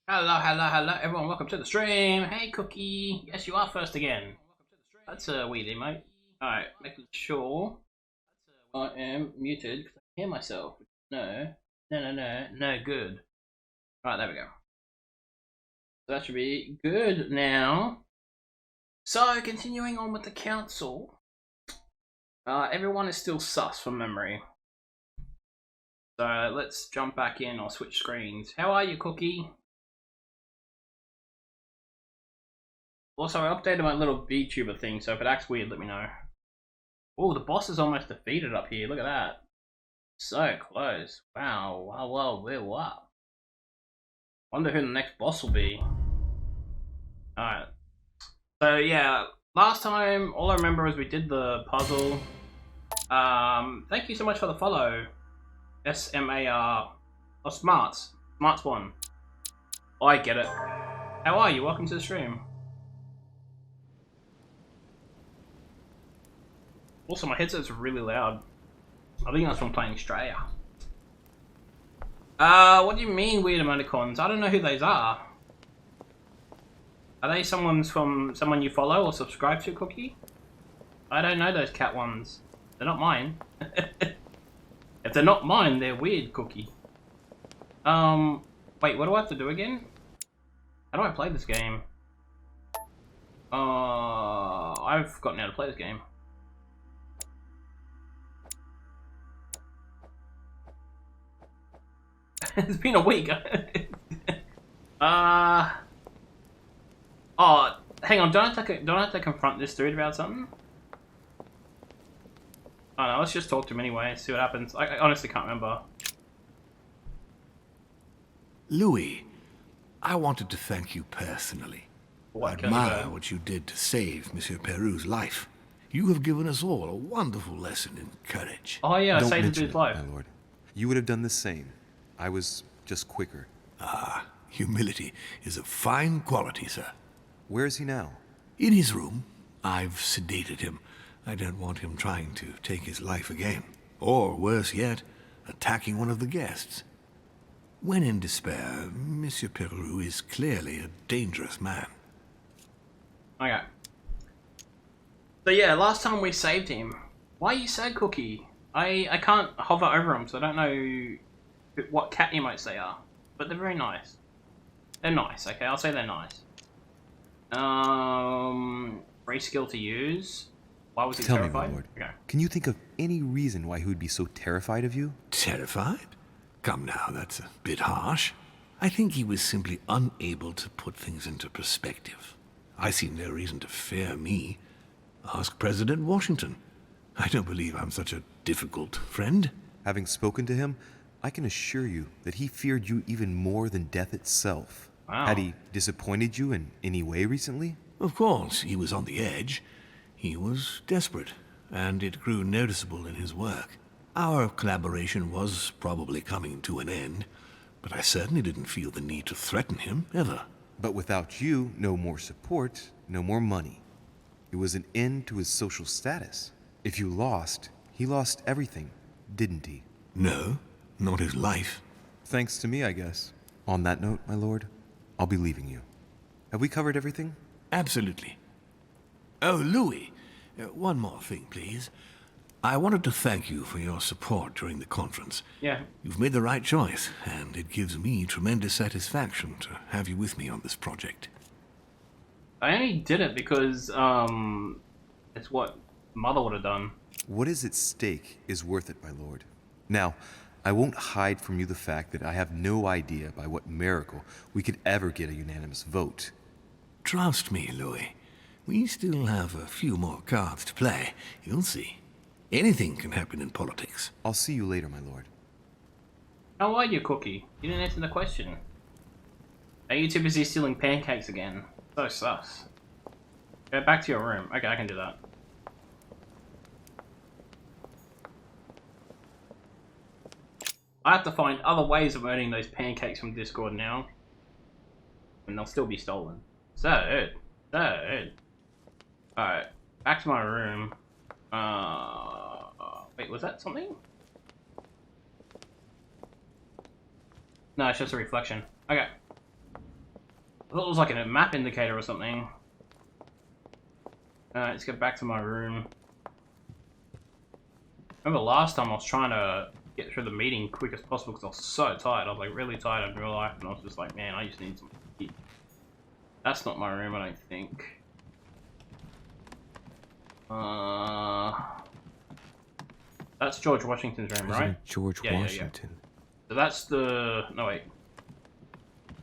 Hello, hello, hello, everyone. Welcome to the stream. Hey, Cookie. Yes, you are first again. That's a weird emote. Alright, making sure I am muted because I can hear myself. No, no, good. Alright, there we go. So that should be good now. So, continuing on with the council. Everyone is still sus from memory. So, let's jump back in or switch screens. How are you, Cookie? Also, I updated my little VTuber thing, so if it acts weird, let me know. Oh, the boss is almost defeated up here. Look at that. So close. Wow. Wow. Wonder who the next boss will be. Alright. So, yeah. Last time, all I remember is we did the puzzle. Thank you so much for the follow. SMAR. Oh, Smarts. Smarts one. Oh, I get it. How are you? Welcome to the stream. Also, my headset's really loud. I think that's from playing Australia. What do you mean weird emoticons? I don't know who those are. Are they someone you follow or subscribe to, Cookie? I don't know those cat ones. They're not mine. If they're not mine, they're weird, Cookie. Wait, what do I have to do again? How do I play this game? I've forgotten how to play this game. It's been a week. Oh, hang on. Don't I have to confront this dude about something? Oh no, let's just talk to him anyway. See what happens. I honestly can't remember. Louis, I wanted to thank you personally. I admire what you did to save Monsieur Peru's life. You have given us all a wonderful lesson in courage. Oh yeah, I saved the dude's life. My lord. You would have done the same. I was just quicker. Ah, humility is a fine quality, sir. Where is he now? In his room. I've sedated him. I don't want him trying to take his life again. Or, worse yet, attacking one of the guests. When in despair, Monsieur Peru is clearly a dangerous man. Okay. So yeah, last time we saved him. Why are you sad, Cookie? I can't hover over him, so I don't know what cat emotes they are. But they're very nice. They're nice, okay? I'll say they're nice. Free skill to use. Why was he terrified? Tell me, my lord. Okay. Can you think of any reason why he would be so terrified of you? Terrified? Come now, that's a bit harsh. I think he was simply unable to put things into perspective. I see no reason to fear me. Ask President Washington. I don't believe I'm such a difficult friend. Having spoken to him, I can assure you that he feared you even more than death itself. Wow. Had he disappointed you in any way recently? Of course, he was on the edge. He was desperate, and it grew noticeable in his work. Our collaboration was probably coming to an end, but I certainly didn't feel the need to threaten him, ever. But without you, no more support, no more money. It was an end to his social status. If you lost, he lost everything, didn't he? No, not his life. Thanks to me, I guess. On that note, my lord, I'll be leaving you. Have we covered everything? Absolutely. Oh, Louis, one more thing, please. I wanted to thank you for your support during the conference. Yeah. You've made the right choice, and it gives me tremendous satisfaction to have you with me on this project. I only did it because, it's what Mother would have done. What is at stake is worth it, my lord. Now, I won't hide from you the fact that I have no idea by what miracle we could ever get a unanimous vote. Trust me, Louis. We still have a few more cards to play. You'll see. Anything can happen in politics. I'll see you later, my lord. How are you, Cookie? You didn't answer the question. Are you too busy stealing pancakes again? So sus. Go back to your room. Okay, I can do that. I have to find other ways of earning those pancakes from Discord now. And they'll still be stolen. So. Alright, back to my room. Wait, was that something? No, it's just a reflection. Okay. I thought it was like a map indicator or something. Let's get back to my room. Remember last time I was trying to get through the meeting quick as possible because I was so tired. I was like really tired in real life, and I was just like, man, I just need some sleep. That's not my room, I don't think. That's George Washington's room, right? George Washington. Yeah. So that's the... No, wait.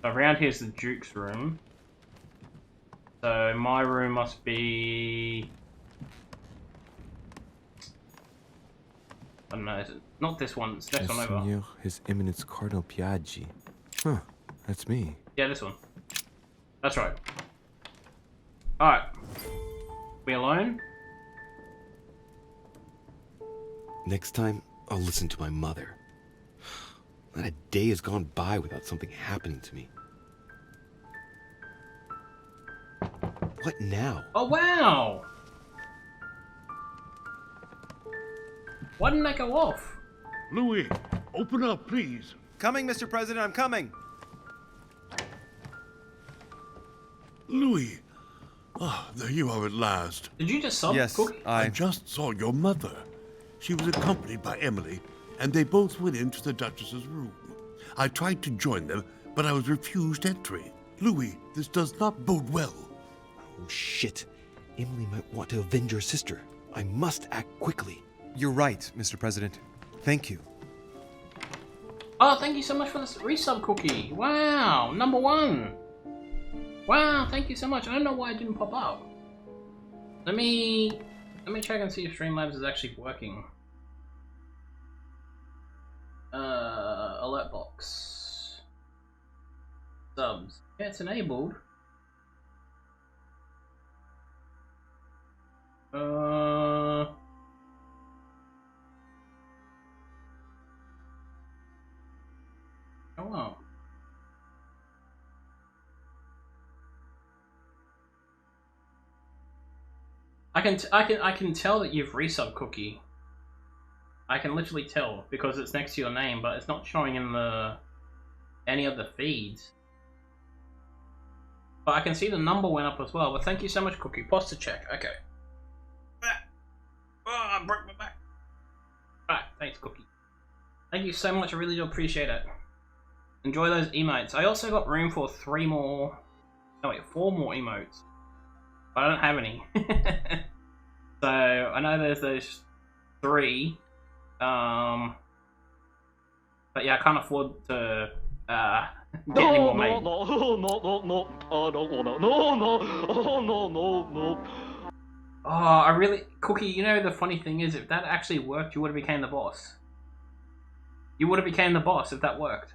So around here's the Duke's room. So my room must be... I don't know, is it not this one, it's the next one over. His Eminence Cardinal Piaggi. Huh, that's me. Yeah, this one. That's right. Alright. We alone? Next time, I'll listen to my mother. Not a day has gone by without something happening to me. What now? Oh, wow! Why didn't that go off? Louis, open up, please. Coming, Mr. President, I'm coming. Louis. Ah, there you are at last. Did you just sub Yes, Cookie? I just saw your mother. She was accompanied by Emily, and they both went into the Duchess's room. I tried to join them, but I was refused entry. Louis, this does not bode well. Oh, shit. Emily might want to avenge her sister. I must act quickly. You're right, Mr. President. Thank you. Oh, thank you so much for the resub, Cookie. Wow, #1. Wow, thank you so much. I don't know why it didn't pop up. Let me check and see if Streamlabs is actually working. Alert box. Subs. Yeah, it's enabled. Oh wow. I can tell that you've resubbed, Cookie. I can literally tell because it's next to your name, but it's not showing in any of the feeds. But I can see the number went up as well. But thank you so much, Cookie. Pause to check. Okay. Oh, I broke my back. Alright, thanks, Cookie. Thank you so much. I really do appreciate it. Enjoy those emotes. I also got room for 4 more emotes. But I don't have any. So I know there's those 3. But yeah, I can't afford to get any more made. Oh, I really... Cookie, you know the funny thing is, if that actually worked, you would have became the boss. You would have became the boss if that worked.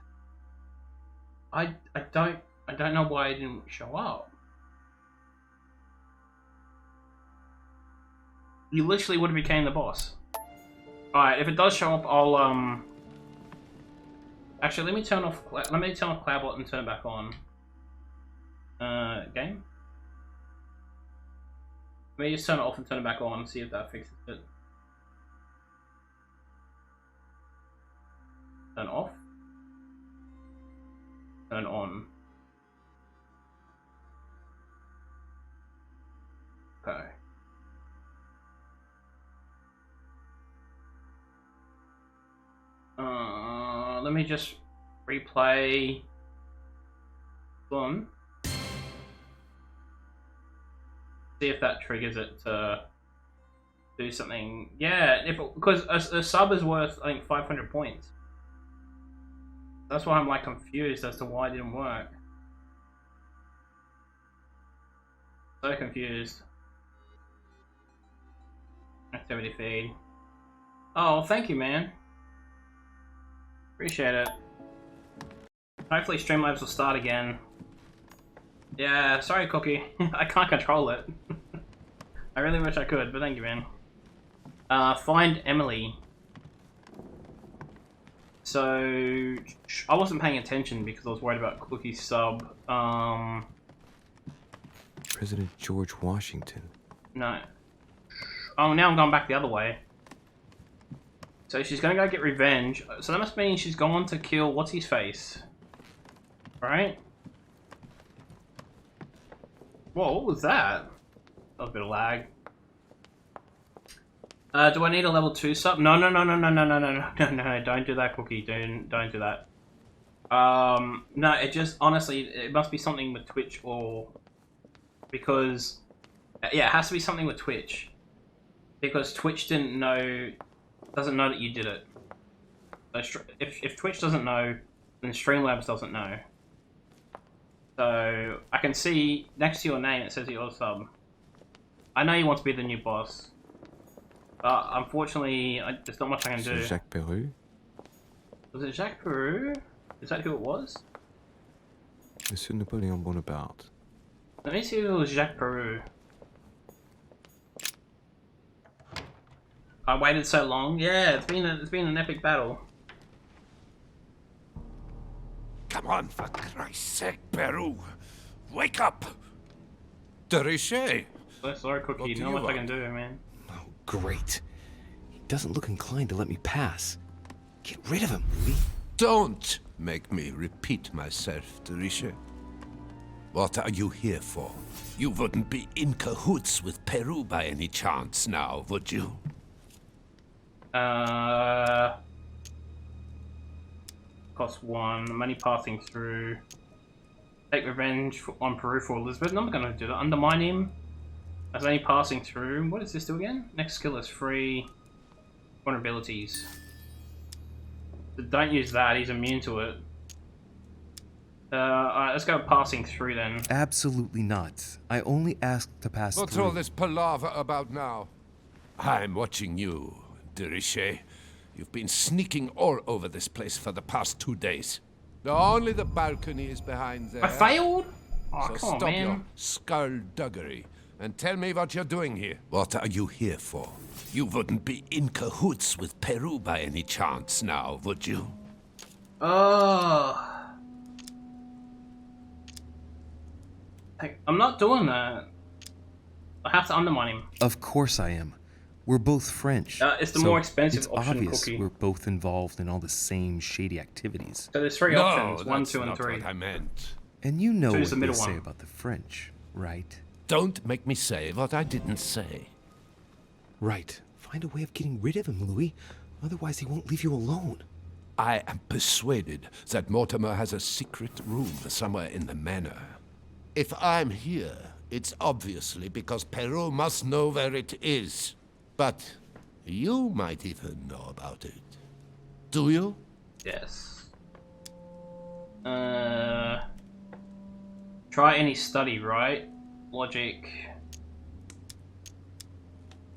I don't know why it didn't show up. You literally would have became the boss. Alright, if it does show up, I'll actually let me turn off Cloudbot and turn it back on. Game? Let me just turn it off and turn it back on and see if that fixes it. Turn off. Turn on. Okay. Let me just replay one. See if that triggers it to do something. Yeah, because a sub is worth, I think, 500 points. That's why I'm like confused as to why it didn't work. So confused. Activity feed. Oh, thank you, man. Appreciate it. Hopefully Streamlabs will start again. Yeah, sorry, Cookie. I can't control it. I really wish I could, but thank you, man. Find Emily. So, I wasn't paying attention because I was worried about Cookie's sub. President George Washington. No. Oh, now I'm going back the other way. So she's gonna go get revenge. So that must mean she's gone to kill what's his face, right? Whoa, what was that? That was a bit of lag. Do I need a level 2 sub? No, no, no, no, no, no, no, no, no, no, don't do that, Cookie. Don't do that. No, it just, honestly, it must be something with Twitch or... Because... Yeah, it has to be something with Twitch. Because Twitch doesn't know that you did it. So if Twitch doesn't know, then Streamlabs doesn't know. So, I can see next to your name it says your sub. I know you want to be the new boss. But unfortunately, there's not much I can do. Jacques Peru? Was it Jacques Peru? Is that who it was? Monsieur Napoleon Bonaparte. Let me see if it was Jacques Peru. I waited so long. Yeah, it's been an epic battle. Come on, for Christ's sake, Peru. Wake up! De Richet! So sorry, Cookie. What do Not you much I can want? do, man. Oh, great. He doesn't look inclined to let me pass. Get rid of him, Louis. Don't make me repeat myself, De Richet. What are you here for? You wouldn't be in cahoots with Peru by any chance now, would you? Cost 1. Money passing through. Take revenge on Peru for Elizabeth. No, I'm not gonna do that. Undermine him. As only passing through. What does this do again? Next skill is free. Vulnerabilities. But don't use that. He's immune to it. Alright, let's go passing through then. Absolutely not. I only asked to pass What's through. all this palaver about now? I'm watching you, De Richet. You've been sneaking all over this place for the past 2 days. Only the balcony is behind there. I failed? Oh, So come on, stop man. your skullduggery and tell me what you're doing here. What are you here for? You wouldn't be in cahoots with Peru by any chance now, would you? Oh. Hey, I'm not doing that. I have to undermine him. Of course I am. We're both French. It's the so more expensive it's option, obvious Cookie. we're both involved in all the same shady activities. So there's 3 No, options. 1, that's 2, and not 3. what I meant. And you know Choose what the they middle say one. about the French, right? Don't make me say what I didn't say. Right. Find a way of getting rid of him, Louis. Otherwise he won't leave you alone. I am persuaded that Mortimer has a secret room somewhere in the manor. If I'm here, it's obviously because Peru must know where it is. But you might even know about it. Do you? Yes. Try any study, right? Logic.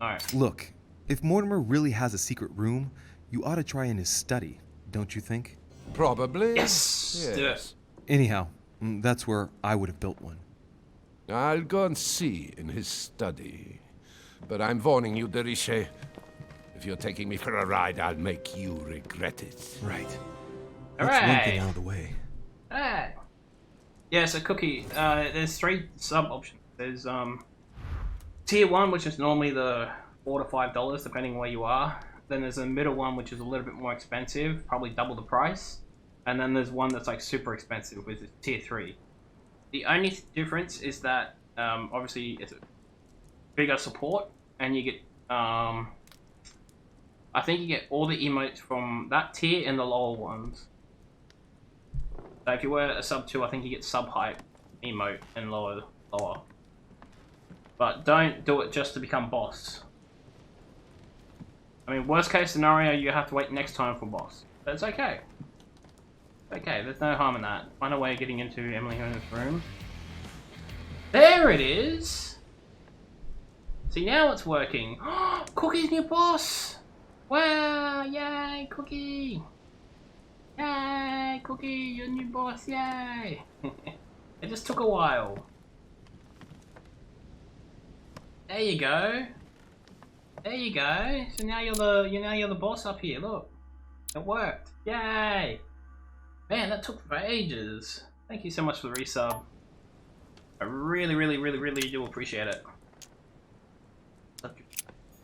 Alright. Look, if Mortimer really has a secret room, you ought to try in his study, don't you think? Probably. Yes! Do it. Anyhow, that's where I would have built one. I'll go and see in his study. But I'm warning you, De Richet. If you're taking me for a ride, I'll make you regret it. Right. All That's one right. thing out of the way. Hey. Yeah, so Cookie, there's 3 sub options. There's tier 1, which is normally the $4 to $5, depending where you are. Then there's a middle one, which is a little bit more expensive, probably double the price. And then there's one that's like super expensive, which is tier 3. The only difference is that obviously it's a bigger support, and you get I think you get all the emotes from that tier and the lower ones. So if you were a sub 2, I think you get sub hype emote and lower. But don't do it just to become boss. I mean, worst case scenario, you have to wait next time for boss. But it's okay. Okay, there's no harm in that. Find a way of getting into Emily Hona's room. There it is! See, now it's working. Cookie's new boss! Wow, yay, Cookie! Yay, Cookie, your new boss, yay! It just took a while. There you go. There you go. So now you're the boss up here. Look, it worked. Yay! Man, that took for ages. Thank you so much for the resub. I really do appreciate it. I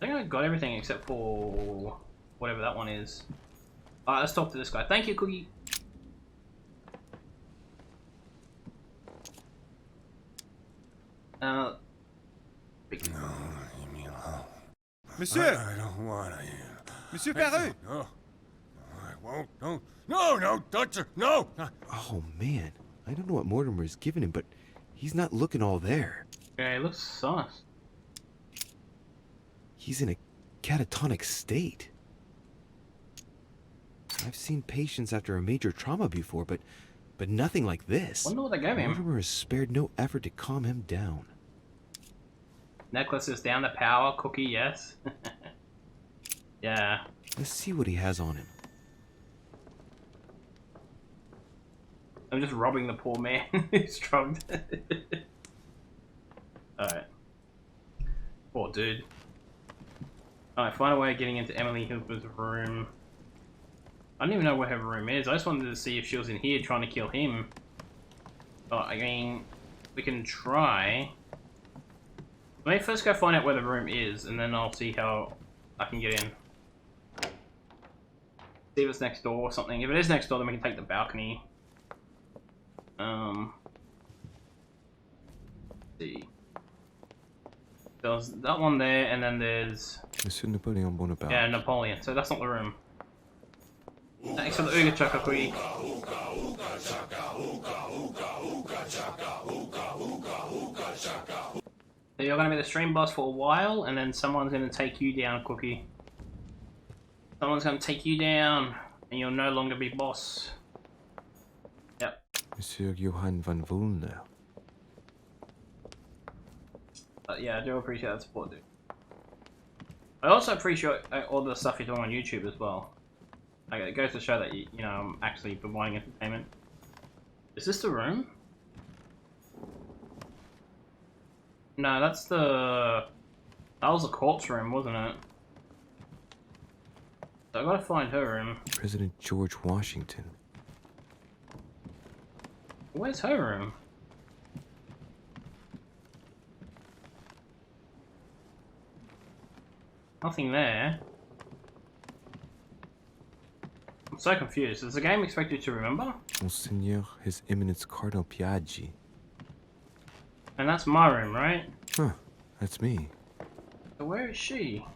think I got everything except for whatever that one is. Alright, let's talk to this guy. Thank you, Cookie. Big... No, leave me alone. Monsieur! I don't want to. Monsieur Perru! No. I won't. No. No, no, touch her. No! Oh, man. I don't know what Mortimer's given him, but he's not looking all there. Yeah, he looks sus. He's in a catatonic state. I've seen patients after a major trauma before, but nothing like this. Wonder what they gave him. Mortimer has spared no effort to calm him down. Necklace is down to power. Cookie, yes. Yeah. Let's see what he has on him. I'm just robbing the poor man who's drugged. Alright. Poor dude. Alright, find a way of getting into Emily Hilber's room. I don't even know where her room is. I just wanted to see if she was in here trying to kill him. But, I mean, we can try. Let me first go find out where the room is, and then I'll see how I can get in. See if it's next door or something. If it is next door, then we can take the balcony. Let's see. There's that one there, and then there's... Monsieur Napoleon Bonaparte. Yeah, Napoleon. So that's not the room. Thanks for the Ooga Chaka Quee. So you're going to be the stream boss for a while, and then someone's going to take you down, Cookie. Someone's going to take you down, and you'll no longer be boss. Yep. Monsieur Johann van Vulner. But yeah, I do appreciate that support, dude. I also appreciate all the stuff you're doing on YouTube as well. Like, it goes to show that you know I'm actually providing entertainment. Is this the room? No, that's the... That was the corpse room, wasn't it? So I gotta find her room. President George Washington. Where's her room? Nothing there. I'm so confused. Does the game expect you to remember? Monseigneur, His Eminence Cardinal Piaggi. And that's my room, right? Huh, that's me. So where is she?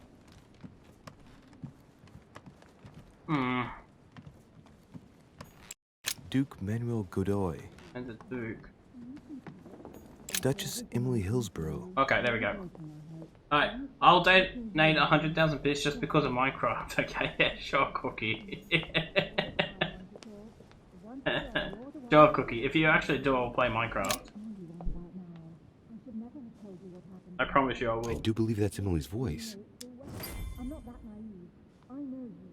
Duke Manuel Godoy. And the Duke. Duchess Emily Hillsborough. Okay, there we go. Alright, I'll donate 100,000 bits just because of Minecraft. Okay, yeah, sure, Cookie. Sure, Cookie. If you actually do, I'll play Minecraft. I promise you I I will. do believe that's Emily's voice.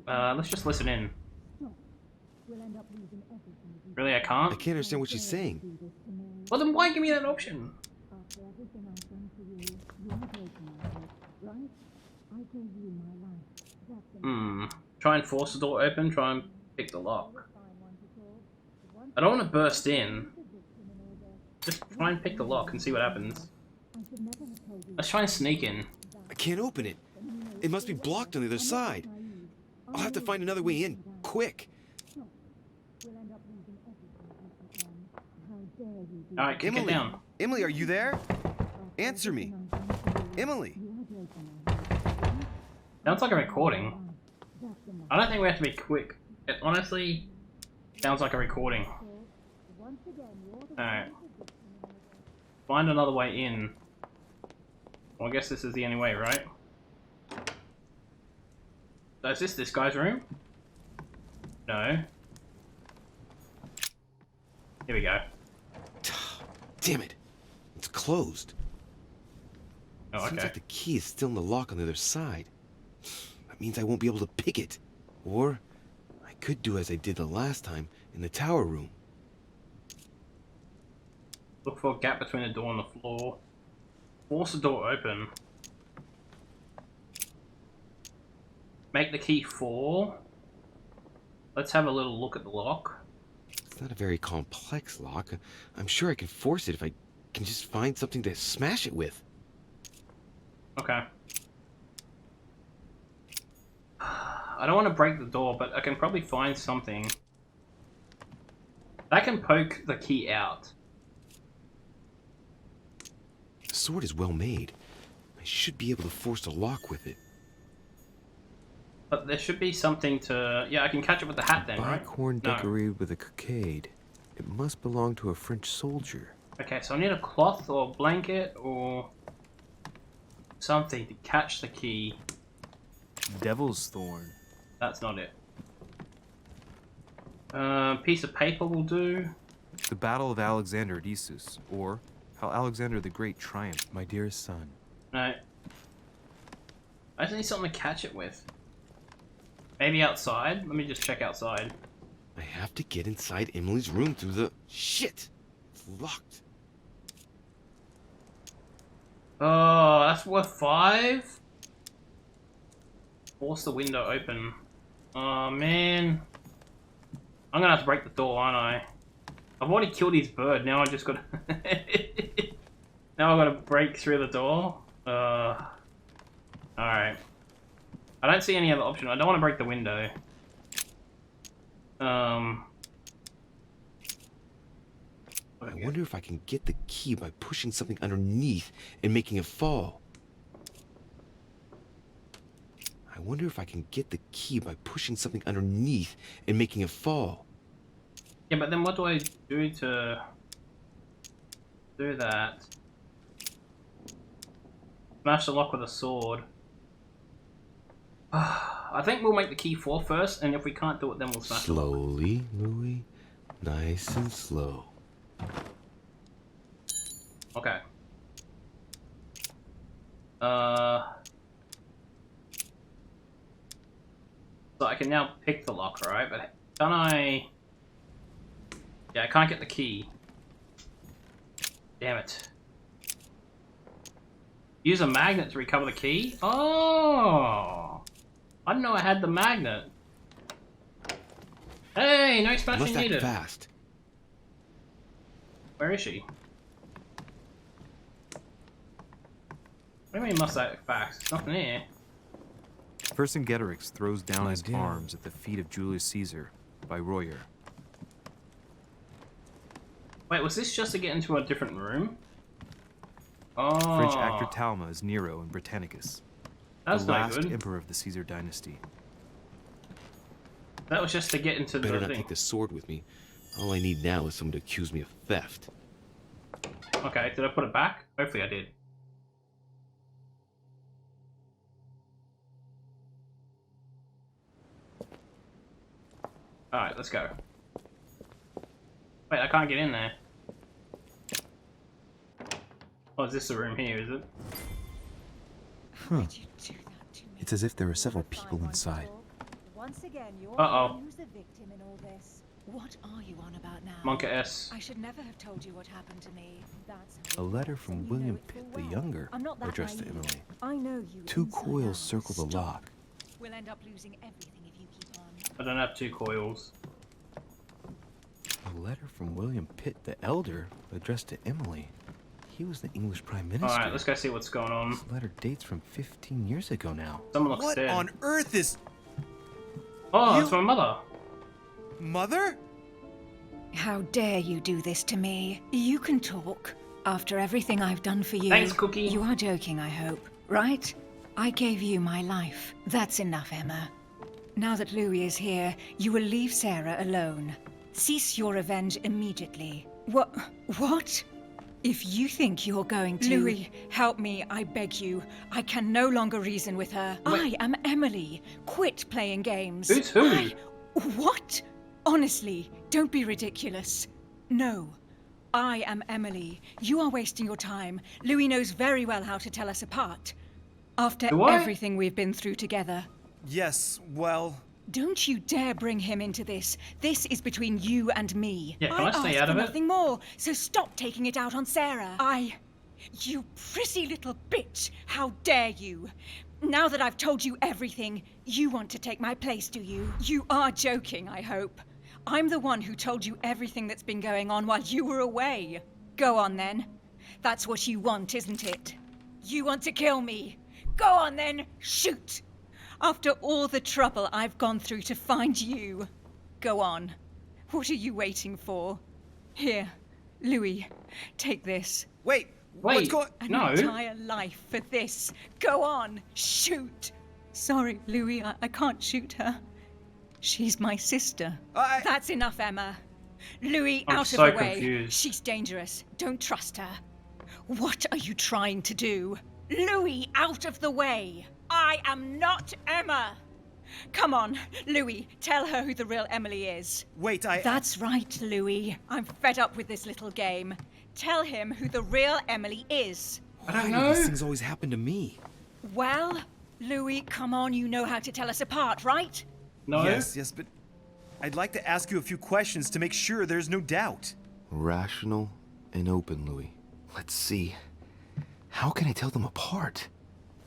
Let's just listen in. Really, I can't? I can't understand what she's saying. Well, then why give me that option? Try and force the door open, try and pick the lock. I don't want to burst in. Just try and pick the lock and see what happens. Let's try and sneak in. I can't open it. It must be blocked on the other side. I'll have to find another way in, quick. Alright, kick it down. Emily, are you there? Answer me. Emily. Sounds like a recording. I don't think we have to be quick. It honestly sounds like a recording. Alright. Find another way in. Well, I guess this is the only way, right? So is this guy's room? No. Here we go. Damn it. It's closed. Oh, Seems okay. like the key is still in the lock on the other side. That means I won't be able to pick it. Or I could do as I did the last time in the tower room. Look for a gap between the door and the floor. Force the door open. Make the key fall. Let's have a little look at the lock. It's not a very complex lock. I'm sure I can force it if I can just find something to smash it with. Okay. I don't want to break the door, but I can probably find something. I can poke the key out. sword is well made. I should be able to force a lock with it. But there should be something to... Yeah, I can catch it with the hat then, right? Bicorn No. decorated with a cockade. It must belong to a French soldier. Okay, so I need a cloth or blanket or something to catch the key. Devil's Thorn. That's not it. Piece of paper will do. The Battle of Alexander at Issus, or how Alexander the Great triumphed. My dearest son. No. I just need something to catch it with. Maybe outside? Let me just check outside. I have to get inside Emily's room through the... Shit! It's locked. Oh, that's worth 5? Force the window open. Oh, man. I'm gonna have to break the door, aren't I? I've already killed his bird, now I just gotta... now I've gotta break through the door? Alright. I don't see any other option. I don't want to break the window. I wonder if I can get the key by pushing something underneath and making it fall. I wonder if I can get the key by pushing something underneath and making it fall. Yeah, but then what do I do to do that? Smash the lock with a sword. I think we'll make the key fall first, and if we can't do it, then we'll smash the lock. Slowly, Louis. Nice and slow. Okay. So I can now pick the lock, right? But can I... Yeah, I can't get the key. Damn it. Use a magnet to recover the key? Oh! I didn't know I had the magnet. Hey, no smashing Must act needed. fast. Where is she? What do you mean must act fast? It's nothing here. Vercingetorix throws down My his dear. arms at the feet of Julius Caesar by Royer. Wait, was this just to get into a different room? Oh. French actor Talma is Nero in Britannicus, That's the not last good. emperor of the Caesar dynasty. That was just to get into Better the not thing. take the sword with me. All I need now is someone to accuse me of theft. Okay, did I put it back? Hopefully I did. Alright, let's go. Wait, I can't get in there. Oh, is this the room here, is it? Did you do that to me? It's as if there are several people inside. Once again, you're Uh-oh. the one who's the victim in all this. What are you on about now? Monka S. I should never have told you what happened to me. That's A letter from and you William know it Pitt full the well. Younger, I'm not that addressed to naive. Emily. I know you. 2 inside coils out. circle the Stop. lock. We'll end up losing everything if you keep on. I don't have 2 coils. A letter from William Pitt the Elder, addressed to Emily. He was the English Prime Minister. Alright, let's go see what's going on. This letter dates from 15 years ago now. Someone looks What dead. on earth is... Oh, You- it's my mother. Mother? How dare you do this to me? You can talk. After everything I've done for you. Thanks, Cookie. You are joking, I hope. Right? I gave you my life. That's enough, Emma. Now that Louis is here, you will leave Sarah alone. Cease your revenge immediately. What? If you think you're going to... Louis, help me, I beg you. I can no longer reason with her. Wait. I am Emily. Quit playing games. Who's who? What? Honestly, don't be ridiculous. No. I am Emily. You are wasting your time. Louis knows very well how to tell us apart. After Do I? everything we've been through together. Yes, well... Don't you dare bring him into this. This is between you and me. Yeah, can I stay asked out of for it? nothing more, so stop taking it out on Sarah. You prissy little bitch. How dare you? Now that I've told you everything, you want to take my place, do you? You are joking, I hope. I'm the one who told you everything that's been going on while you were away. Go on then. That's what you want, isn't it? You want to kill me. Go on then, shoot! After all the trouble I've gone through to find you. Go on. What are you waiting for? Here, Louis, take this. Wait, Wait, An no. entire life for this. Go on, shoot. Sorry, Louis, I can't shoot her. She's my sister. That's enough, Emma. Louis, I'm out so of the way. confused. She's dangerous. Don't trust her. What are you trying to do? Louis, out of the way. I am not Emma. Come on, Louis, tell her who the real Emily is. Wait, That's right, Louis. I'm fed up with this little game. Tell him who the real Emily is. I don't Why do know. these things always happen to me? Well, Louis, come on, you know how to tell us apart, right? No. Yes, but I'd like to ask you a few questions to make sure there's no doubt. Rational and open, Louis. Let's see. How can I tell them apart?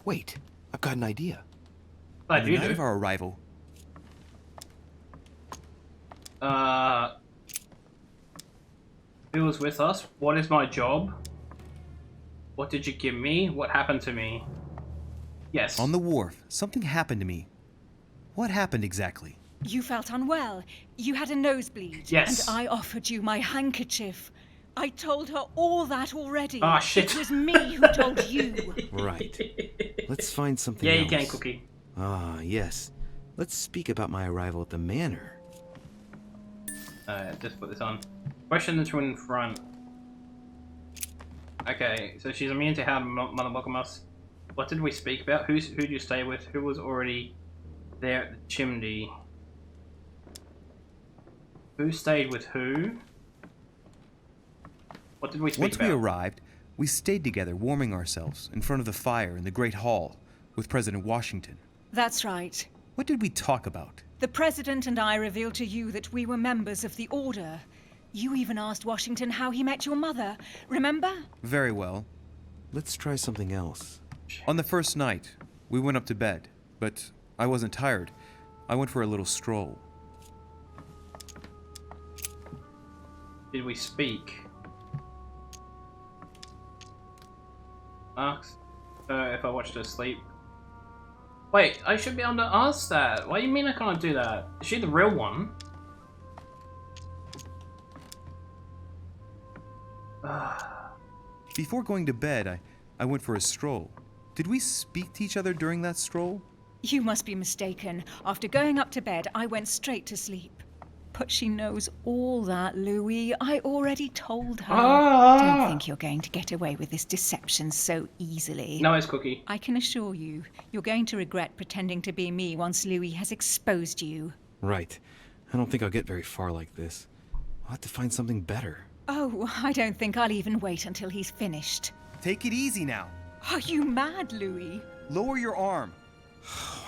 Wait, I've got an idea. Glad The you night do. of our arrival, Who was with us? What is my job? What did you give me? What happened to me? Yes. on the wharf, something happened to me. What happened exactly? You felt unwell. You had a nosebleed. Yes. And I offered you my handkerchief. I told her all that already. Ah, shit. It was me who told you. Right. Let's find something Yeah, else. you can, Cookie. Ah, yes. Let's speak about my arrival at the manor. Just put this on. Question the twin in front. Okay, so she's immune to how Mother welcome us. What did we speak about? Who did you stay with? Who was already there at the chimney? Who stayed with who? What did we speak Once about? we arrived, we stayed together, warming ourselves in front of the fire in the Great Hall with President Washington. That's right. What did we talk about? The President and I revealed to you that we were members of the Order. You even asked Washington how he met your mother. Remember? Very well. Let's try something else. On the first night, we went up to bed, but I wasn't tired. I went for a little stroll. Did we speak? Ask her if I watched her sleep. Wait, I should be able to ask that. What do you mean I can't do that? Is she the real one? Before going to bed, I went for a stroll. Did we speak to each other during that stroll? You must be mistaken. After going up to bed, I went straight to sleep. But she knows all that, Louis. I already told her. Don't think you're going to get away with this deception so easily. No, it's Cookie. I can assure you, you're going to regret pretending to be me once Louis has exposed you. Right. I don't think I'll get very far like this. I'll have to find something better. Oh, I don't think I'll even wait until he's finished. Take it easy now. Are you mad, Louis? Lower your arm.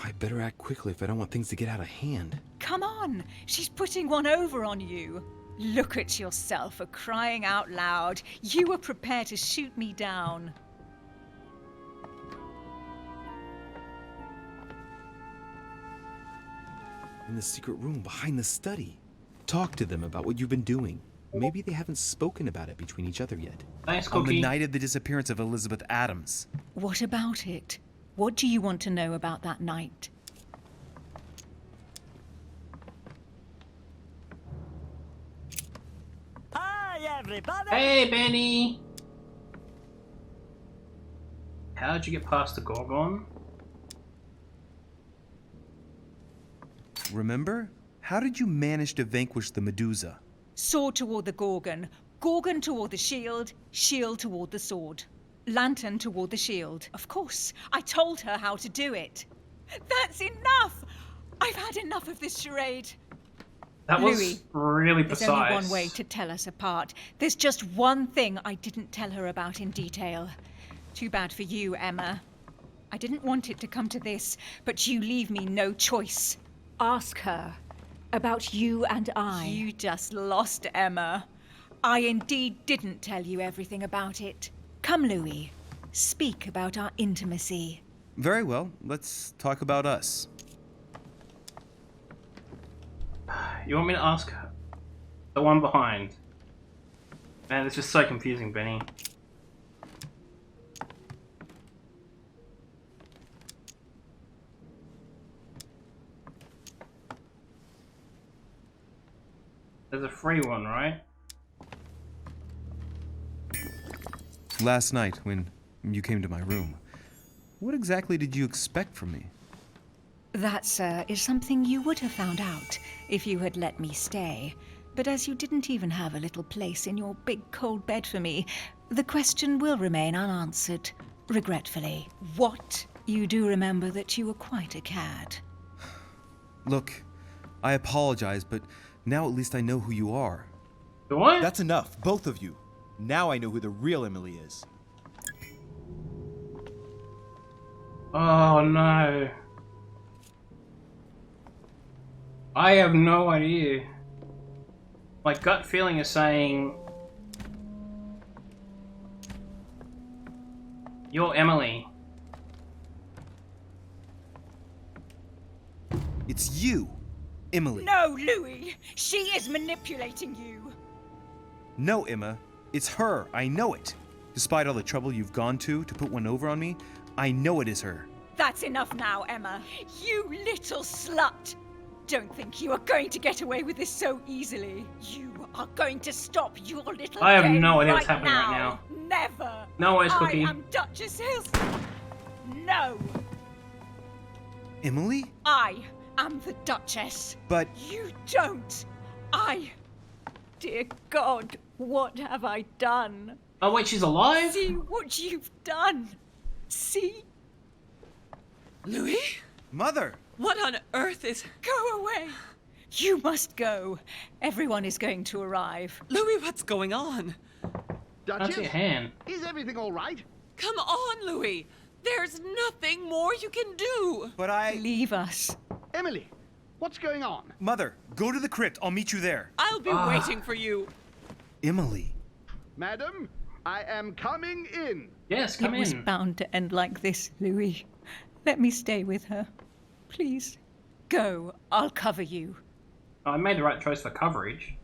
I better act quickly if I don't want things to get out of hand. Come on, she's putting one over on you. Look at yourself for crying out loud. You were prepared to shoot me down. In the secret room behind the study. Talk to them about what you've been doing. Maybe they haven't spoken about it between each other yet. Thanks, On the Cookie. night of the disappearance of Elizabeth Adams. What about it? What do you want to know about that night? Hi, everybody! Hey, Benny! How'd you get past the Gorgon? Remember? How did you manage to vanquish the Medusa? Sword toward the Gorgon, Gorgon toward the shield, shield toward the sword. Lantern toward the shield. Of course, I told her how to do it. That's enough! I've had enough of this charade. That was Louis, really There's precise. only one way to tell us apart. There's just one thing I didn't tell her about in detail. Too bad for you, Emma. I didn't want it to come to this, but you leave me no choice. Ask her about you and I. You just lost, Emma. I indeed didn't tell you everything about it. Come, Louis. Speak about our intimacy. Very well, let's talk about us. You want me to ask the one behind? Man, this is so confusing, Benny. There's a free one, right? last night when you came to my room. What exactly did you expect from me? That, sir, is something you would have found out if you had let me stay. But as you didn't even have a little place in your big cold bed for me, the question will remain unanswered, regretfully. What? You do remember that you were quite a cad. Look, I apologize, but now at least I know who you are. What? That's enough, both of you. Now I know who the real Emily is. Oh no. I have no idea. My gut feeling is saying you're Emily. It's you, Emily. No, Louis! She is manipulating you! No, Emma. It's her. I know it. Despite all the trouble you've gone to put one over on me, I know it is her. That's enough now, Emma. You little slut! Don't think you are going to get away with this so easily. You are going to stop your little I have game no idea right what's happening right now. Never! No worries, Cookie. I am Duchess Hills. No! Emily? I am the Duchess. But You don't. Dear God, what have I done? Oh wait, she's alive? See what you've done. See? Louis? Mother! What on earth is... Go away. You must go. Everyone is going to arrive. Louis, what's going on? That's your hand. Is everything all right? Come on, Louis. There's nothing more you can do. But I... Leave us. Emily, what's going on? Mother, go to the crypt. I'll meet you there. I'll be waiting for you. Emily. Madam, I am coming in. Yes, come It was in. bound to end like this, Louis. Let me stay with her. Please. Go. I'll cover you. I made the right choice for coverage.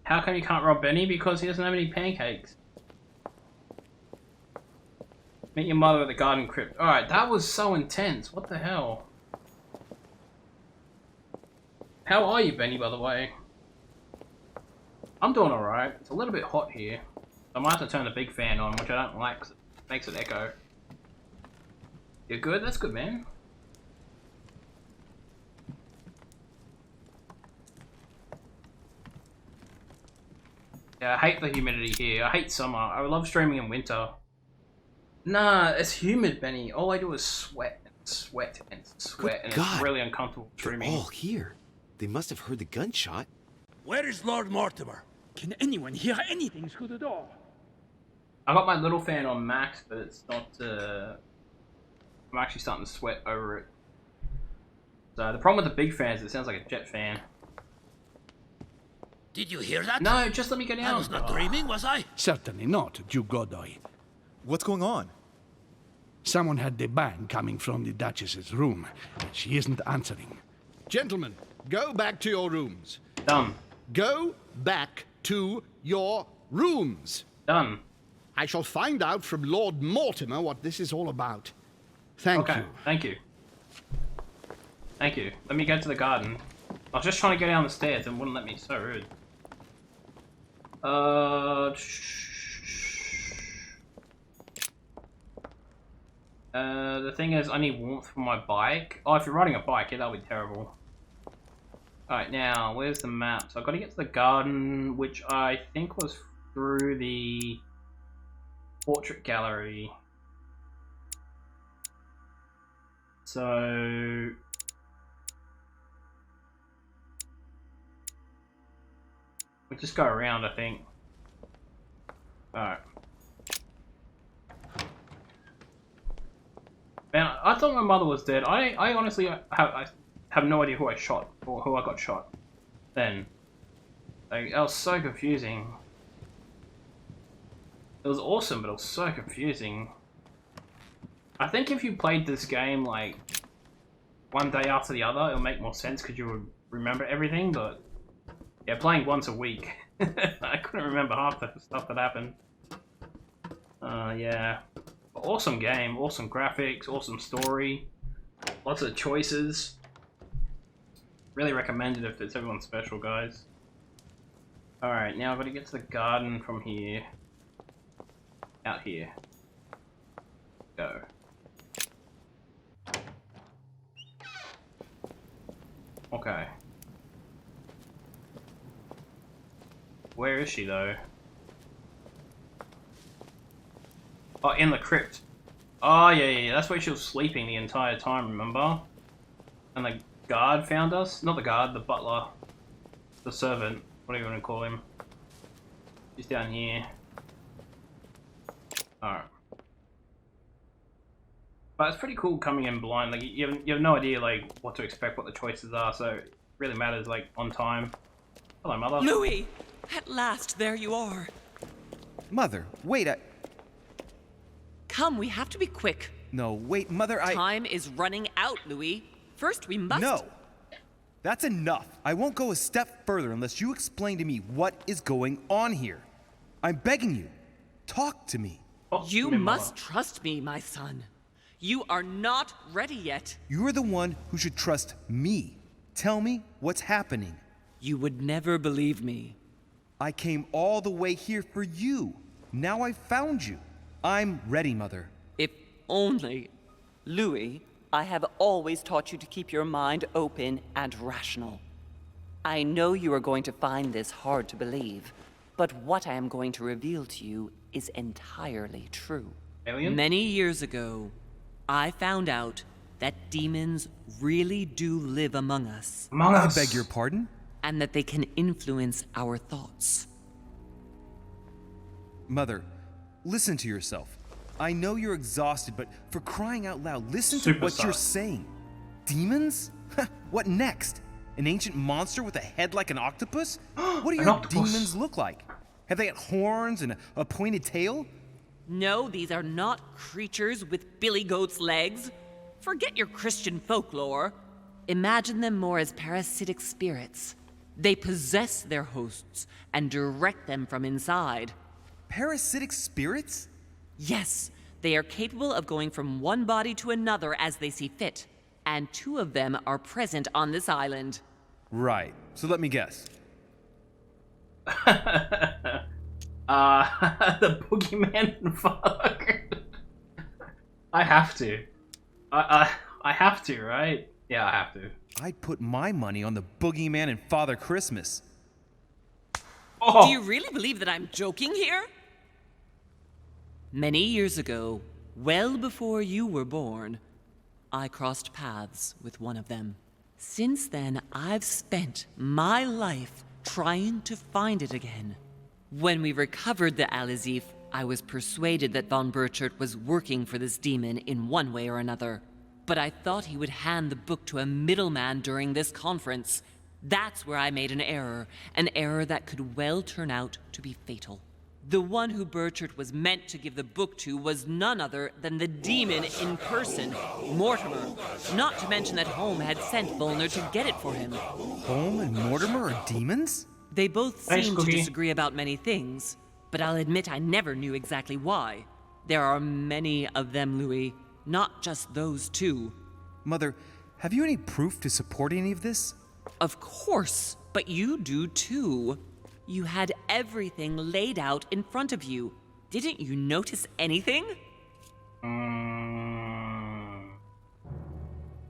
How come you can't rob Benny? Because he doesn't have any pancakes. Meet your mother at the garden crypt. Alright, that was so intense. What the hell? How are you, Benny, by the way? I'm doing alright. It's a little bit hot here. I might have to turn the big fan on, which I don't like because it makes it echo. You're good? That's good, man. Yeah, I hate the humidity here. I hate summer. I love streaming in winter. Nah, it's humid, Benny. All I do is sweat and sweat and sweat, and God. it's really uncomfortable They're streaming. all here. They must have heard the gunshot. Where is Lord Mortimer? Can anyone hear anything through the door? I got my little fan on max, but it's not. I'm actually starting to sweat over it. So the problem with the big fan is it sounds like a jet fan. Did you hear that? No, just let me go down. I was not dreaming, was I? Certainly not, Duke Godoy. What's going on? Someone had the bang coming from the Duchess's room, and she isn't answering. Gentlemen, go back to your rooms. Done. Go back to your rooms. Done. I shall find out from Lord Mortimer what this is all about. Thank Okay, you. thank you. Thank you. Let me get to the garden. I was just trying to go down the stairs and wouldn't let me. So rude. The thing is, I need warmth for my bike. Oh, if you're riding a bike, yeah, that'll be terrible. Alright, now, where's the map? So I've got to get to the garden, which I think was through the portrait gallery. So... we just go around, I think. Alright. Man, I thought my mother was dead. I honestly have no idea who I shot, or who I got shot then. Like, that was so confusing. It was awesome, but it was so confusing. I think if you played this game, like, one day after the other, it'll make more sense because you would remember everything, but yeah, playing once a week, I couldn't remember half the stuff that happened. Yeah. Awesome game, awesome graphics, awesome story, lots of choices. Really recommend it if it's everyone special, guys. Alright, now I've got to get to the garden from here. Out here. Go. Okay. Where is she though? Oh, in the crypt. Oh, yeah. That's where she was sleeping the entire time, remember? And the guard found us? Not the guard, the butler. The servant. What do you want to call him? He's down here. Alright. But it's pretty cool coming in blind. Like, you have no idea, like, what to expect, what the choices are, so it really matters, like, on time. Hello, Mother. Louis! At last, there you are. Mother, wait, Come, we have to be quick. No, wait, Mother, Time is running out, Louis. First, we must... No! That's enough. I won't go a step further unless you explain to me what is going on here. I'm begging you. Talk to me. You must trust me, my son. You are not ready yet. You are the one who should trust me. Tell me what's happening. You would never believe me. I came all the way here for you. Now I've found you. I'm ready, Mother. If only. Louis, I have always taught you to keep your mind open and rational. I know you are going to find this hard to believe, but what I am going to reveal to you is entirely true. Alien? Many years ago, I found out that demons really do live among us. Among us? I beg your pardon? And that they can influence our thoughts. Mother, listen to yourself. I know you're exhausted, but for crying out loud, listen to what you're saying. Demons? What next? An ancient monster with a head like an octopus? What do your demons look like? Have they got horns and a pointed tail? No, these are not creatures with billy goat's legs. Forget your Christian folklore. Imagine them more as parasitic spirits. They possess their hosts and direct them from inside. Parasitic spirits? Yes, they are capable of going from one body to another as they see fit. And 2 of them are present on this island. Right. So let me guess. The boogeyman and father. I have to. I have to, right? Yeah, I have to. I'd put my money on the boogeyman and Father Christmas. Oh. Do you really believe that I'm joking here? Many years ago, well before you were born, I crossed paths with one of them. Since then, I've spent my life trying to find it again. When we recovered the Alizif, I was persuaded that von Burchard was working for this demon in one way or another. But I thought he would hand the book to a middleman during this conference. That's where I made an error that could well turn out to be fatal. The one who Burchard was meant to give the book to was none other than the demon in person, Mortimer. Not to mention that Holm had sent Volner to get it for him. Holm and Mortimer are demons? They both seem to disagree about many things, but I'll admit I never knew exactly why. There are many of them, Louis, not just those 2. Mother, have you any proof to support any of this? Of course, but you do too. You had everything laid out in front of you. Didn't you notice anything?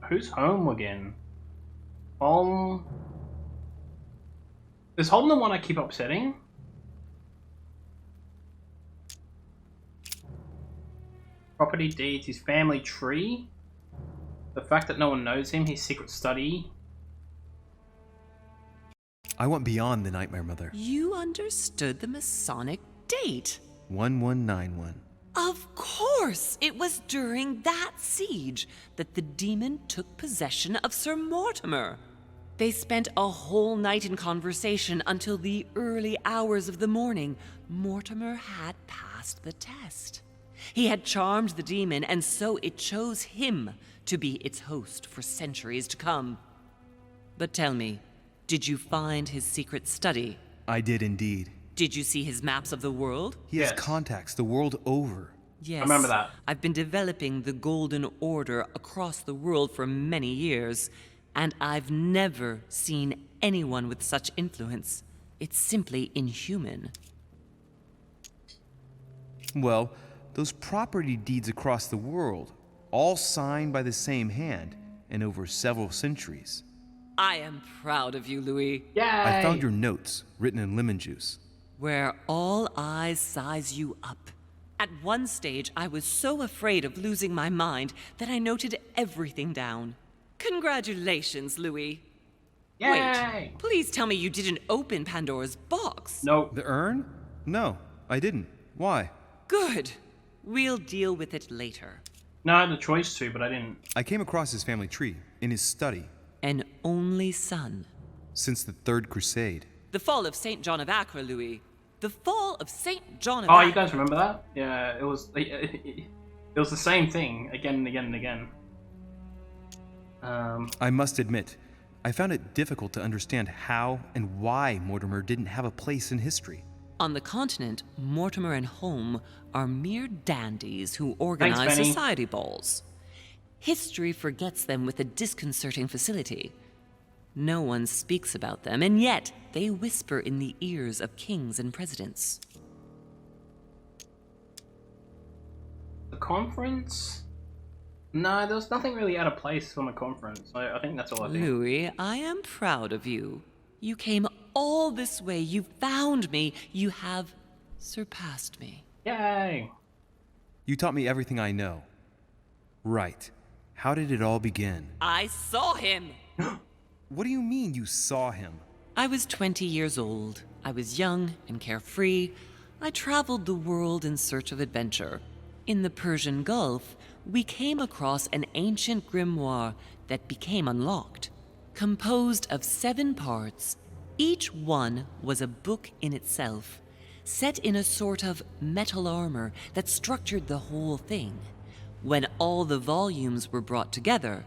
Who's Holm again? Holm? Is Holm the one I keep upsetting? Property deeds, his family tree? The fact that no one knows him, his secret study? I went beyond the nightmare, Mother. You understood the Masonic date. 1191. Of course! It was during that siege that the demon took possession of Sir Mortimer. They spent a whole night in conversation until the early hours of the morning. Mortimer had passed the test. He had charmed the demon, and so it chose him to be its host for centuries to come. But tell me, did you find his secret study? I did indeed. Did you see his maps of the world? He has contacts the world over. Yes. I remember that. I've been developing the Golden Order across the world for many years, and I've never seen anyone with such influence. It's simply inhuman. Well, those property deeds across the world, all signed by the same hand and over several centuries. I am proud of you, Louis. Yay! I found your notes, written in lemon juice. Where all eyes size you up. At one stage, I was so afraid of losing my mind that I noted everything down. Congratulations, Louis. Yay! Wait, please tell me you didn't open Pandora's box. No. The urn? No, I didn't. Why? Good. We'll deal with it later. No, I had the choice to, but I didn't. I came across his family tree, in his study. An only son. Since the Third Crusade. The fall of St. John of Acre, Louis. The fall of St. John of Oh, Acre. you guys remember that? Yeah, it was the same thing again and again and again. I must admit, I found it difficult to understand how and why Mortimer didn't have a place in history. On the continent, Mortimer and Home are mere dandies who organize Thanks, Benny. society balls. History forgets them with a disconcerting facility. No one speaks about them, and yet they whisper in the ears of kings and presidents. The conference? No, there was nothing really out of place on the conference. I think that's all I think. Louis, I am proud of you. You came all this way. You found me. You have surpassed me. Yay! You taught me everything I know. Right. How did it all begin? I saw him. What do you mean you saw him? I was 20 years old. I was young and carefree. I traveled the world in search of adventure. In the Persian Gulf, we came across an ancient grimoire that became unlocked. Composed of 7 parts, each one was a book in itself, set in a sort of metal armor that structured the whole thing. When all the volumes were brought together,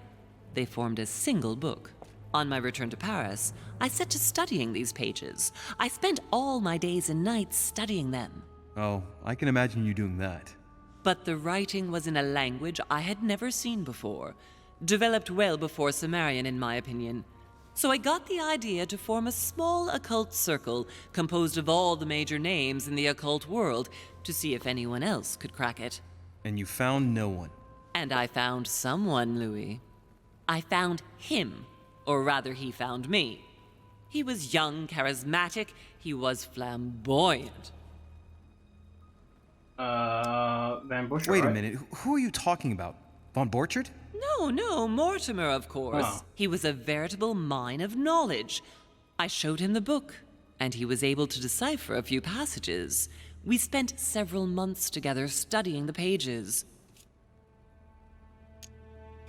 they formed a single book. On my return to Paris, I set to studying these pages. I spent all my days and nights studying them. Oh, I can imagine you doing that. But the writing was in a language I had never seen before, developed well before Sumerian, in my opinion. So I got the idea to form a small occult circle composed of all the major names in the occult world to see if anyone else could crack it. And you found no one. And I found someone, Louis. I found him. Or rather, he found me. He was young, charismatic. He was flamboyant. Van Busher, Wait right? a minute. Who are you talking about? Von Borchard? No, Mortimer, of course. Oh. He was a veritable mine of knowledge. I showed him the book, and he was able to decipher a few passages. We spent several months together studying the pages.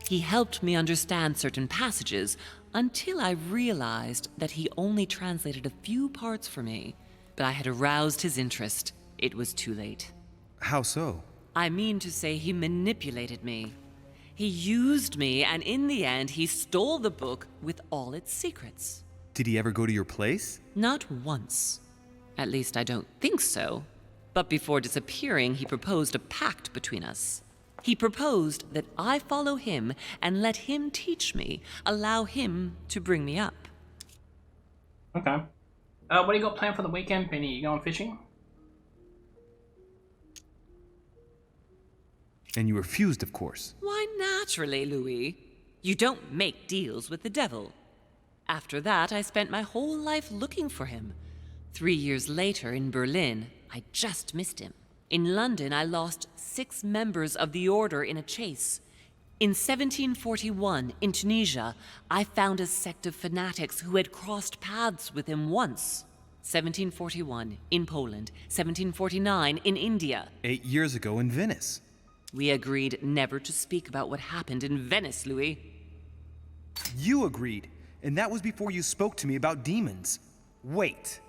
He helped me understand certain passages until I realized that he only translated a few parts for me. But I had aroused his interest. It was too late. How so? I mean to say he manipulated me. He used me, and in the end, he stole the book with all its secrets. Did he ever go to your place? Not once. At least I don't think so. But before disappearing, he proposed a pact between us. He proposed that I follow him and let him teach me, allow him to bring me up. Okay. What do you got planned for the weekend, Penny? You going fishing? And you refused, of course. Why, naturally, Louis. You don't make deals with the devil. After that, I spent my whole life looking for him. 3 years later, in Berlin, I just missed him. In London, I lost 6 members of the order in a chase. In 1741, in Tunisia, I found a sect of fanatics who had crossed paths with him once. 1741, in Poland. 1749, in India. 8 years ago in Venice. We agreed never to speak about what happened in Venice, Louis. You agreed, and that was before you spoke to me about demons. Wait,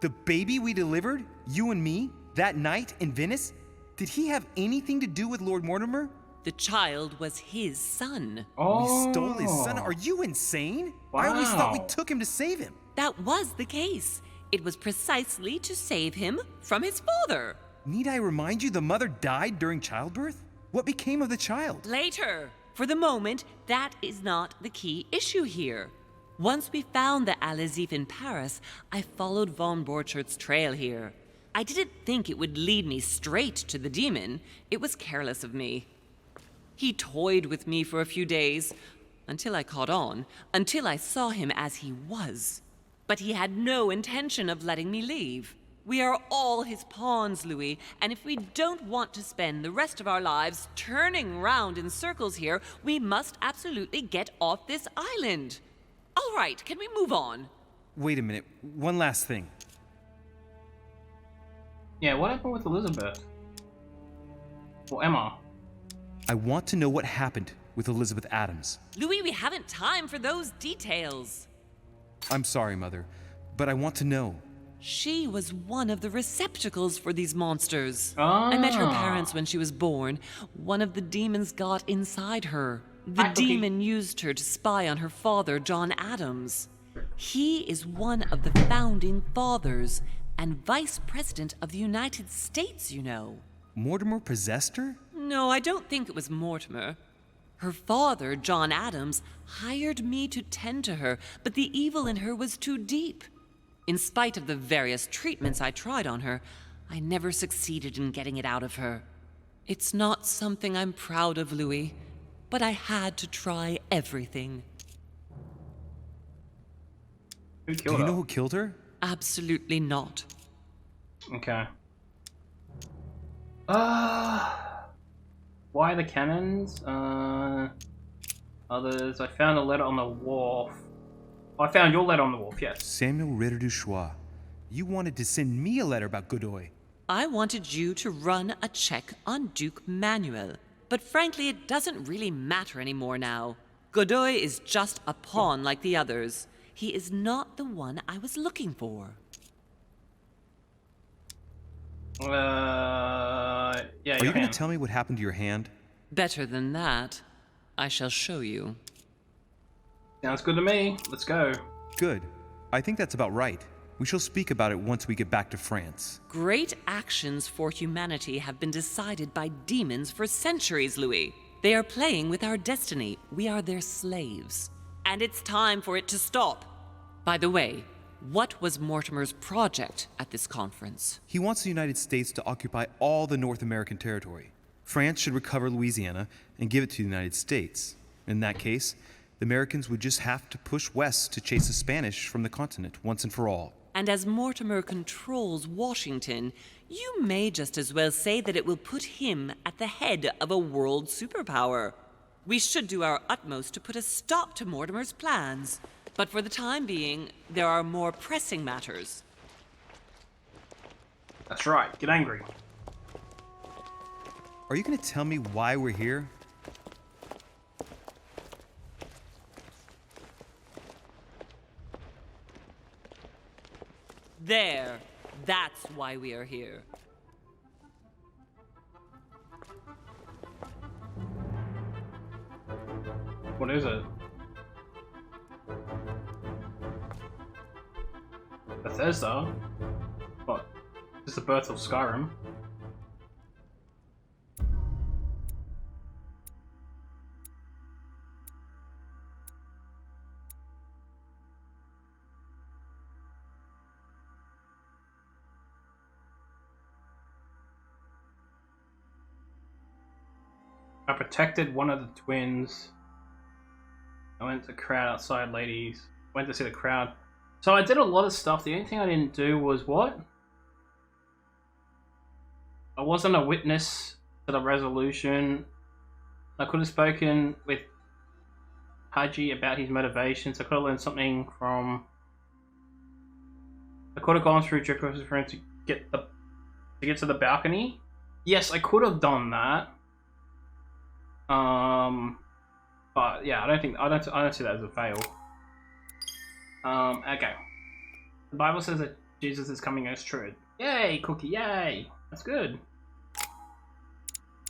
the baby we delivered, you and me, that night in Venice, did he have anything to do with Lord Mortimer? The child was his son. Oh. We stole his son? Are you insane? I always thought we Wow. took him to save him. That was the case. It was precisely to save him from his father. Need I remind you the mother died during childbirth? What became of the child? Later. For the moment, that is not the key issue here. Once we found the Alazif in Paris, I followed von Borchardt's trail here. I didn't think it would lead me straight to the demon. It was careless of me. He toyed with me for a few days, until I caught on, until I saw him as he was. But he had no intention of letting me leave. We are all his pawns, Louis, and if we don't want to spend the rest of our lives turning round in circles here, we must absolutely get off this island. All right, can we move on? Wait a minute. One last thing. Yeah, what happened with Elizabeth? Or Emma? I want to know what happened with Elizabeth Adams. Louis, we haven't time for those details. I'm sorry, Mother, but I want to know. She was one of the receptacles for these monsters. Ah. I met her parents when she was born. One of the demons got inside her. The demon used her to spy on her father, John Adams. He is one of the founding fathers and vice president of the United States, you know. Mortimer possessed her? No, I don't think it was Mortimer. Her father, John Adams, hired me to tend to her, but the evil in her was too deep. In spite of the various treatments I tried on her, I never succeeded in getting it out of her. It's not something I'm proud of, Louis, but I had to try everything. Who Do killed you her? know who killed her? Absolutely not. Okay. Why the cannons? Others. I found a letter on the wharf. I found your letter on the wharf, yes. Samuel Ritter du Choix. You wanted to send me a letter about Godoy. I wanted you to run a check on Duke Manuel, but frankly, it doesn't really matter anymore now. Godoy is just a pawn like the others. He is not the one I was looking for. Yeah, Are you going to tell me what happened to your hand? Better than that, I shall show you. Sounds good to me. Let's go. Good. I think that's about right. We shall speak about it once we get back to France. Great actions for humanity have been decided by demons for centuries, Louis. They are playing with our destiny. We are their slaves. And it's time for it to stop. By the way, what was Mortimer's project at this conference? He wants the United States to occupy all the North American territory. France should recover Louisiana and give it to the United States. In that case, the Americans would just have to push west to chase the Spanish from the continent once and for all. And as Mortimer controls Washington, you may just as well say that it will put him at the head of a world superpower. We should do our utmost to put a stop to Mortimer's plans. But for the time being, there are more pressing matters. That's right. Get angry. Are you going to tell me why we're here? There. That's why we are here. What is it? Bethesda? What? Is this the birth of Skyrim? I protected one of the twins. I went to crowd outside ladies. Went to see the crowd. So I did a lot of stuff. The only thing I didn't do was what? I wasn't a witness to the resolution. I could have spoken with Haji about his motivations. I could have learned something from... I could have gone through Jacob's for him to get to the balcony. Yes, I could have done that. But yeah, I don't see that as a fail. Okay. The Bible says that Jesus is coming as true. Yay, Cookie, yay! That's good.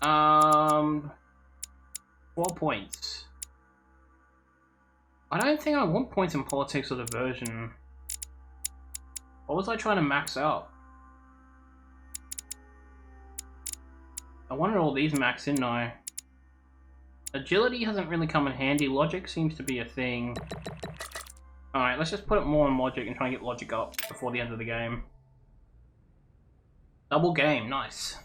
4 points. I don't think I want points in politics or diversion. What was I trying to max out? I wanted all these max, didn't I? Agility hasn't really come in handy. Logic seems to be a thing. Alright, let's just put it more on logic and try and get logic up before the end of the game. Double game, nice.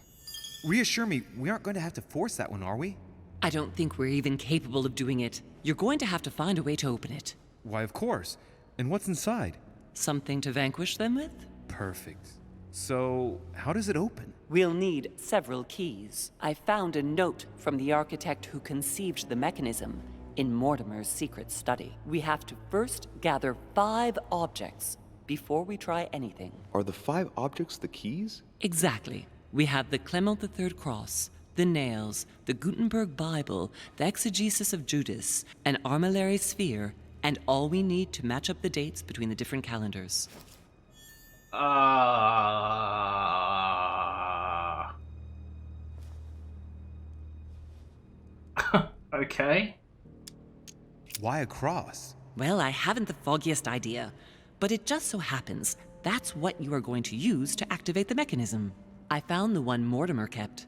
Reassure me, we aren't going to have to force that one, are we? I don't think we're even capable of doing it. You're going to have to find a way to open it. Why, of course. And what's inside? Something to vanquish them with? Perfect. So, how does it open? We'll need several keys. I found a note from the architect who conceived the mechanism in Mortimer's secret study. We have to first gather 5 objects before we try anything. Are the 5 objects the keys? Exactly. We have the Clement III cross, the nails, the Gutenberg Bible, the exegesis of Judas, an armillary sphere, and all we need to match up the dates between the different calendars. Okay. Why a cross? Well, I haven't the foggiest idea, but it just so happens that's what you are going to use to activate the mechanism. I found the one Mortimer kept.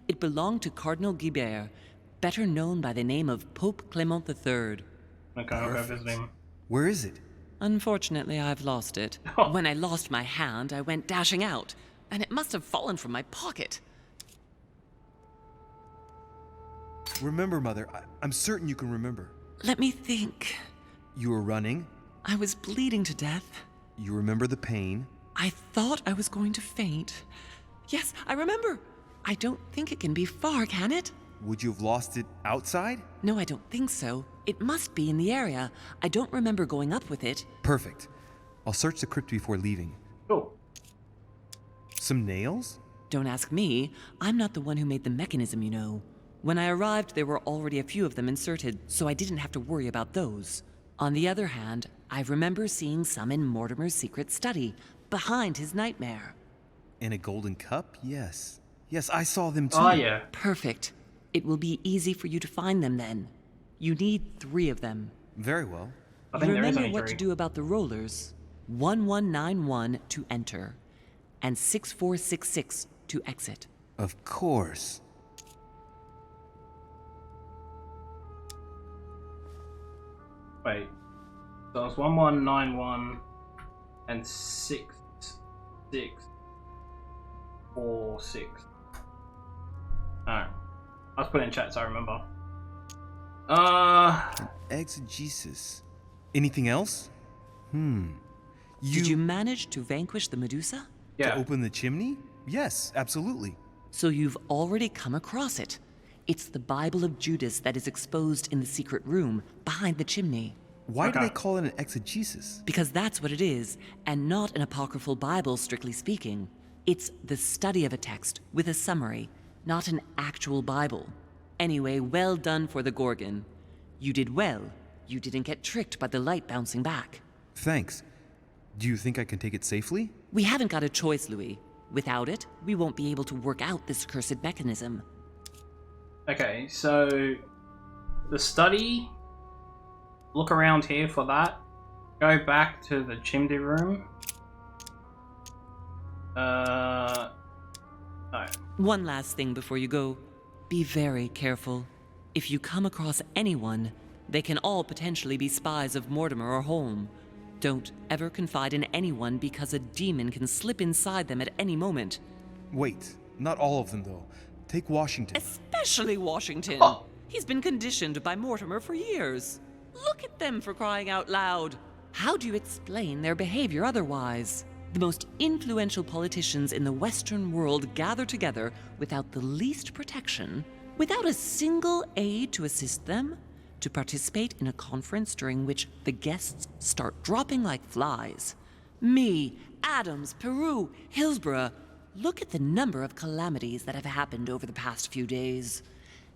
It belonged to Cardinal Guibert, better known by the name of Pope Clement III. Okay, I'll go visit him. Where is it? Unfortunately, I've lost it. When I lost my hand, I went dashing out, and it must have fallen from my pocket. Remember, Mother. I'm certain you can remember. Let me think. You were running. I was bleeding to death. You remember the pain. I thought I was going to faint. Yes, I remember. I don't think it can be far, can it? Would you have lost it outside? No, I don't think so. It must be in the area. I don't remember going up with it. Perfect. I'll search the crypt before leaving. Oh. Some nails? Don't ask me. I'm not the one who made the mechanism, you know. When I arrived, there were already a few of them inserted, so I didn't have to worry about those. On the other hand, I remember seeing some in Mortimer's secret study, behind his nightmare. And a golden cup? Yes. Yes, I saw them too. Oh, yeah. Perfect. It will be easy for you to find them then. You need 3 of them. Very well. I think there is Remember only what 3. to do about the rollers. 1191 to enter, and 6466 to exit. Of course. Wait. So it's 1191 and 6646. Alright. I was putting in chat so I remember. Exegesis. Anything else? Did you manage to vanquish the Medusa? Yeah. To open the chimney? Yes, absolutely. So you've already come across it. It's the Bible of Judas that is exposed in the secret room behind the chimney. Why do they call it an exegesis? Because that's what it is, and not an apocryphal Bible, strictly speaking. It's the study of a text with a summary, not an actual Bible. Anyway, well done for the Gorgon. You did well. You didn't get tricked by the light bouncing back. Thanks. Do you think I can take it safely? We haven't got a choice, Louis. Without it, we won't be able to work out this cursed mechanism. Okay, so the study, look around here for that. Go back to the chimney room. No. One last thing before you go. Be very careful. If you come across anyone, they can all potentially be spies of Mortimer or Holm. Don't ever confide in anyone because a demon can slip inside them at any moment. Wait, not all of them though. Take Washington. Especially Washington. Oh. He's been conditioned by Mortimer for years. Look at them, for crying out loud. How do you explain their behavior otherwise? The most influential politicians in the Western world gather together without the least protection, without a single aid to assist them, to participate in a conference during which the guests start dropping like flies. Me, Adams, Peru, Hillsborough. Look at the number of calamities that have happened over the past few days.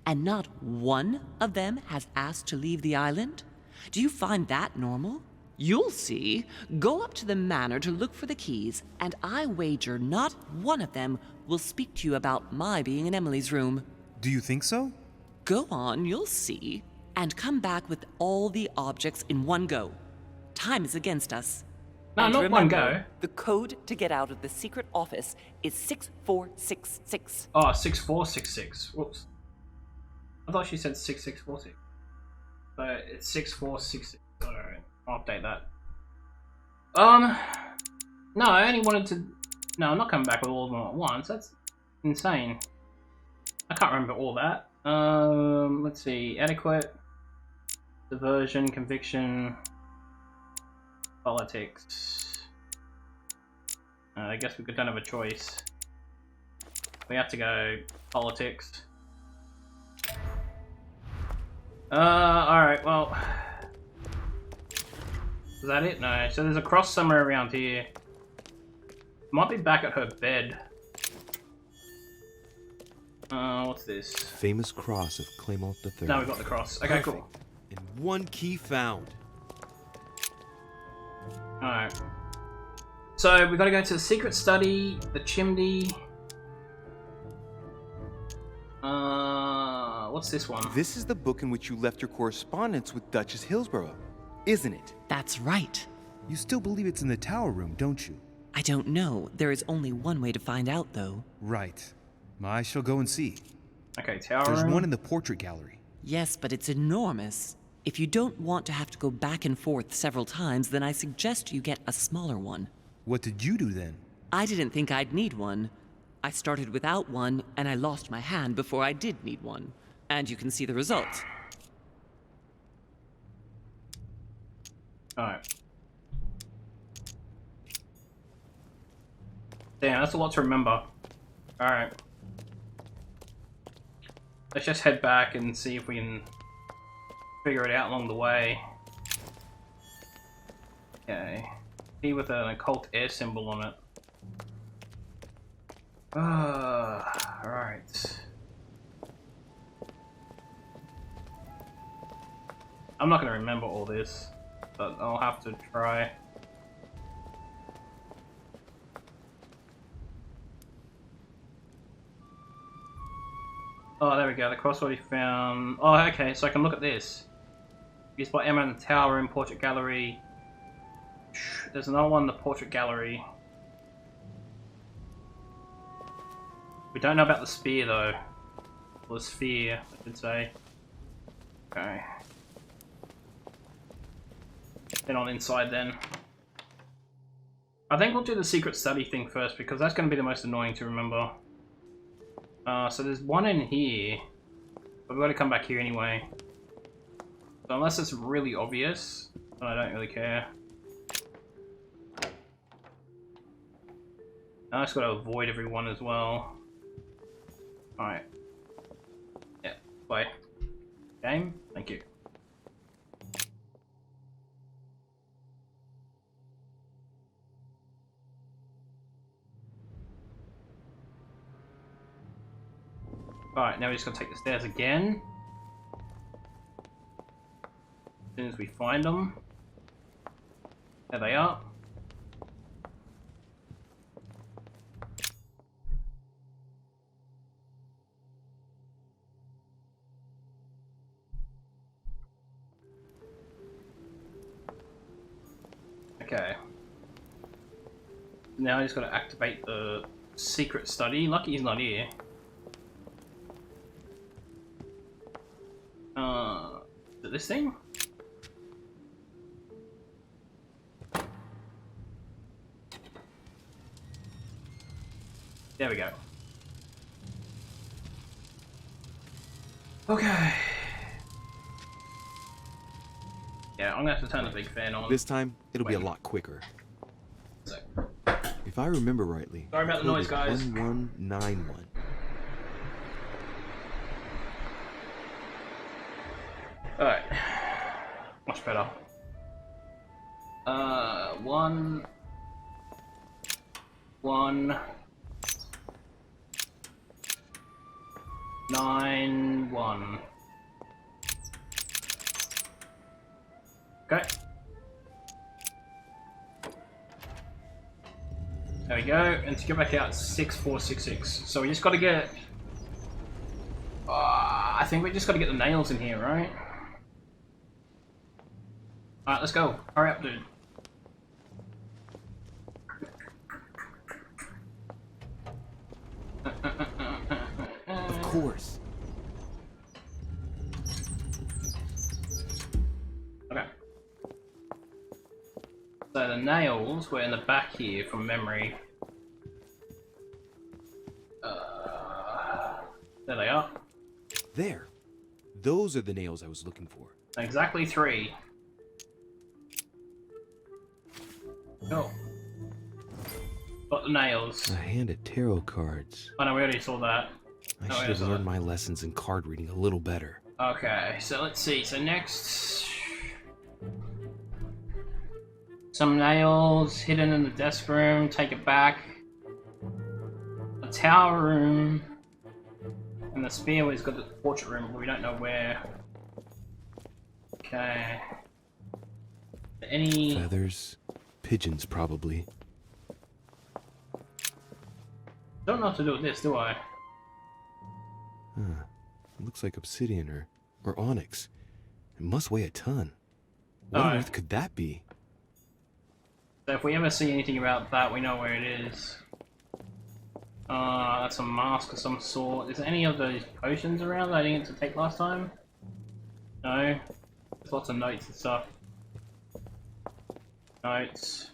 And not one of them has asked to leave the island? Do you find that normal? You'll see. Go up to the manor to look for the keys, and I wager not one of them will speak to you about my being in Emily's room. Do you think so? Go on, you'll see. And come back with all the objects in one go. Time is against us. No, And not remember, one go. The code to get out of the secret office is 6466. Oh, 6466. Whoops. I thought she said 6646. But it's 6466. Alright, I'll update that. No, I only wanted to No, I'm not coming back with all of them at once. That's insane. I can't remember all that. Let's see. Adequate, diversion, conviction, politics. I guess we don't have a choice. We have to go politics. Alright, well... Is that it? No. So there's a cross somewhere around here. Might be back at her bed. What's this? Famous cross of Claymont III. Now we've got the cross. Okay, Perfect. cool. And one key found. Alright. So we've got to go to the secret study, the chimney. What's this one? This is the book in which you left your correspondence with Duchess Hillsborough, isn't it? That's right. You still believe it's in the tower room, don't you? I don't know. There is only one way to find out, though. Right. I shall go and see. Okay, tower There's room. one in the portrait gallery. Yes, but it's enormous. If you don't want to have to go back and forth several times, then I suggest you get a smaller one. What did you do then? I didn't think I'd need one. I started without one, and I lost my hand before I did need one. And you can see the result. Alright. Damn, that's a lot to remember. Alright. Let's just head back and see if we can figure it out along the way. Okay. Key with an occult air symbol on it. Alright. I'm not going to remember all this, but I'll have to try. Oh, there we go, the crossword we found. Oh, okay, so I can look at this. Used by Emma in the tower room, portrait gallery. There's another one in the portrait gallery. We don't know about the spear though. Or the sphere, I should say. Okay. Head on inside then. I think we'll do the secret study thing first because that's going to be the most annoying to remember. So there's one in here, but we've got to come back here anyway. So unless it's really obvious, then I don't really care. I just got to avoid everyone as well. Alright. Yeah, play. Game, thank you. Alright, now we're just going to take the stairs again. As soon as we find them. There they are. Okay. Now I just got to activate the secret study. Lucky he's not here. Is it this thing? There we go. Okay. Yeah, I'm gonna have to turn the big fan on. This time, it'll be a lot quicker. So. If I remember rightly, Sorry about the noise, guys. 1191. Alright. Much better. 1 1 9 1. Okay. There we go, and to get back out, 6466. So we just got to get. I think we just got to get the nails in here, right? Alright, let's go. Hurry up, dude. Of course. Okay. So the nails were in the back here from memory. There they are. There. Those are the nails I was looking for. Exactly 3. Cool. Got the nails. A hand of tarot cards. Oh no, we already saw that. I No, should we have saw learned that. my lessons in card reading a little better. Okay, so let's see. So next, some nails hidden in the desk room. Take it back. A tower room, and the spear has got the portrait room, but we don't know where. Okay. Any feathers, pigeons probably. Don't know what to do with this, do I? Huh. It looks like obsidian or onyx. It must weigh a ton. What on earth could that be? So if we ever see anything about that, we know where it is. That's a mask of some sort. Is there any of those potions around that I didn't get to take last time? No. There's lots of notes and stuff. Notes.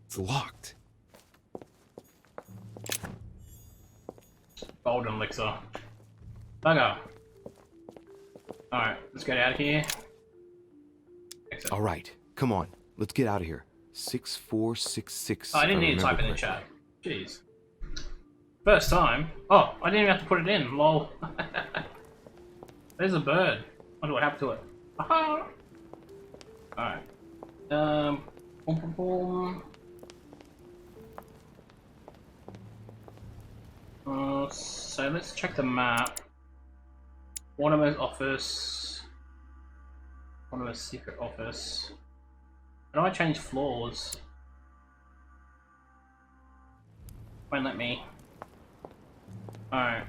It's locked. Golden elixir. Bugger. Alright, let's get out of here. Exit. All right, come on. Let's get out of here. 6466. Oh, I didn't need to type it in the chat. Jeez. First time. Oh, I didn't even have to put it in. Lol. There's a bird. Wonder what happened to it. Aha! Alright. Boom, boom, boom. So let's check the map. Mortimer's office. Mortimer's secret office. How do I change floors? Won't let me. Alright.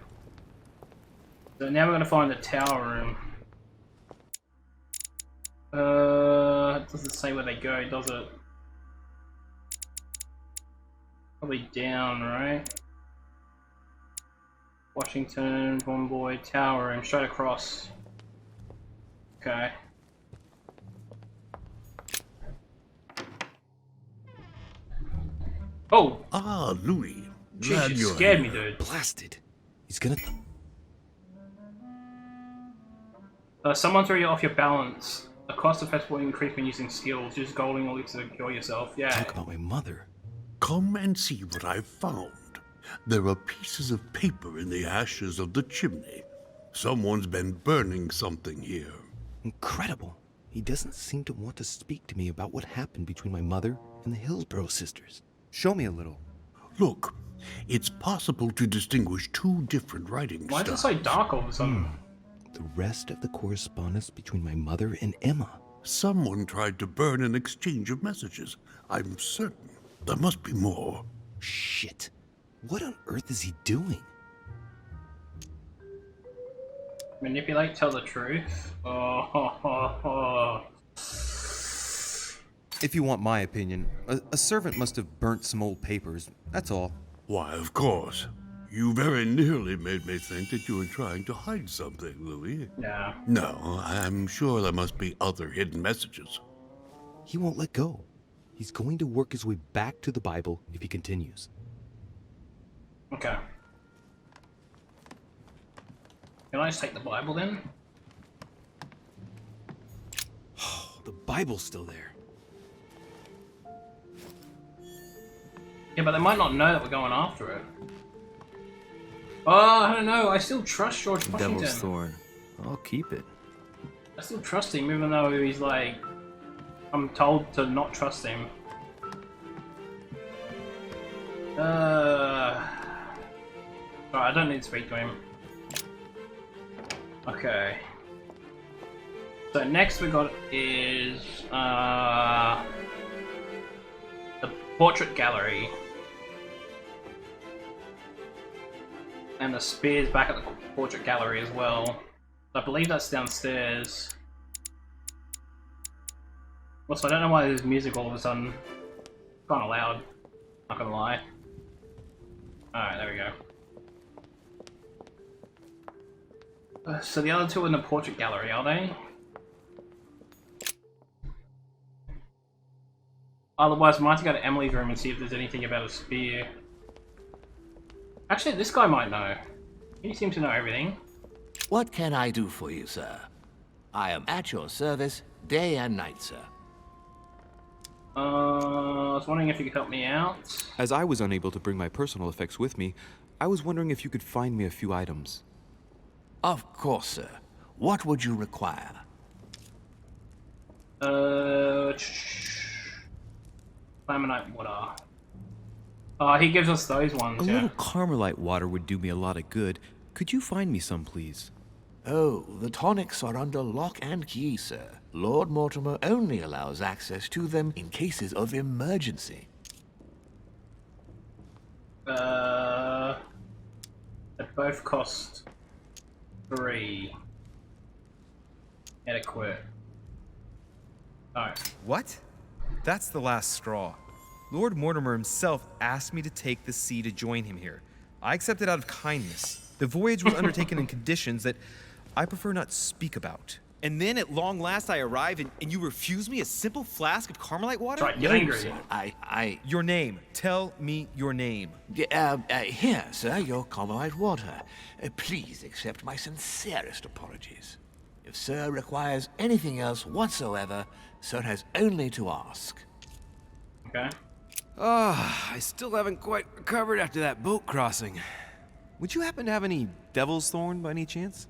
So now we're gonna find the tower room. It doesn't say where they go, does it? Probably down, right? Washington, Von Boy, tower room, straight across. Okay. Oh! Ah, Louis. Jeez, Glad you you're scared here. me, dude. Blasted. He's gonna... Someone threw you off your balance. The cost of festival will increase when using skills. Use golden elixir to cure yourself. Yeah. Talk about my mother. Come and see what I've found. There are pieces of paper in the ashes of the chimney. Someone's been burning something here. Incredible. He doesn't seem to want to speak to me about what happened between my mother and the Hillsborough sisters. Show me a little. Look, it's possible to distinguish 2 different writing Why styles. is it so dark all of a sudden? The rest of the correspondence between my mother and Emma. Someone tried to burn an exchange of messages. I'm certain. There must be more. Shit. What on earth is he doing? Manipulate, tell the truth. Oh. If you want my opinion, a servant must have burnt some old papers, that's all. Why, of course. You very nearly made me think that you were trying to hide something, Louis. Yeah. No, I'm sure there must be other hidden messages. He won't let go. He's going to work his way back to the Bible if he continues. Okay. Can I just take the Bible then? The Bible's still there. Yeah, but they might not know that we're going after it. Oh, I don't know. I still trust George Washington. Devil's Thorn. I'll keep it. I still trust him, even though he's like... I'm told to not trust him. Alright, I don't need to speak to him. Okay. So next we got is... the portrait gallery. And the spear's back at the portrait gallery as well. I believe that's downstairs. Also, I don't know why there's music all of a sudden. Kinda loud, not gonna lie. Alright, there we go. So the other 2 are in the portrait gallery, are they? Otherwise, we might have to go to Emily's room and see if there's anything about a spear. Actually, this guy might know. He seems to know everything. What can I do for you, sir? I am at your service, day and night, sir. I was wondering if you could help me out. As I was unable to bring my personal effects with me, I was wondering if you could find me a few items. Of course, sir. What would you require? Flamonite water. He gives us those ones, A yeah. little Carmelite water would do me a lot of good. Could you find me some, please? Oh, the tonics are under lock and key, sir. Lord Mortimer only allows access to them in cases of emergency. They both cost 3. Adequate. Alright. What? That's the last straw. Lord Mortimer himself asked me to take the sea to join him here. I accepted out of kindness. The voyage was undertaken in conditions that I prefer not speak about. And then at long last I arrive and you refuse me a simple flask of Carmelite water? Right, get angry. Sir, Your name. Tell me your name. Here, sir, your Carmelite water. Please accept my sincerest apologies. If sir requires anything else whatsoever, sir has only to ask. Okay. I still haven't quite recovered after that boat crossing. Would you happen to have any devil's thorn by any chance?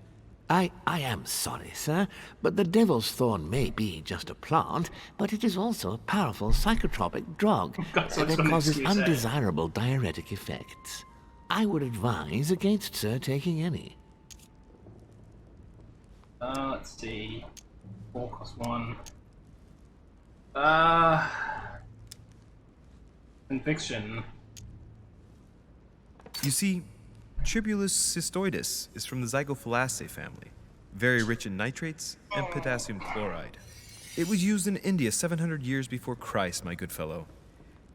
I am sorry, sir, but the devil's thorn may be just a plant, but it is also a powerful psychotropic drug that causes undesirable diuretic effects. I would advise against sir taking any. Let's see. 4 cost 1. Conviction. You see, Tribulus cystoides is from the Zygophalaceae family, very rich in nitrates and potassium chloride. It was used in India 700 years before Christ, my good fellow,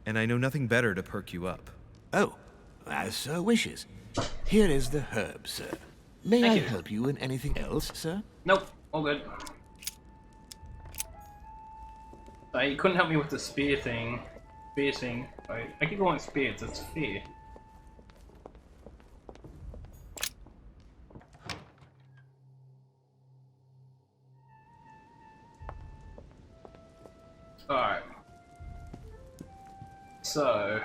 and I know nothing better to perk you up. Oh, as sir wishes. Here is the herb, sir. May I help you in anything else, sir? Nope, all good. He couldn't help me with the spear thing. Wait, I keep going spears, it's spear. Alright. So...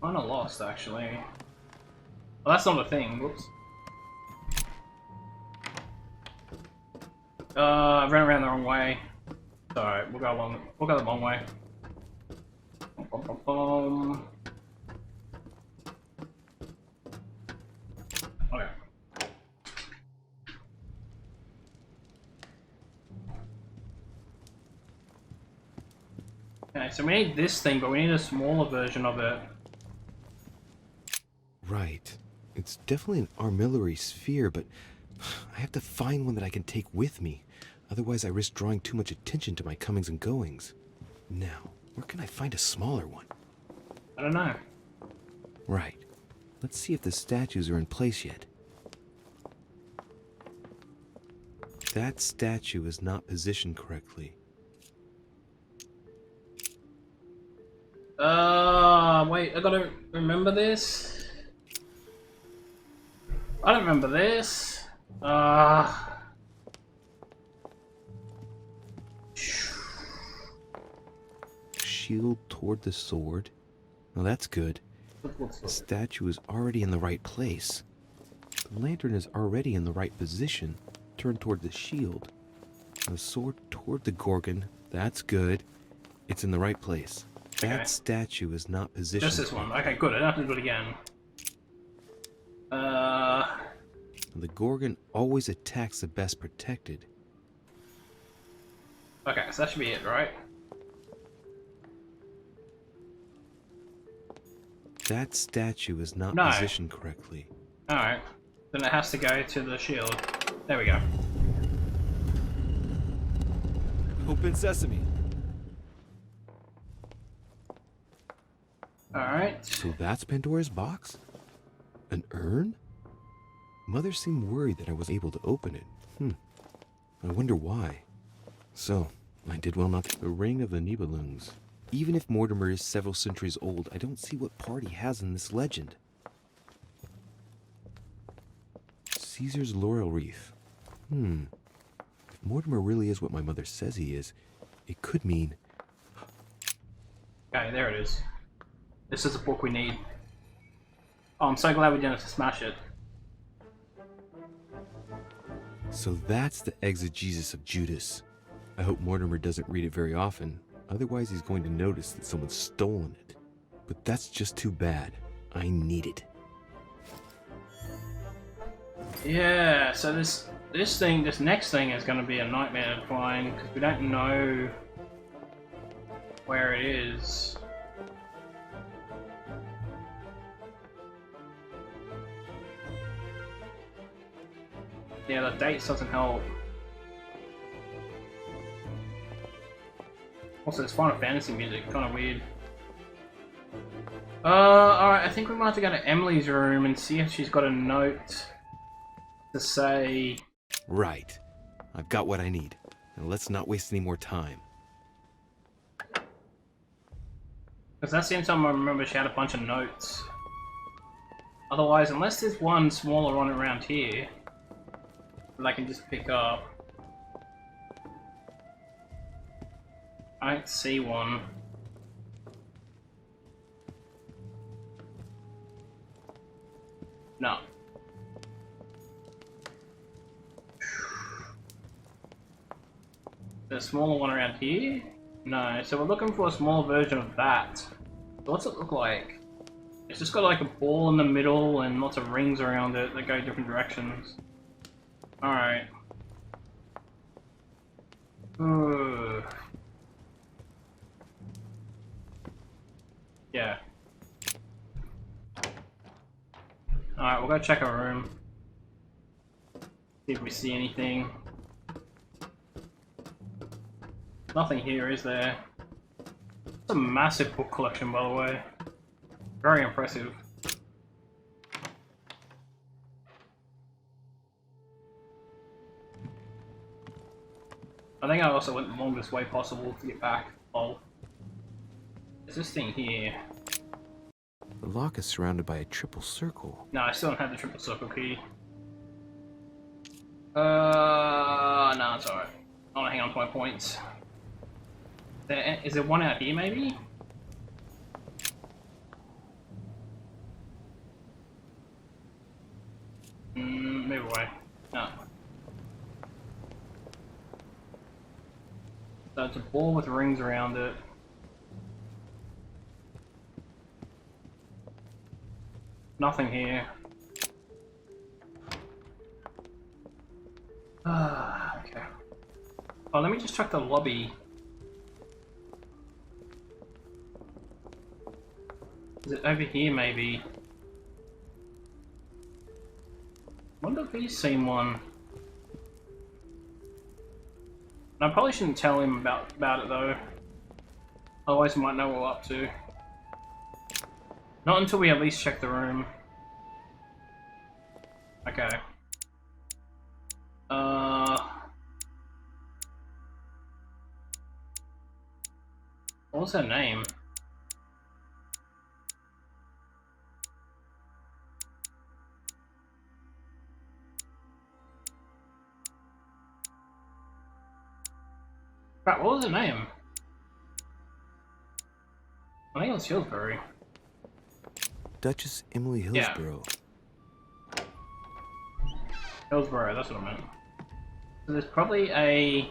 Kinda lost, actually. Well, that's not a thing, whoops. I ran around the wrong way. It's alright, we'll go the long way. Bum, bum, bum. Okay. Okay, so we need this thing, but we need a smaller version of it. Right. It's definitely an armillary sphere, but I have to find one that I can take with me. Otherwise, I risk drawing too much attention to my comings and goings. Now, where can I find a smaller one? I don't know. Right. Let's see if the statues are in place yet. That statue is not positioned correctly. Wait, I gotta remember this? I don't remember this. Shield toward the sword. Well, that's good. The statue is already in the right place. The lantern is already in the right position, turned toward the shield. The sword toward the Gorgon. That's good. It's in the right place. Okay. That statue is not positioned. Just this one. Okay, good. I don't have to do it again. The Gorgon always attacks the best protected. Okay, so that should be it, right? That statue is not No. positioned correctly. Alright. Then it has to go to the shield. There we go. Open sesame. Alright. So that's Pandora's box? An urn? Mother seemed worried that I was able to open it. I wonder why. So, I did well not to... The Reign of the Nibelungs. Even if Mortimer is several centuries old, I don't see what part he has in this legend. Caesar's laurel wreath. If Mortimer really is what my mother says he is, it could mean... Okay, there it is. This is a book we need. Oh, I'm so glad we didn't have to smash it. So that's the exegesis of Judas. I hope Mortimer doesn't read it very often, otherwise he's going to notice that someone's stolen it. But that's just too bad. I need it. Yeah, so this next thing is going to be a nightmare to find, because we don't know where it is. Yeah, the dates doesn't help. Also, it's Final Fantasy music, kind of weird. Alright, I think we might have to go to Emily's room and see if she's got a note to say... Right. I've got what I need. And let's not waste any more time. Because that's the only time I remember she had a bunch of notes. Otherwise, unless there's one smaller one around here that I can just pick up. I don't see one. No. There's a smaller one around here? No, so we're looking for a small version of that. So what's it look like? It's just got like a ball in the middle and lots of rings around it that go different directions. Alright. Yeah. Alright, we'll go check our room. See if we see anything. Nothing here, is there? It's a massive book collection, by the way. Very impressive. I think I also went the longest way possible to get back. Oh. Is this thing here? The lock is surrounded by a triple circle. No, I still don't have the triple circle key. No, it's alright. I want to hang on to my points. Is there one out here, maybe? Move away. No. So it's a ball with rings around it. Nothing here. Okay. Oh, let me just check the lobby. Is it over here, maybe? Wonder if he's seen one. I probably shouldn't tell him about it though. Otherwise he might know what we're up to. Not until we at least check the room. Okay. What was her name? Crap, what was her name? I think it was Hillsbury. Duchess Emily Hillsborough. Yeah. Hillsborough, that's what I meant. So there's probably a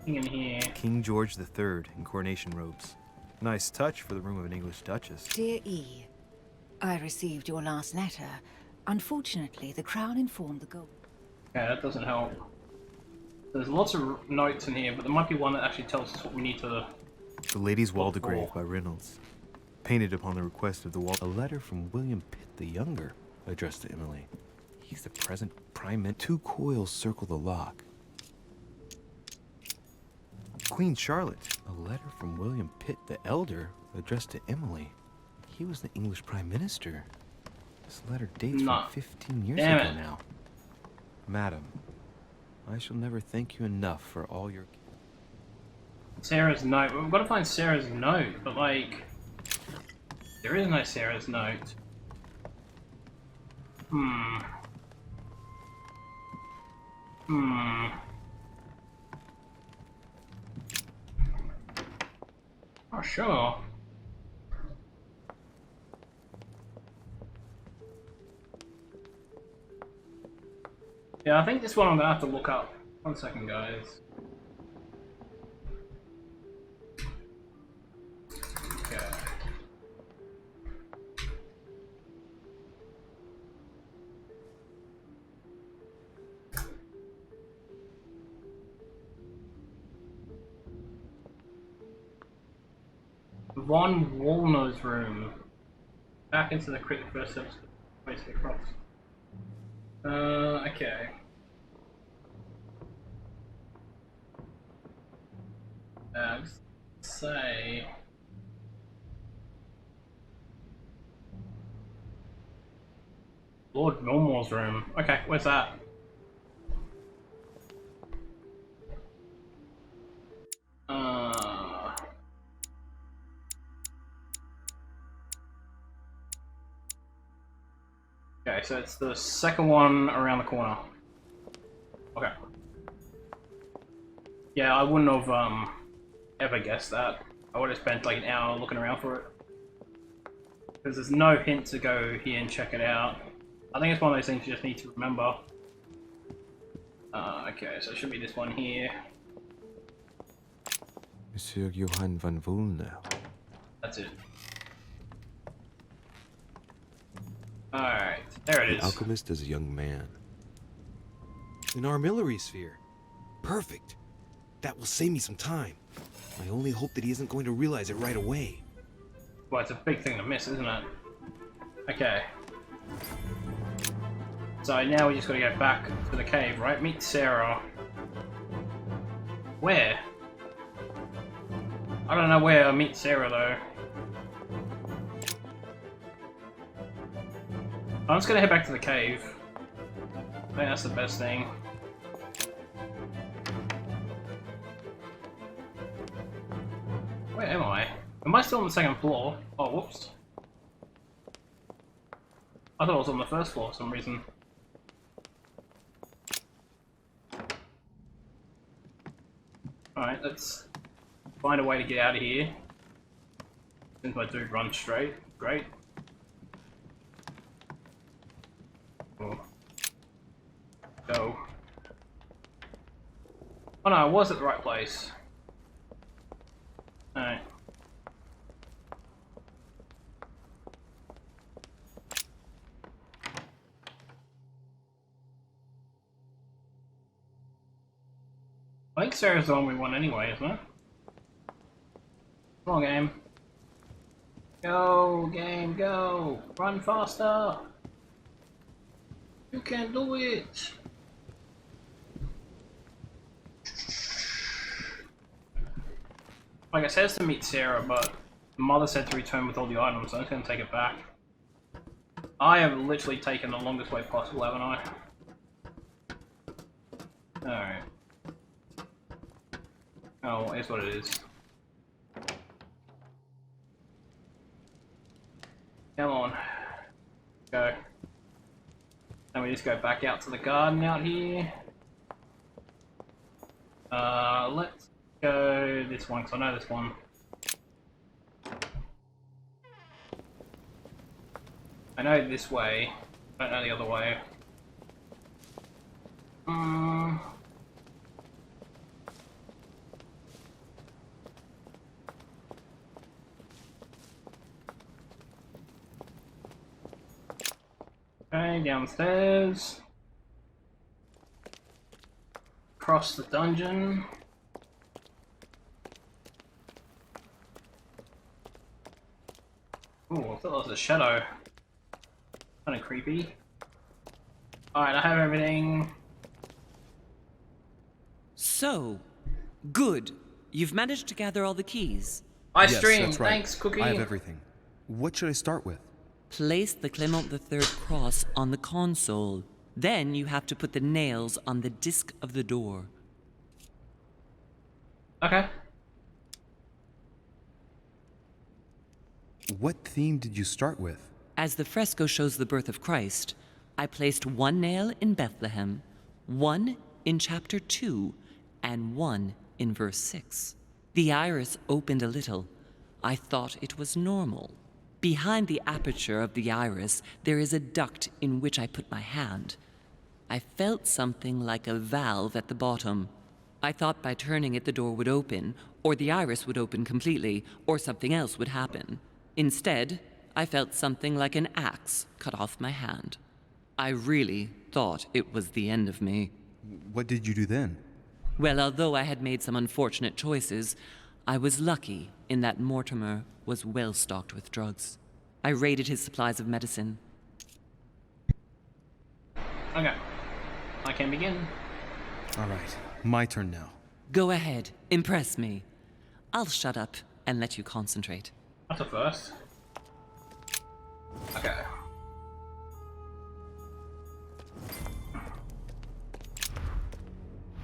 thing in here. King George III in coronation robes. Nice touch for the room of an English duchess. Dear E, I received your last letter. Unfortunately, the Crown informed the gold. Okay, that doesn't help. There's lots of notes in here, but there might be one that actually tells us what we need to... The Lady's Waldegrave by Reynolds. Painted upon the request of the A letter from William Pitt the Younger, addressed to Emily. He's the present prime minister. 2 coils circle the lock. Queen Charlotte. A letter from William Pitt the Elder, addressed to Emily. He was the English prime minister. This letter dates from 15 years ago now. Madam, I shall never thank you enough for all your... Sarah's note. We've got to find Sarah's note, but like... There is no Sarah's note. Oh, sure. Yeah, I think this one I'm gonna have to look up. 1 second, guys. Okay. Von Walner's room. Back into the crypt first steps. Basically across. Okay. Let's say... Lord Milmore's room. Okay, where's that? Okay, so it's the second one around the corner. Okay. Yeah, I wouldn't have ever guessed that. I would have spent like an hour looking around for it. Because there's no hint to go here and check it out. I think it's one of those things you just need to remember. Okay, so it should be this one here. Monsieur Johann van Volner. That's it. Alright, there it is. The alchemist is a young man. An armillary sphere. Perfect. That will save me some time. I only hope that he isn't going to realize it right away. Well, it's a big thing to miss, isn't it? Okay. So now we just gotta go back to the cave, right? Meet Sarah. Where? I don't know where I meet Sarah though. I'm just gonna head back to the cave. I think that's the best thing. Where am I? Am I still on the second floor? Oh, whoops. I thought I was on the first floor for some reason. Alright, let's find a way to get out of here. Since my dude runs straight. Great. Oh. Go. Oh no, I was at the right place. Alright. I think Sarah's the one we want anyway, isn't it? Come on, game. Go, game, go! Run faster! You can do it! Like I said, to meet Sarah, but Mother said to return with all the items, so I'm just gonna take it back. I have literally taken the longest way possible, haven't I? Alright. Oh, here's what it is. Come on. Go. And we just go back out to the garden out here. Let's go this one, because I know this one. I know this way. I don't know the other way. Okay, downstairs. Across the dungeon. Ooh, I thought that was a shadow. Kinda creepy. Alright, I have everything. So, good. You've managed to gather all the keys. I stream. That's right. Thanks, Cookie. I have everything. What should I start with? Place the Clement III cross on the console. Then you have to put the nails on the disc of the door. Okay. What theme did you start with? As the fresco shows the birth of Christ, I placed one nail in Bethlehem, one in chapter 2, and one in verse 6. The iris opened a little. I thought it was normal. Behind the aperture of the iris, there is a duct in which I put my hand. I felt something like a valve at the bottom. I thought by turning it the door would open, or the iris would open completely, or something else would happen. Instead, I felt something like an axe cut off my hand. I really thought it was the end of me. What did you do then? Well, although I had made some unfortunate choices, I was lucky in that Mortimer was well stocked with drugs. I raided his supplies of medicine. Okay. I can begin. All right, my turn now. Go ahead, impress me. I'll shut up and let you concentrate. That's a first. Okay.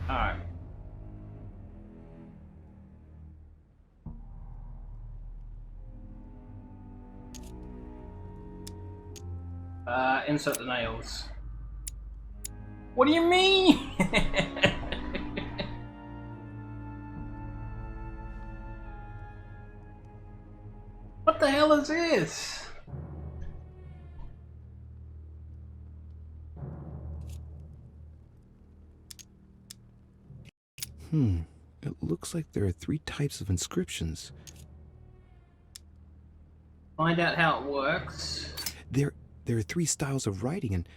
Alright. Insert the nails. What do you mean? What the hell is this? It looks like there are 3 types of inscriptions. Find out how it works. There are 3 styles of writing, and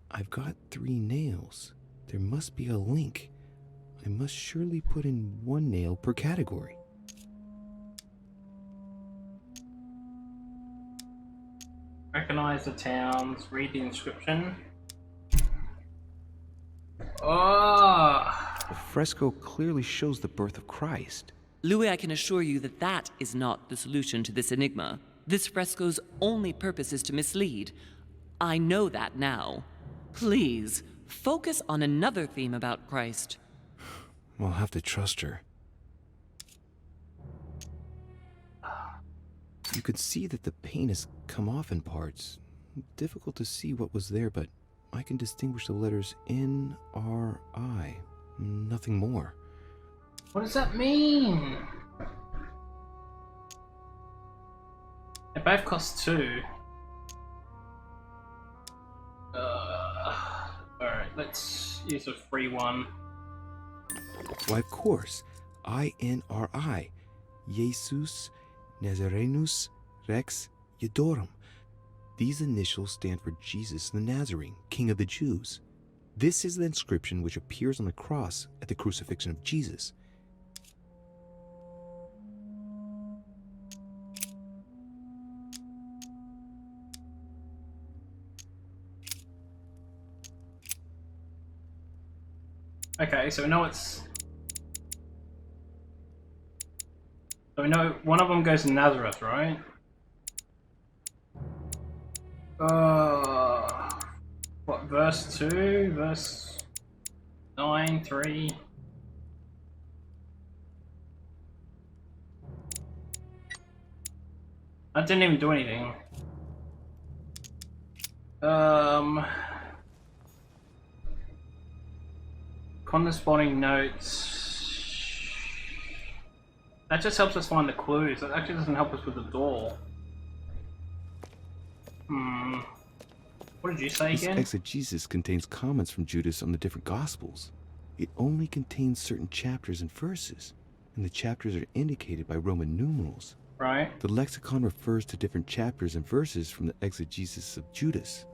I've got 3 nails. There must be a link. I must surely put in 1 nail per category. Recognize the towns, read the inscription. Oh! The fresco clearly shows the birth of Christ. Louis, I can assure you that that is not the solution to this enigma. This fresco's only purpose is to mislead. I know that now. Please, focus on another theme about Christ. I'll have to trust her. You could see that the paint has come off in parts. Difficult to see what was there, but I can distinguish the letters N-R-I. Nothing more. What does that mean? They both cost 2. Alright, let's use a free one. Why, of course. I-N-R-I. Jesus Nazarenus Rex Eudorum. These initials stand for Jesus the Nazarene, King of the Jews. This is the inscription which appears on the cross at the crucifixion of Jesus. Okay, so we know it's... So we know one of them goes to Nazareth, right? What, verse 2? Verse 9, 3? I didn't even do anything. Corresponding notes. That just helps us find the clues. That actually doesn't help us with the door. What did you say again? This exegesis contains comments from Judas on the different Gospels. It only contains certain chapters and verses, and the chapters are indicated by Roman numerals. Right. The lexicon refers to different chapters and verses from the exegesis of Judas.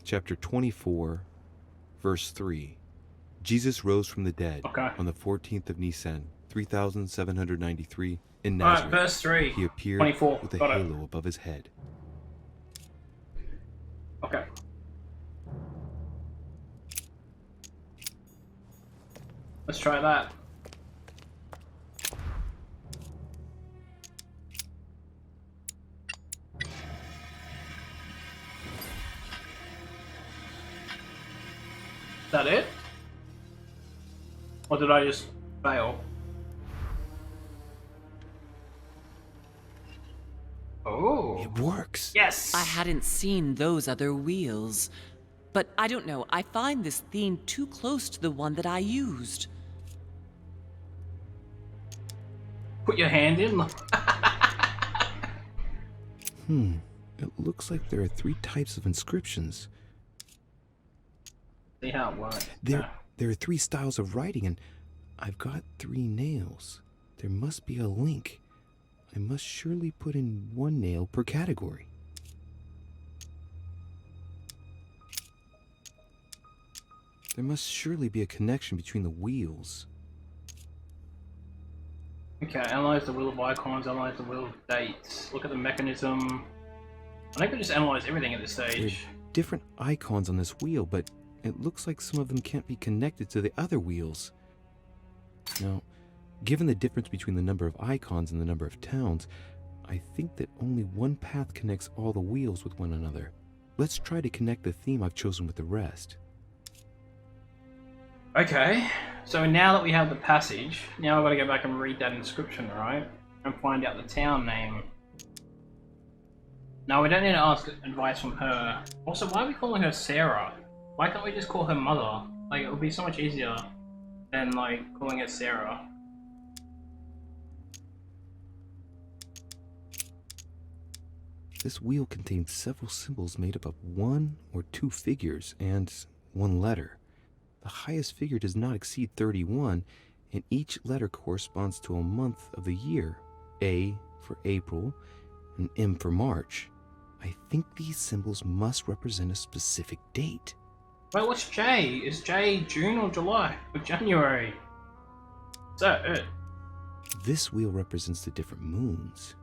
Chapter 24, verse 3. Jesus rose from the dead on the 14th of Nisan, 3793 in Nazareth. Verse 3. He appeared 24. with a Got halo it. above his head. Okay. Let's try that. that it? Or did I just fail? Oh. It works. Yes! I hadn't seen those other wheels. But I don't know, I find this theme too close to the one that I used. Put your hand in. It looks like there are 3 types of inscriptions. See how it works. There are 3 styles of writing, and I've got 3 nails. There must be a link. I must surely put in 1 nail per category. There must surely be a connection between the wheels. Okay, analyze the wheel of icons, analyze the wheel of dates, look at the mechanism. I think we just analyze everything at this There are stage. different icons on this wheel, but it looks like some of them can't be connected to the other wheels. Now, given the difference between the number of icons and the number of towns, I think that only one path connects all the wheels with one another. Let's try to connect the theme I've chosen with the rest. Okay, so now that we have the passage, now I've got to go back and read that inscription, right? And find out the town name. Now we don't need to ask advice from her. Also, why are we calling her Sarah? Why can't we just call her Mother? Like, it would be so much easier than, like, calling her Sarah. This wheel contains several symbols made up of 1 or 2 figures and 1 letter. The highest figure does not exceed 31, and each letter corresponds to a month of the year. A for April, and M for March. I think these symbols must represent a specific date. Wait, what's J? Is J June or July? Or January? Is that it? This wheel represents the different moons.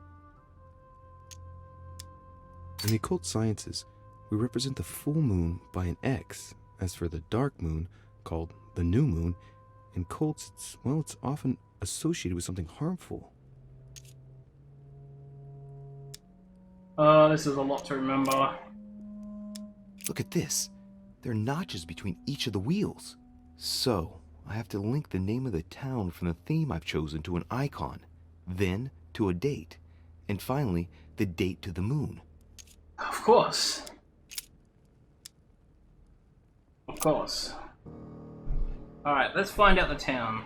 In the occult sciences, we represent the full moon by an X. As for the dark moon, called the new moon, in cults, it's often associated with something harmful. Oh, this is a lot to remember. Look at this. There are notches between each of the wheels. So, I have to link the name of the town from the theme I've chosen to an icon, then to a date, and finally, the date to the moon. Of course. Of course. Alright, let's find out the town.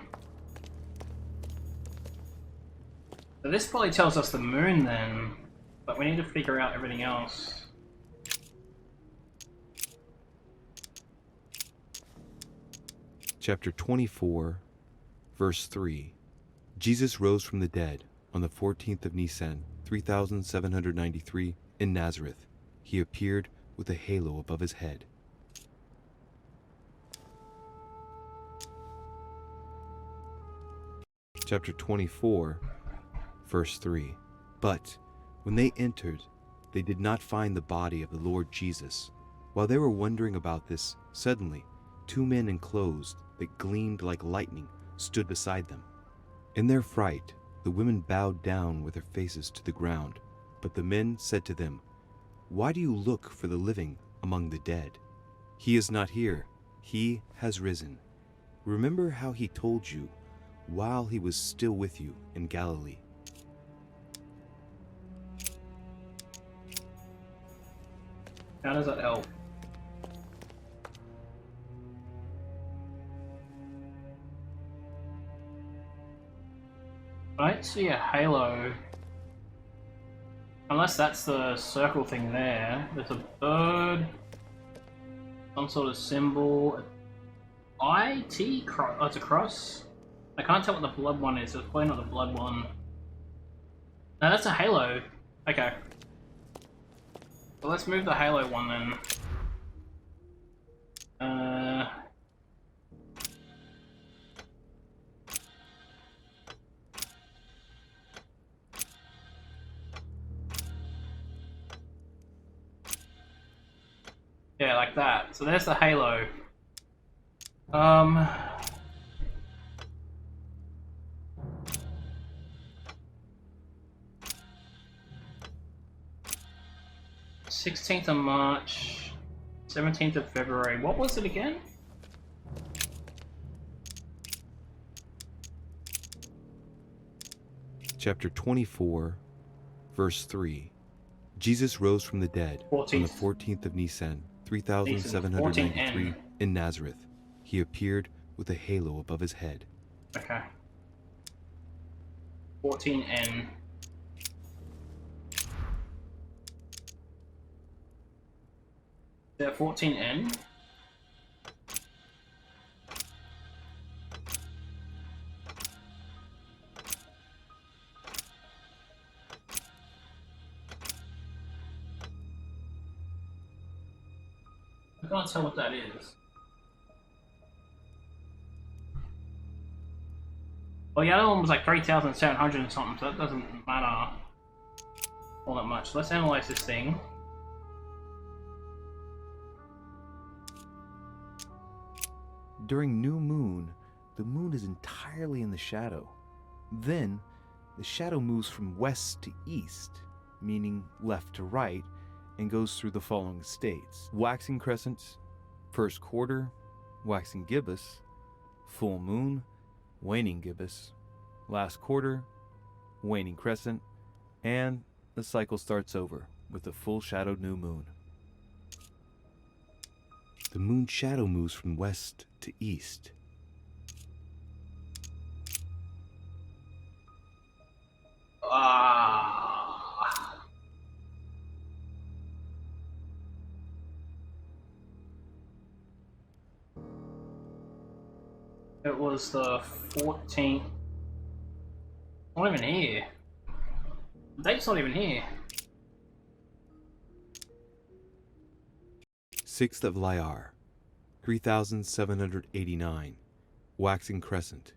So this probably tells us the moon then, but we need to figure out everything else. Chapter 24, verse 3. Jesus rose from the dead on the 14th of Nisan, 3793, in Nazareth. He appeared with a halo above his head. Chapter 24, verse 3. But when they entered, they did not find the body of the Lord Jesus. While they were wondering about this, suddenly 2 men in clothes that gleamed like lightning stood beside them. In their fright, the women bowed down with their faces to the ground. But the men said to them, "Why do you look for the living among the dead? He is not here. He has risen. Remember how he told you while he was still with you in Galilee." How does that help? I don't see a halo. Unless that's the circle thing there. There's a bird. Some sort of symbol. IT? Oh, it's a cross? I can't tell what the blood one is, so it's probably not the blood one. No, that's a halo. Okay. So let's move the halo one then. Yeah, like that. So there's the halo. 16th of March, 17th of February. What was it again? Chapter 24, verse 3. Jesus rose from the dead 14th. on the 14th of Nisan, 3793 in Nazareth. He appeared with a halo above his head. Okay. 14N. Is that 14N? I can't tell what that is. Well, the other one was like 3,700 and something, so that doesn't matter all that much. Let's analyze this thing. During new moon, the moon is entirely in the shadow. Then, the shadow moves from west to east, meaning left to right, and goes through the following states: waxing crescent, first quarter, waxing gibbous, full moon, waning gibbous, last quarter, waning crescent, and the cycle starts over with a full shadowed new moon. The moon shadow moves from west to east. It was the 14th. Not even here. The date's not even here. 6th of Lyar, 3789, waxing crescent.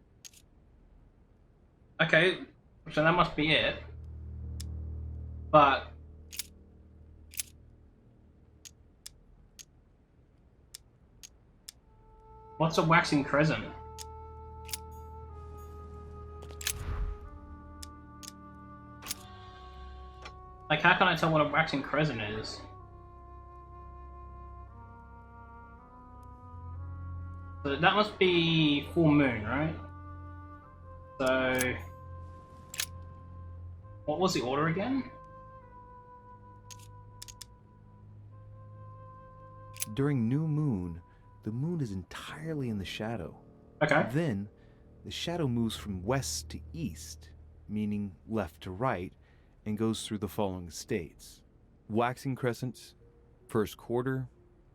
Okay, so that must be it. But what's a waxing crescent? Like, how can I tell what a waxing crescent is? So that must be full moon, right? So what was the order again? During new moon, the moon is entirely in the shadow. Okay. Then, the shadow moves from west to east, meaning left to right, and goes through the following states: waxing crescent, first quarter,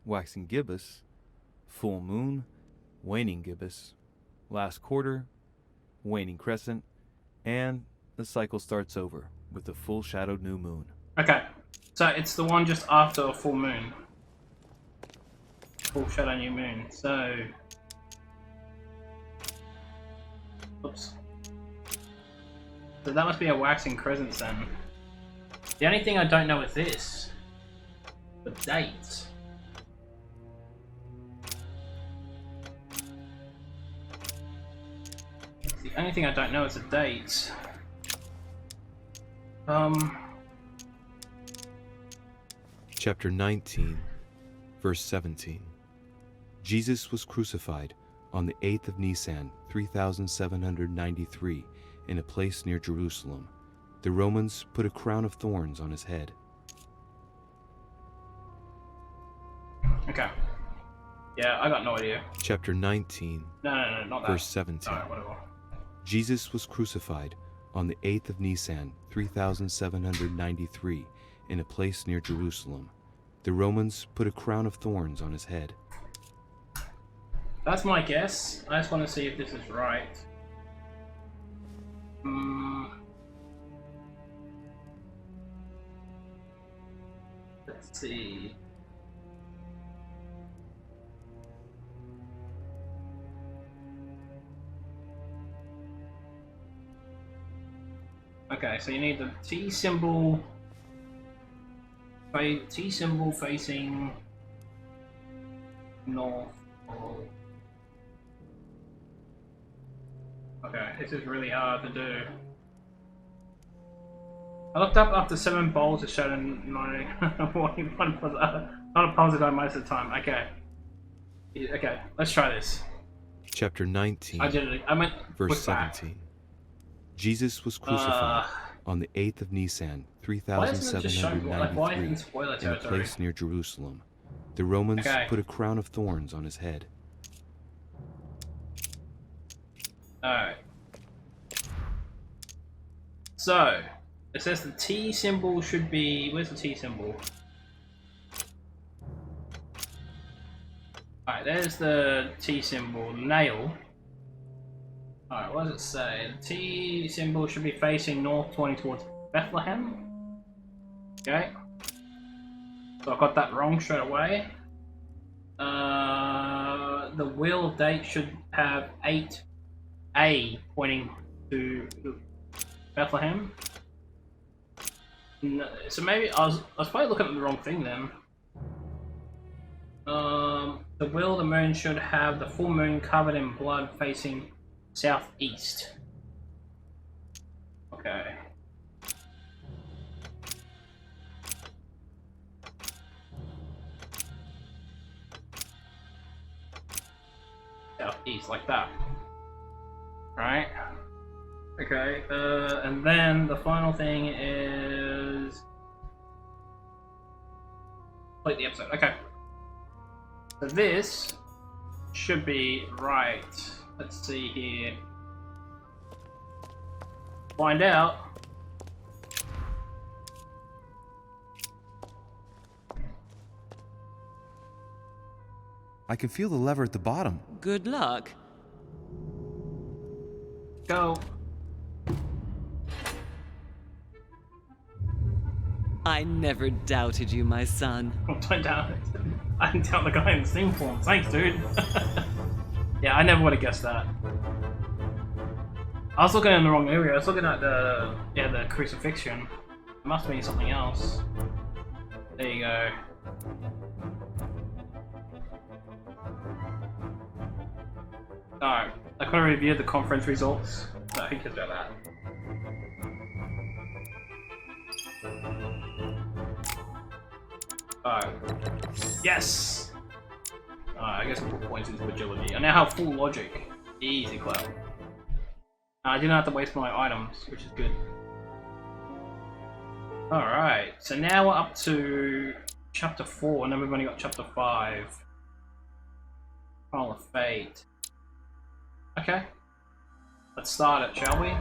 waxing gibbous, full moon, waning gibbous, last quarter, waning crescent, and the cycle starts over with a full shadowed new moon. Okay, so it's the one just after a full moon. Full shadow new moon, so... Oops. So that must be a waxing crescent then. The only thing I don't know is this. The date. The only thing I don't know is the date. Chapter 19, verse 17. Jesus was crucified on the 8th of Nisan, 3793, in a place near Jerusalem. The Romans put a crown of thorns on his head. Okay. Yeah, I got no idea. Chapter 19, No, not that. verse 17. Alright, whatever. Jesus was crucified on the 8th of Nisan, 3793, in a place near Jerusalem. The Romans put a crown of thorns on his head. That's my guess. I just want to see if this is right. Let's see. Okay, so you need the T symbol. T symbol facing north. Okay, this is really hard to do. I looked up after 7 bowls to show them my not a polygon most of the time. Okay. Okay, let's try this. Chapter 19, I did it. I went verse with that. 17. Jesus was crucified on the 8th of Nisan, 3793, in a place near Jerusalem. The Romans put a crown of thorns on his head. Alright. So, it says the T symbol should be... Where's the T symbol? Alright, there's the T symbol. Nail. Alright, what does it say? The T symbol should be facing north, pointing towards Bethlehem. Okay. So I got that wrong straight away. The wheel of date should have 8A pointing to Bethlehem. No, so maybe I was probably looking at the wrong thing then. The wheel of the moon should have the full moon covered in blood facing southeast. Okay. Southeast, like that. Right. Okay, and then the final thing is... complete the episode. Okay. So this should be right. Let's see here. Find out. I can feel the lever at the bottom. Good luck. Go. I never doubted you, my son. Don't doubt it. I didn't doubt the guy in the steam form. Thanks, dude. Yeah, I never would have guessed that. I was looking in the wrong area. I was looking at the crucifixion. It must be something else. There you go. Alright, I could have reviewed the conference results. No, who cares about that? Alright. Yes! Alright, I guess I'll put points into agility. I now have full logic. Easy clap. I didn't have to waste my items, which is good. Alright, so now we're up to chapter 4, and then we've only got chapter 5. Pile of Fate. Okay. Let's start it, shall we?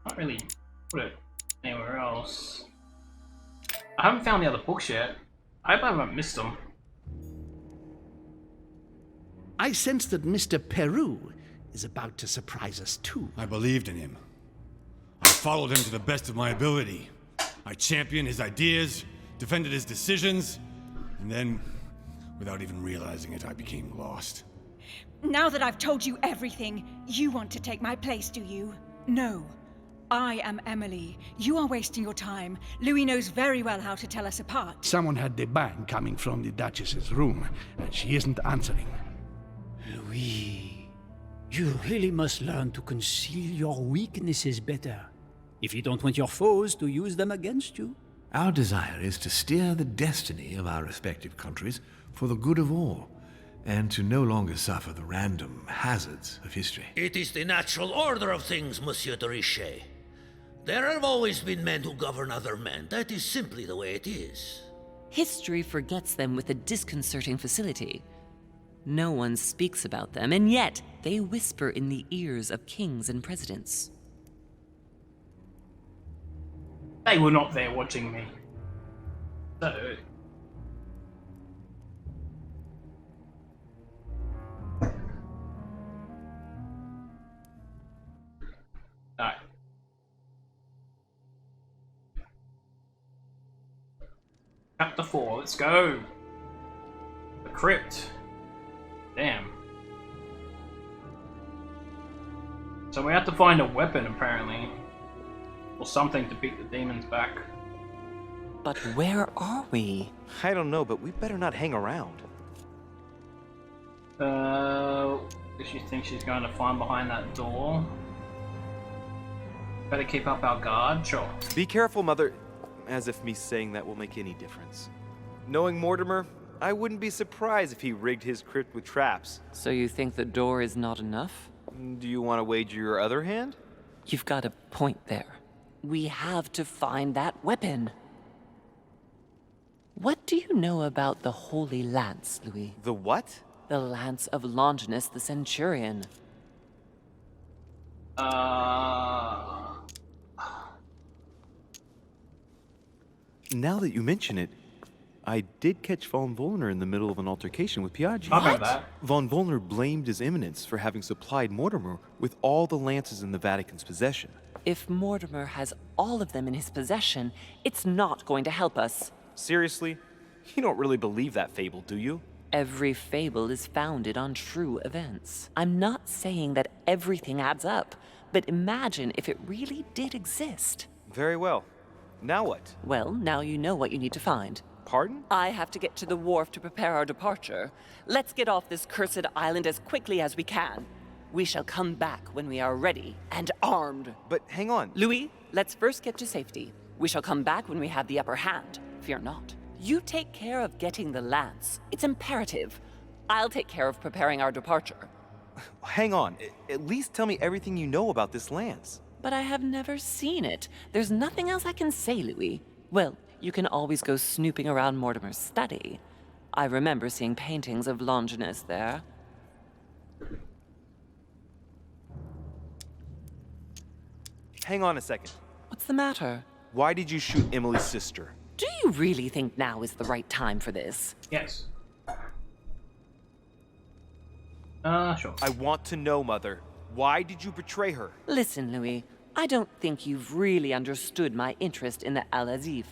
Can't really put it anywhere else. I haven't found the other books yet. I hope I haven't missed them. I sense that Mr. Peru is about to surprise us too. I believed in him. I followed him to the best of my ability. I championed his ideas, defended his decisions, and then, without even realizing it, I became lost. Now that I've told you everything, you want to take my place, do you? No. I am Emily. You are wasting your time. Louis knows very well how to tell us apart. Someone had the bang coming from the Duchess's room, and she isn't answering. Louis, you really must learn to conceal your weaknesses better, if you don't want your foes to use them against you. Our desire is to steer the destiny of our respective countries for the good of all, and to no longer suffer the random hazards of history. It is the natural order of things, Monsieur de Richet. There have always been men who govern other men. That is simply the way it is. History forgets them with a disconcerting facility. No one speaks about them, and yet they whisper in the ears of kings and presidents. They were not there watching me. So... Alright. Chapter 4, let's go! The crypt. Damn. So we have to find a weapon, apparently. Or something to beat the demons back. But where are we? I don't know, but we better not hang around. Does she think she's going to find behind that door? Better keep up our guard, sure. Be careful, Mother. As if me saying that will make any difference. Knowing Mortimer, I wouldn't be surprised if he rigged his crypt with traps. So you think the door is not enough? Do you want to wager your other hand? You've got a point there. We have to find that weapon. What do you know about the Holy Lance, Louis? The what? The Lance of Longinus the Centurion. Now that you mention it, I did catch Von Wollner in the middle of an altercation with Piaggi. I remember that. Von Wollner blamed His Eminence for having supplied Mortimer with all the lances in the Vatican's possession. If Mortimer has all of them in his possession, it's not going to help us. Seriously? You don't really believe that fable, do you? Every fable is founded on true events. I'm not saying that everything adds up, but imagine if it really did exist. Very well. Now what? Well, now you know what you need to find. Pardon? I have to get to the wharf to prepare our departure. Let's get off this cursed island as quickly as we can. We shall come back when we are ready and armed. But hang on. Louis, let's first get to safety. We shall come back when we have the upper hand. Fear not. You take care of getting the lance. It's imperative. I'll take care of preparing our departure. Hang on. At least tell me everything you know about this lance. But I have never seen it. There's nothing else I can say, Louis. Well, you can always go snooping around Mortimer's study. I remember seeing paintings of Longinus there. Hang on a second. What's the matter? Why did you shoot Emily's sister? Do you really think now is the right time for this? Yes. Sure. I want to know, Mother. Why did you betray her? Listen, Louis. I don't think you've really understood my interest in the Al-Azif.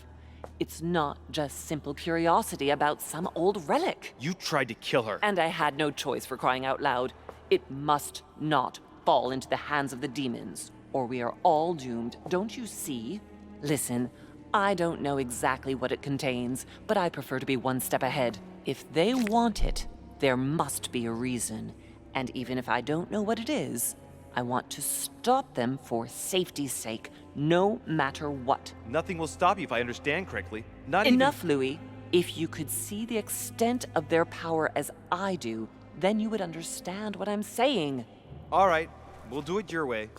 It's not just simple curiosity about some old relic. You tried to kill her. And I had no choice, for crying out loud. It must not fall into the hands of the demons, or we are all doomed, don't you see? Listen, I don't know exactly what it contains, but I prefer to be one step ahead. If they want it, there must be a reason. And even if I don't know what it is, I want to stop them for safety's sake, no matter what. Nothing will stop you if I understand correctly. Enough, Louis. If you could see the extent of their power as I do, then you would understand what I'm saying. All right, we'll do it your way.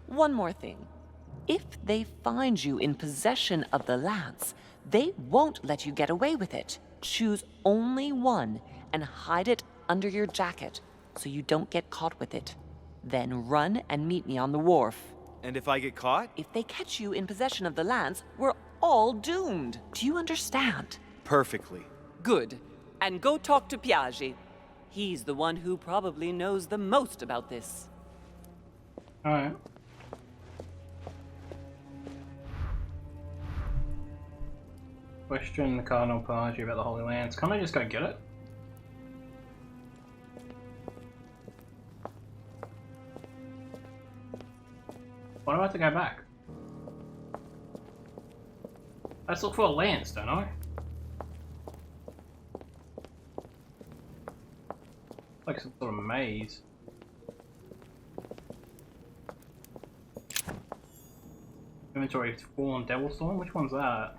One more thing. If they find you in possession of the lance, they won't let you get away with it. Choose only one and hide it under your jacket so you don't get caught with it. Then run and meet me on the wharf. And if I get caught? If they catch you in possession of the lance, we're all doomed. Do you understand? Perfectly. Good. And go talk to Piaggi. He's the one who probably knows the most about this. Alright. Question the Cardinal Piaggi about the Holy Lance. Can't I just go get it? Why do I have to go back? Let's look for a lance, don't I? Like some sort of maze. Inventory Fallen Devil Storm? Which one's that?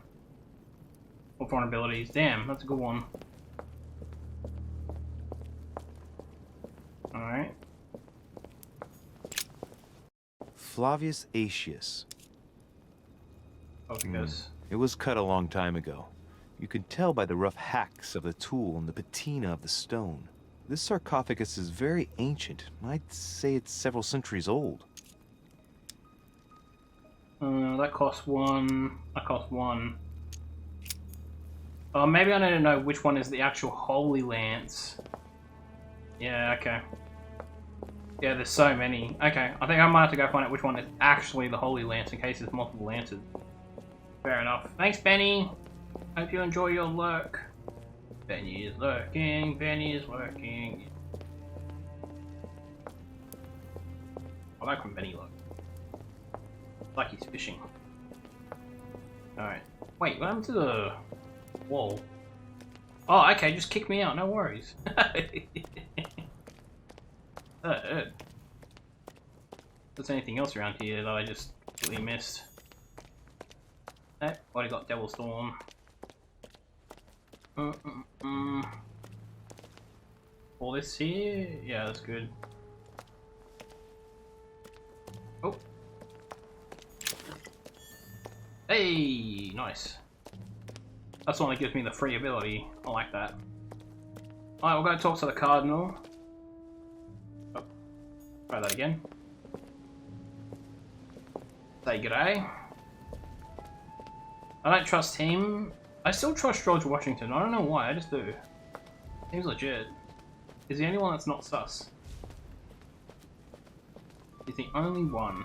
All foreign abilities. Damn, that's a good one. Alright. Flavius Aetius. Sarcophagus. It was cut a long time ago. You can tell by the rough hacks of the tool and the patina of the stone. This sarcophagus is very ancient. I'd say it's several centuries old. That costs one. That costs one. Maybe I need to know which one is the actual Holy Lance. Yeah, okay. Yeah, there's so many. Okay, I think I might have to go find out which one is actually the Holy Lance in case there's multiple lances. Fair enough. Thanks, Benny. Hope you enjoy your lurk. Benny is lurking. Benny is lurking. I like when Benny lurks. Like he's fishing. Alright. Wait, what happened to the wall? Oh, okay, just kick me out, no worries. If there's anything else around here that I just completely missed. Eh, already got Devil Storm. All this here? Yeah, that's good. Oh. Hey, nice. That's the one that gives me the free ability. I like that. Alright, we'll go talk to the Cardinal. Oh, try that again. Say g'day. I don't trust him. I still trust George Washington. I don't know why, I just do. Seems legit. He's the only one that's not sus. He's the only one.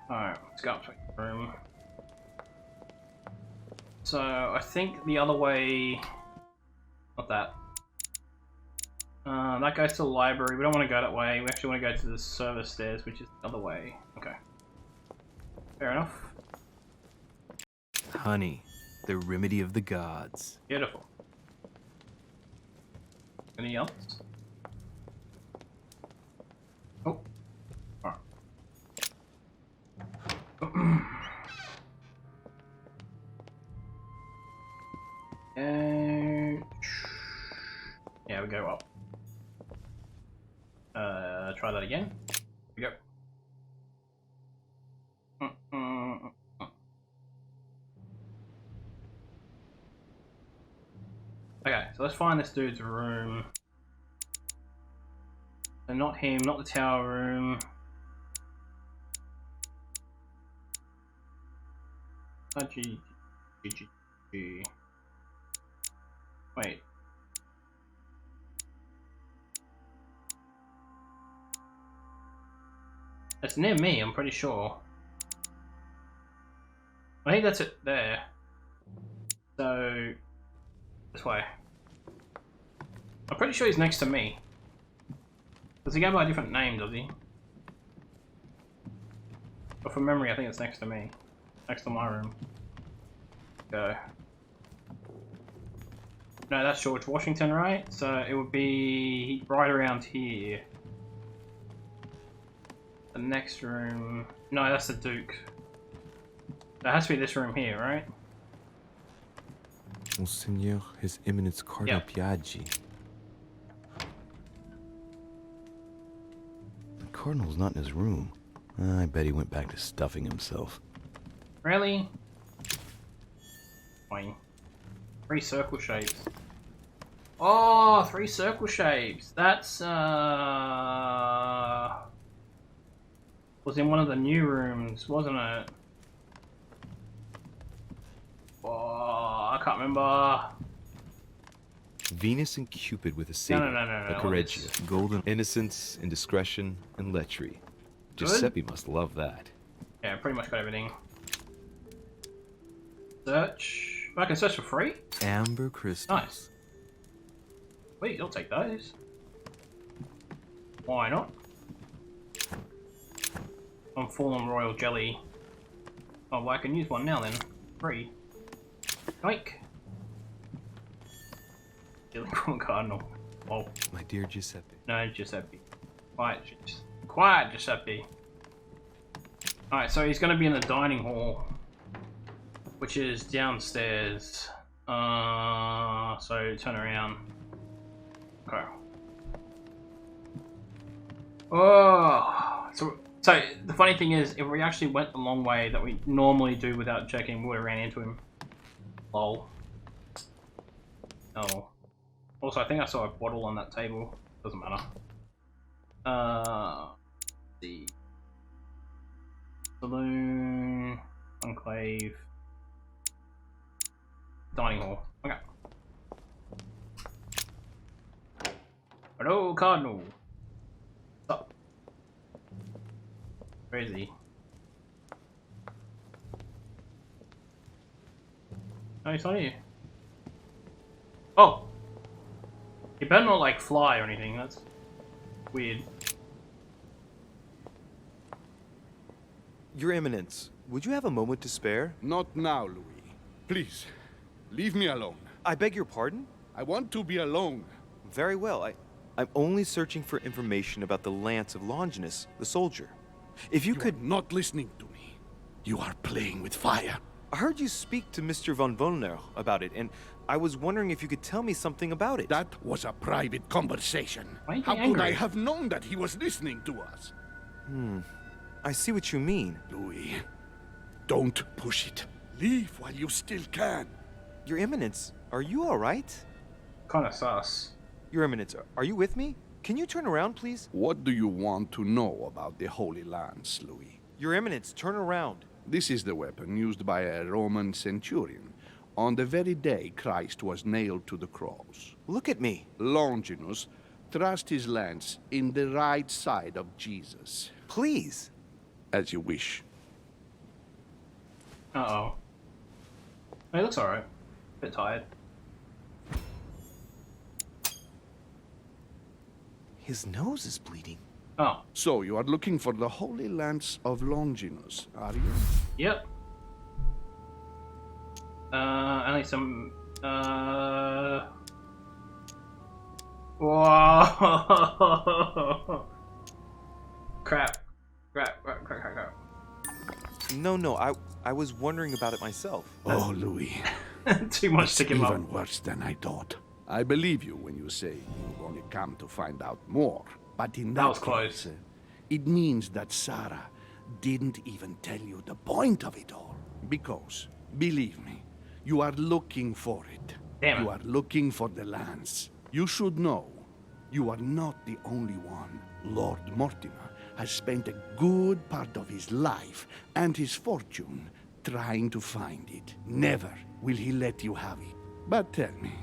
Alright, let's go up to the room. So, I think the other way... Not that. That goes to the library. We don't want to go that way. We actually want to go to the service stairs, which is the other way. Okay. Fair enough. Honey, the remedy of the gods. Beautiful. Any else? Oh. Alright. And... Yeah, we go up. Try that again. Here we go. Okay, so let's find this dude's room. So not him, not the tower room. Wait. It's near me, I'm pretty sure. I think that's it there. So, this way. I'm pretty sure he's next to me. Does he go by a different name, does he? But from memory, I think it's next to me. Next to my room. Go. No, that's George Washington, right? So it would be right around here. The next room... No, that's the Duke. That has to be this room here, right? Monseigneur, His Eminence Cardinal Piaggi. The Cardinal's not in his room. I bet he went back to stuffing himself. Really? Fine. 3 circle shapes. Oh, 3 circle shapes. That's was in one of the new rooms, wasn't it? Oh, I can't remember. Venus and Cupid with a satyr, No. a Corregia, golden innocence, indiscretion, and lechery. Giuseppe must love that. Yeah, pretty much got everything. Search. I can search for free? Amber crystals. Nice. Wait, I'll take those. Why not? I'm full on royal jelly. Oh, well, I can use one now then. Free. Yoink. Delinquent Cardinal. Oh. My dear Giuseppe. No, Giuseppe. Quiet, Giuseppe. Alright, so he's going to be in the dining hall, which is downstairs. So turn around. Okay. Oh, so the funny thing is, if we actually went the long way that we normally do without checking, we would have ran into him. Lol. Oh. Also, I think I saw a bottle on that table. Doesn't matter. The saloon, enclave, dining hall. Okay. Hello, Cardinal. What's up? Where is he? No, he's not here. Oh! He better not, like, fly or anything. That's weird. Your Eminence, would you have a moment to spare? Not now, Louis. Please, leave me alone. I beg your pardon? I want to be alone. Very well. I'm only searching for information about the lance of Longinus, the soldier. If you You could... are not listening to me. You are playing with fire. I heard you speak to Mr. von Wollner about it, and I was wondering if you could tell me something about it. That was a private conversation. Why are you How could angry? I have known that he was listening to us? I see what you mean. Louis, don't push it. Leave while you still can. Your Eminence, are you all right? Kinda sus. Your Eminence, are you with me? Can you turn around, please? What do you want to know about the Holy Lance, Louis? Your Eminence, turn around. This is the weapon used by a Roman centurion on the very day Christ was nailed to the cross. Look at me. Longinus thrust his lance in the right side of Jesus. Please. As you wish. Uh-oh. He looks alright. Bit tired. His nose is bleeding. Oh. So you are looking for the Holy Lance of Longinus, are you? Yep. I need some, Whoa! Crap. Crap. No, I was wondering about it myself. Oh, Louis. Too much to give up. Even worse than I thought. I believe you when you say you've only come to find out more. But in that was close. case, it means that Sarah didn't even tell you the point of it all. Because, believe me, you are looking for it. Damn it. You are looking for the lance. You should know, you are not the only one. Lord Mortimer has spent a good part of his life and his fortune trying to find it. Never will he let you have it. But tell me,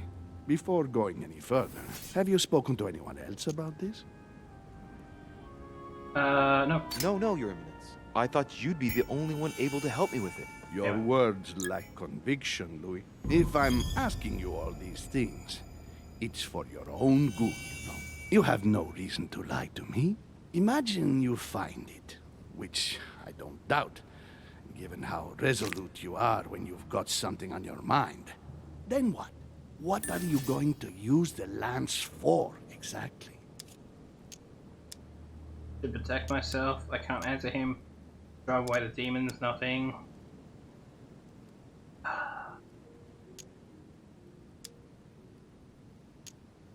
before going any further, have you spoken to anyone else about this? No. No, Your Eminence. I thought you'd be the only one able to help me with it. Your words lack conviction, Louis. If I'm asking you all these things, it's for your own good, you know. You have no reason to lie to me. Imagine you find it, which I don't doubt, given how resolute you are when you've got something on your mind. Then what? What are you going to use the lance for, exactly? To protect myself, I can't answer him. Drive away the demons, nothing.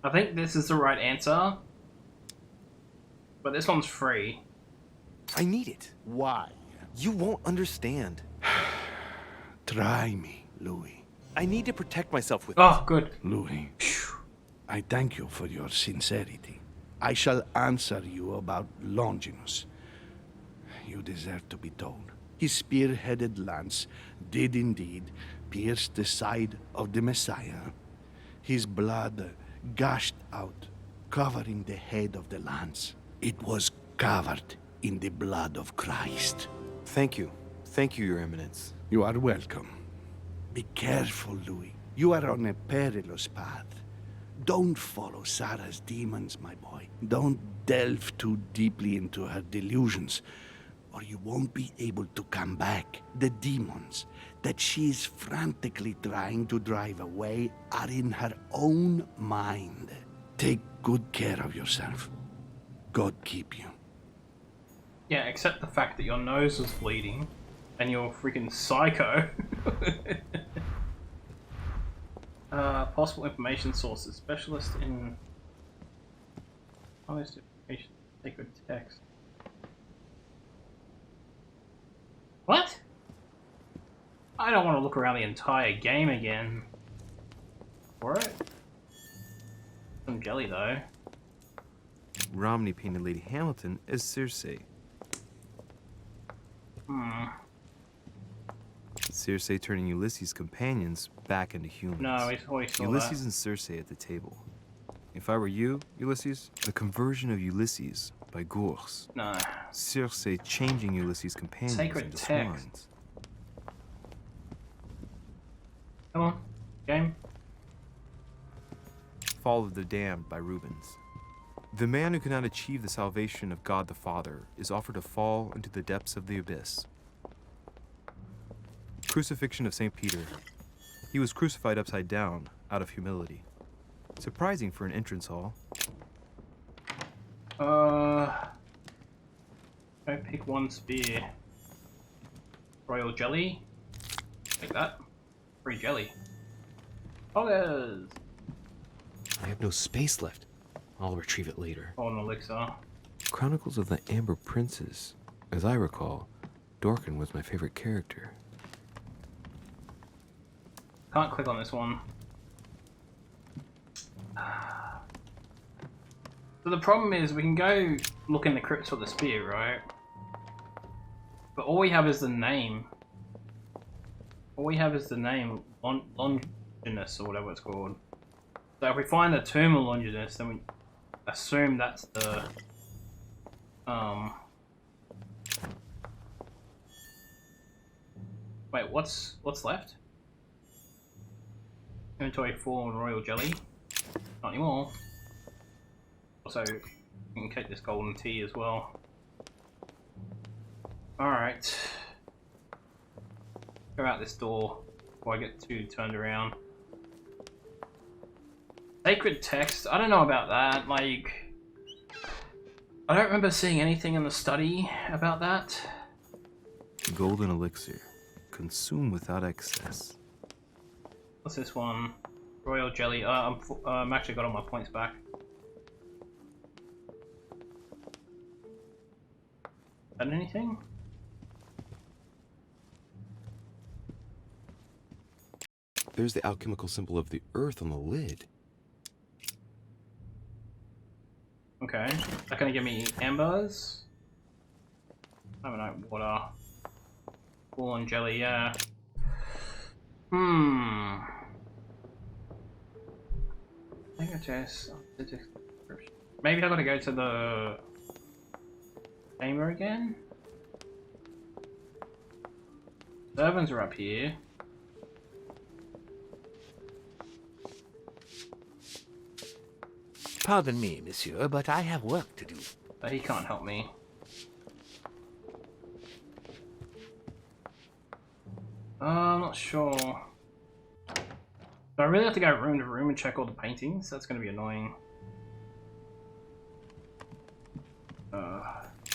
I think this is the right answer. But this one's free. I need it. Why? You won't understand. Try me, Louis. I need to protect myself with Oh, good. Louis, I thank you for your sincerity. I shall answer you about Longinus. You deserve to be told. His spear-headed lance did indeed pierce the side of the Messiah. His blood gushed out, covering the head of the lance. It was covered in the blood of Christ. Thank you. Thank you, Your Eminence. You are welcome. Be careful, Louis. You are on a perilous path. Don't follow Sarah's demons, my boy. Don't delve too deeply into her delusions, or you won't be able to come back. The demons that she is frantically trying to drive away are in her own mind. Take good care of yourself. God keep you. Yeah, except the fact that your nose was bleeding and you're freaking psycho. Possible information sources. Specialist in honest information, sacred text. What? I don't want to look around the entire game again. For it? Some jelly though. Romney painted Lady Hamilton as Circe. Circe turning Ulysses' companions back into humans. No, we already saw Ulysses that. and Circe at the table. If I were you, Ulysses, the conversion of Ulysses by Gurs. No. Circe changing Ulysses' companions Sacred into text. swines. Come on, game. Fall of the Damned by Rubens. The man who cannot achieve the salvation of God the Father is offered to fall into the depths of the abyss. Crucifixion of St. Peter. He was crucified upside down out of humility. Surprising for an entrance hall. Go pick one spear. Royal jelly. Take that. Free jelly. Poggers! I have no space left. I'll retrieve it later. Oh, an elixir. Chronicles of the Amber Princes. As I recall, Dorkin was my favorite character. Can't click on this one. So the problem is we can go look in the crypts for the spear, right? But all we have is the name. All we have is the name, Longinus, or whatever it's called. So if we find the tomb of Longinus, then we assume that's the... Wait, what's left? Inventory full and royal jelly. Not anymore. Also, we can take this golden tea as well. Alright. Go out this door before I get too turned around. Sacred text? I don't know about that. Like, I don't remember seeing anything in the study about that. Golden elixir. Consume without excess. What's this one? Royal jelly. I'm actually got all my points back. Done anything? There's the alchemical symbol of the earth on the lid. Okay. Is that gonna give me ambers? I don't know, water. Wool and jelly, yeah. Maybe I gotta go to the chamber again? Servants are up here. Pardon me, monsieur, but I have work to do. But he can't help me. I'm not sure. Do I really have to go room to room and check all the paintings? That's going to be annoying.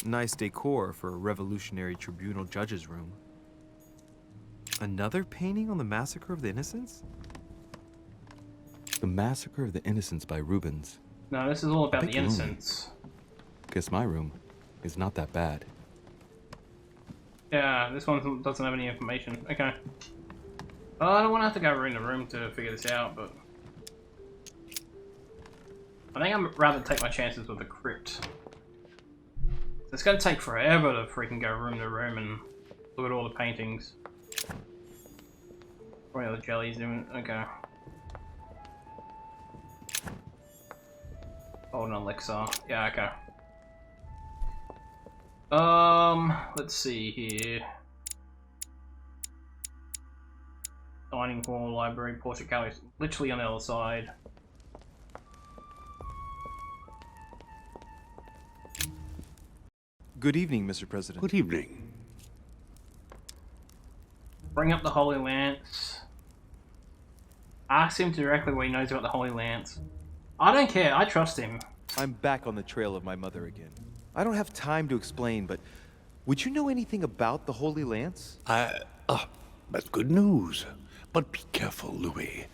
Nice decor for a revolutionary tribunal judge's room. Another painting on the Massacre of the Innocents? The Massacre of the Innocents by Rubens. No, this is all about the innocents. Guess my room is not that bad. Yeah, this one doesn't have any information. Okay. Well, I don't want to have to go room to room to figure this out, but... I think I'd rather take my chances with the crypt. It's going to take forever to freaking go room to room and look at all the paintings. Royal jellies doing... Okay. Hold an elixir. Yeah, okay. Let's see here. Dining hall, library, portrait gallery, literally on the other side. Good evening, Mr. President. Good evening. Bring up the Holy Lance. Ask him directly what he knows about the Holy Lance. I don't care, I trust him. I'm back on the trail of my mother again. I don't have time to explain, but would you know anything about the Holy Lance? That's good news. But be careful, Louis.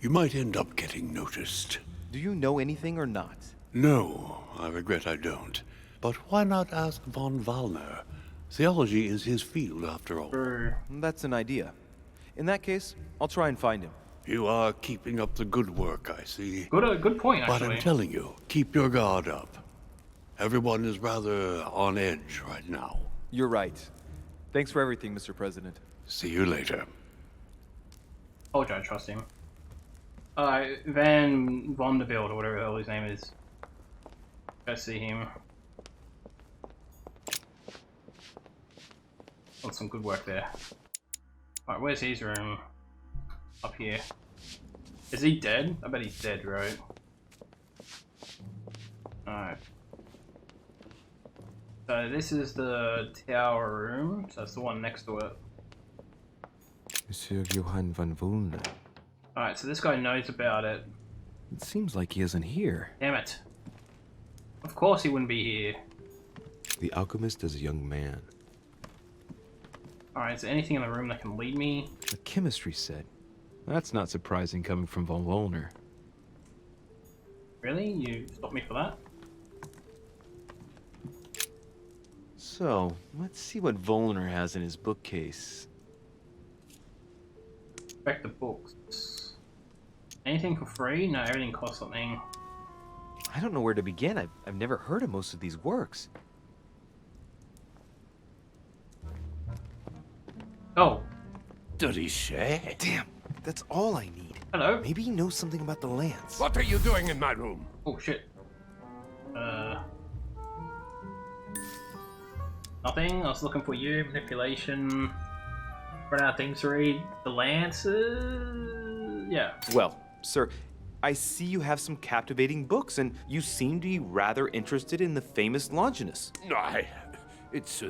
You might end up getting noticed. Do you know anything or not? No, I regret I don't. But why not ask von Wallner? Theology is his field, after all. That's an idea. In that case, I'll try and find him. You are keeping up the good work, I see. Good point, actually. But I'm telling you, keep your guard up. Everyone is rather on edge right now. You're right. Thanks for everything, Mr. President. See you later. Told you I trust him. Van Vonderbilt, or whatever the hell his name is. Go see him. Done some good work there. Alright, where's his room? Up here. Is he dead? I bet he's dead, right? Alright. So this is the tower room, so that's the one next to it. Monsieur Johann von Wallner. Alright, so this guy knows about it. It seems like he isn't here. Damn it. Of course he wouldn't be here. The alchemist as a young man. Alright, is there anything in the room that can lead me? A chemistry set. That's not surprising coming from von Volner. Really? You stopped me for that? So, let's see what Volner has in his bookcase. Back the books. Anything for free? No, everything costs something. I don't know where to begin. I've never heard of most of these works. Oh. Richet? Damn, that's all I need. Hello? Maybe he knows something about the lance. What are you doing in my room? Oh shit. Nothing. I was looking for you. Manipulation. Run out of things to read. The lances. Yeah. Well, sir, I see you have some captivating books, and you seem to be rather interested in the famous Longinus. It's...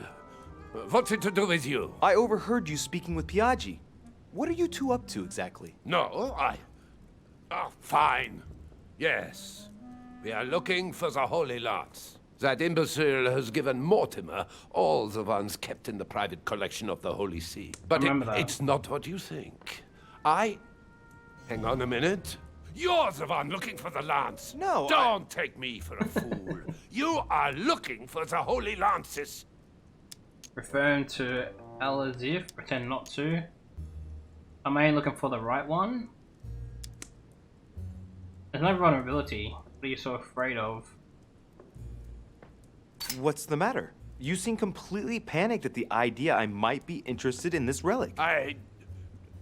what's it to do with you? I overheard you speaking with Piaggi. What are you two up to exactly? No, Oh, fine. Yes. We are looking for the Holy Lance. That imbecile has given Mortimer all the ones kept in the private collection of the Holy See. But it's not what you think. Hang on a minute. You're the one looking for the lance. No, Don't take me for a fool. You are looking for the Holy Lances. Referring to Elixir, pretend not to. Am I looking for the right one? There's no vulnerability. What are you so afraid of? What's the matter? You seem completely panicked at the idea I might be interested in this relic.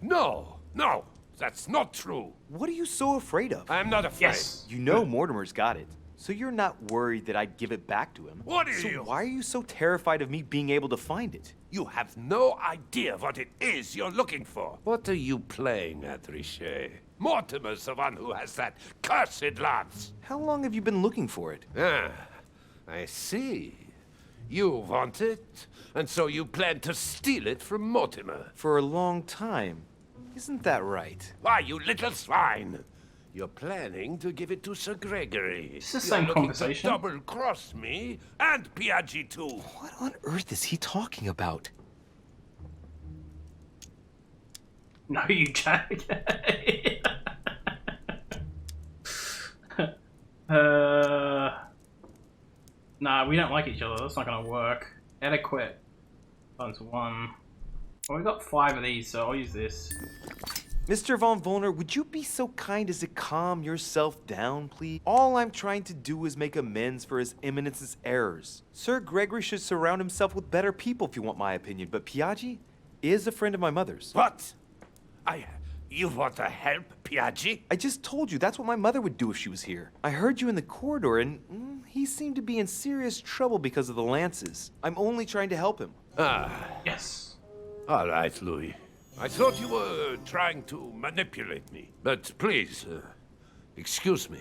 No, that's not true. What are you so afraid of? I'm not afraid. Yes. You know Mortimer's got it, so you're not worried that I'd give it back to him. What are so you? Why are you so terrified of me being able to find it? You have no idea what it is you're looking for. What are you playing at, Richet? Mortimer's the one who has that cursed lance. How long have you been looking for it? I see. You want it, and so you plan to steal it from Mortimer. For a long time. Isn't that right? Why, you little swine! You're planning to give it to Sir Gregory. It's the same conversation. To double-cross me and Piaggi too. What on earth is he talking about? No, you jack. Nah, we don't like each other. That's not gonna work. Adequate. Down to 1. Well, we got 5 of these, so I'll use this. Mr. von Volner, would you be so kind as to calm yourself down, please? All I'm trying to do is make amends for His Eminence's errors. Sir Gregory should surround himself with better people, if you want my opinion, but Piaggi is a friend of my mother's. What? You want to help Piaggi? I just told you that's what my mother would do if she was here. I heard you in the corridor, and he seemed to be in serious trouble because of the lances. I'm only trying to help him. Yes. All right, Louis. I thought you were trying to manipulate me. But please, excuse me.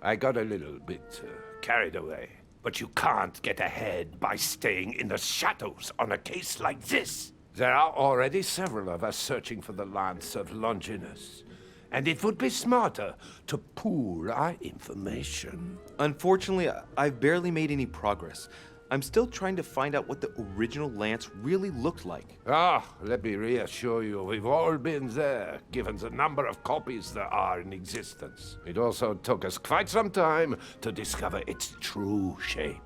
I got a little bit carried away. But you can't get ahead by staying in the shadows on a case like this. There are already several of us searching for the Lance of Longinus. And it would be smarter to pool our information. Unfortunately, I've barely made any progress. I'm still trying to find out what the original lance really looked like. Let me reassure you, we've all been there, given the number of copies there are in existence. It also took us quite some time to discover its true shape.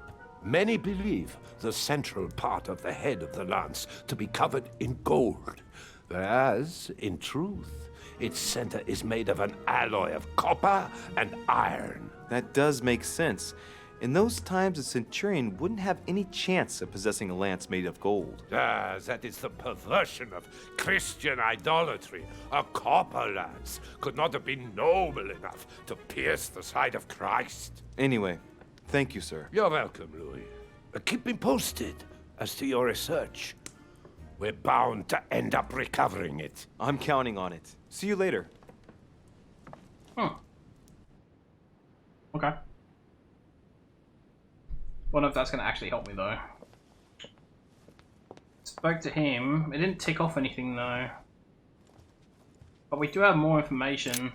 Many believe the central part of the head of the lance to be covered in gold, whereas, in truth, its center is made of an alloy of copper and iron. That does make sense. In those times, a centurion wouldn't have any chance of possessing a lance made of gold. That is the perversion of Christian idolatry. A copper lance could not have been noble enough to pierce the side of Christ. Anyway, thank you, sir. You're welcome, Louis. Keep me posted as to your research. We're bound to end up recovering it. I'm counting on it. See you later. Okay. Wonder if that's going to actually help me, though. Spoke to him. It didn't tick off anything, though. But we do have more information.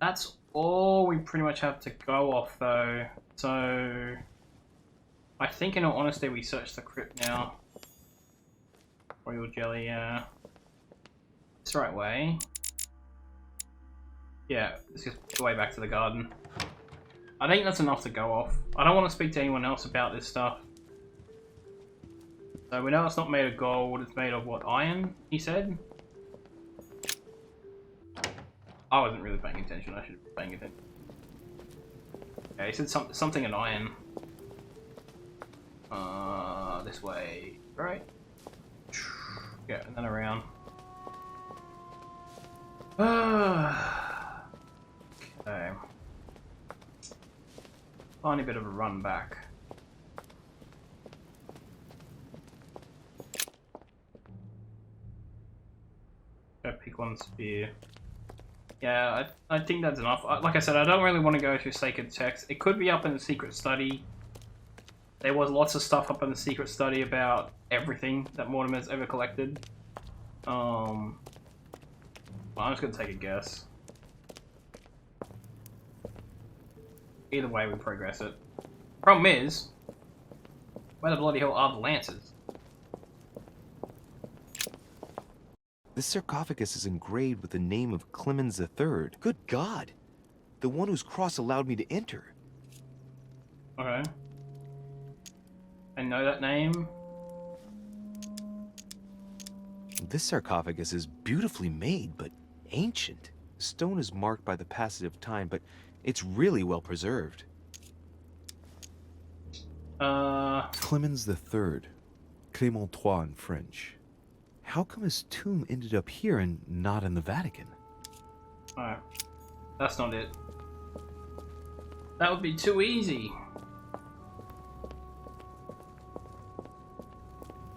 That's all we pretty much have to go off, though. So... I think in all honesty we search the crypt now. Royal jelly, yeah. It's the right way. Yeah, it's just the way back to the garden. I think that's enough to go off. I don't want to speak to anyone else about this stuff. So we know it's not made of gold, it's made of what, iron, he said? I wasn't really paying attention, I should have been paying attention. Okay, he said something in iron. This way, right? Yeah, and then around. Okay. Tiny bit of a run back. Go pick one spear. Yeah, I think that's enough. Like I said, I don't really want to go through sacred text. It could be up in the secret study. There was lots of stuff up in the secret study about everything that Mortimer's ever collected. I'm just gonna take a guess. Either way, we progress it. Problem is, where the bloody hell are the lances? This sarcophagus is engraved with the name of Clemens III. Good God! The one whose cross allowed me to enter. Okay. I know that name. This sarcophagus is beautifully made, but ancient. The stone is marked by the passage of time, but it's really well preserved. Clemens III. Clément III in French. How come his tomb ended up here and not in the Vatican? Alright. That's not it. That would be too easy.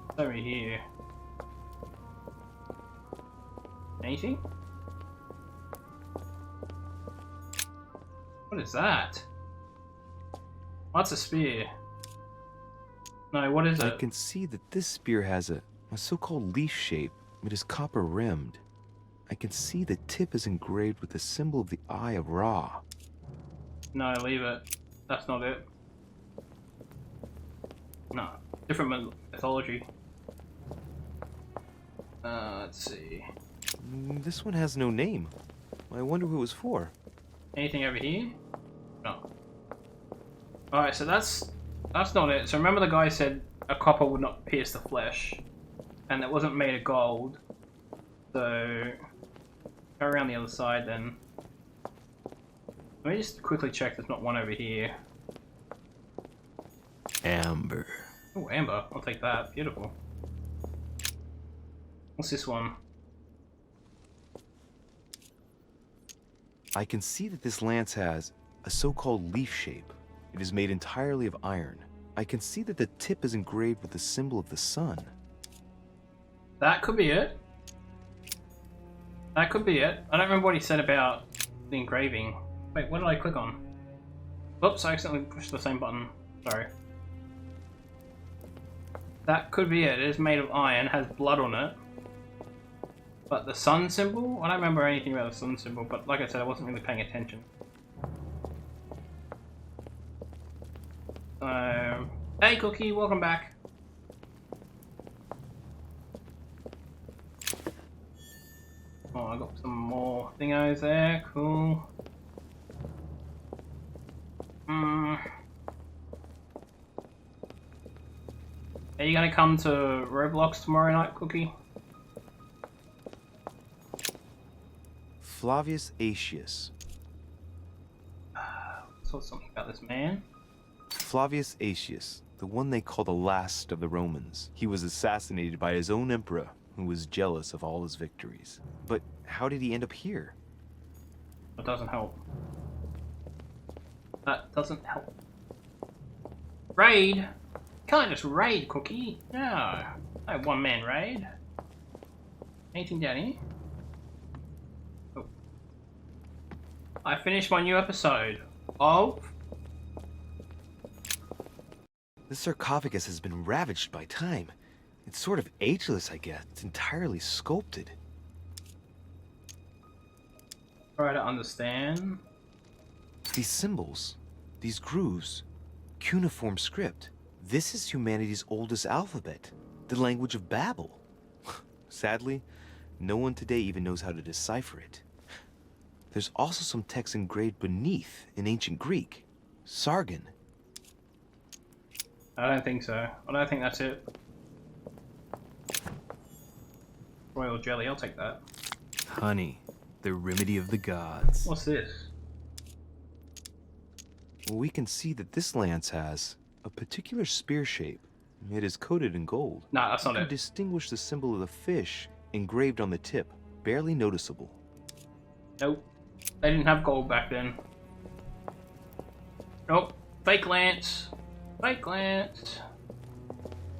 It's over here. Anything? What is that? What's a spear? No, what is it? I can see that this spear has a so-called leaf shape. It is copper rimmed. I can see the tip is engraved with the symbol of the Eye of Ra. No, leave it. That's not it. No, different mythology. Let's see. This one has no name. I wonder who it was for. Anything over here? No. Alright, so that's not it. So remember the guy said a copper would not pierce the flesh. And it wasn't made of gold. So go around the other side then. Let me just quickly check there's not one over here. Amber. Oh, amber. I'll take that. Beautiful. What's this one? I can see that this lance has a so-called leaf shape. It is made entirely of iron. I can see that the tip is engraved with the symbol of the sun. That could be it. That could be it. I don't remember what he said about the engraving. Wait, what did I click on? Oops, I accidentally pushed the same button. Sorry. That could be it. It is made of iron, has blood on it. But the sun symbol? I don't remember anything about the sun symbol, but like I said, I wasn't really paying attention. Hey Cookie, welcome back. Oh, I got some more thingos there, cool. Are you gonna come to Roblox tomorrow night, Cookie? Flavius Aetius. Saw something about this man. Flavius Aetius, the one they call the last of the Romans. He was assassinated by his own emperor, who was jealous of all his victories. But how did he end up here? That doesn't help. That doesn't help. Raid? Can't just raid, Cookie. No. No one-man raid. Anything down here? Oh. I finished my new episode. Oh. This sarcophagus has been ravaged by time. It's sort of ageless, I guess. It's entirely sculpted. Try to understand. These symbols, these grooves, cuneiform script. This is humanity's oldest alphabet, the language of Babel. Sadly, no one today even knows how to decipher it. There's also some text engraved beneath in ancient Greek. Sargon. I don't think so. I don't think that's it. Royal jelly, I'll take that. Honey, the remedy of the gods. What's this? Well, we can see that this lance has a particular spear shape. It is coated in gold. Nah, that's not you it. can distinguish the symbol of the fish engraved on the tip, barely noticeable. Nope. They didn't have gold back then. Nope. Fake lance. Fake lance.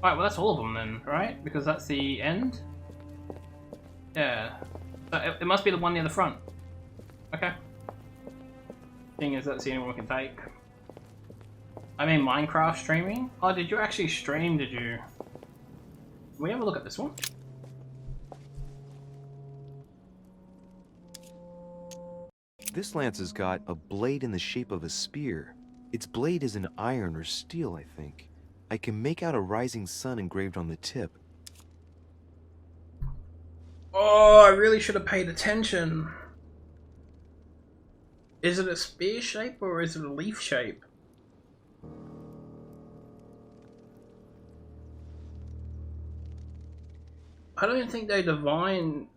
Alright, well that's all of them then, right? Because that's the end? Yeah. So it must be the one near the front. Okay. Thing is, that's the only one we can take. I mean, Minecraft streaming? Oh, did you actually stream, did you? Can we have a look at this one? This lance has got a blade in the shape of a spear. Its blade is in iron or steel, I think. I can make out a rising sun engraved on the tip. Oh, I really should have paid attention. Is it a spear shape or is it a leaf shape? I don't think they divined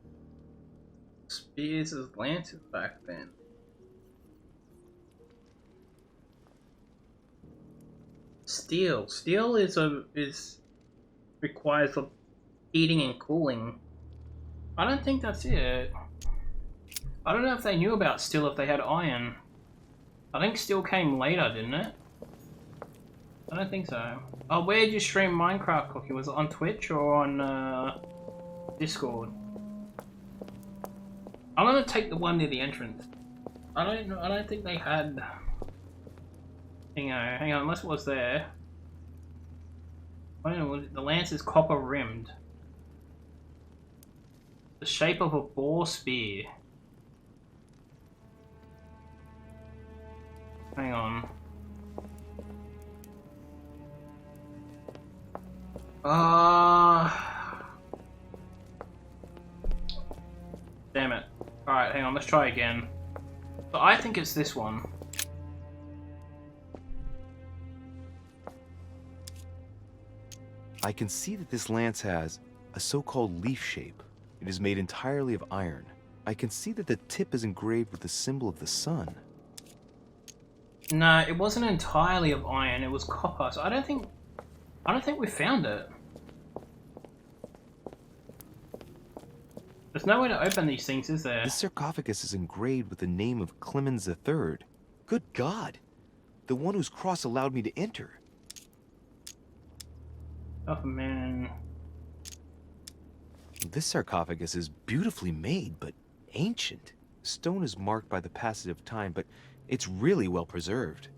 spears as lances back then. Steel. Steel is requires for heating and cooling. I don't think that's it. I don't know if they knew about steel if they had iron. I think steel came later, didn't it? I don't think so. Oh, where did you stream Minecraft, Cookie? Was it on Twitch or on Discord? I'm gonna take the one near the entrance. I don't think they had. Hang on, unless it was there. I don't know. The lance is copper rimmed. The shape of a boar spear. Hang on. Damn it. Alright, hang on, let's try again. So I think it's this one. I can see that this lance has a so-called leaf shape. It is made entirely of iron. I can see that the tip is engraved with the symbol of the sun. No, it wasn't entirely of iron, it was copper, so I don't think we found it. There's no way to open these things, is there? This sarcophagus is engraved with the name of Clemens III. Good God! The one whose cross allowed me to enter. Oh man. This sarcophagus is beautifully made, but ancient. The stone is marked by the passage of time, but it's really well preserved.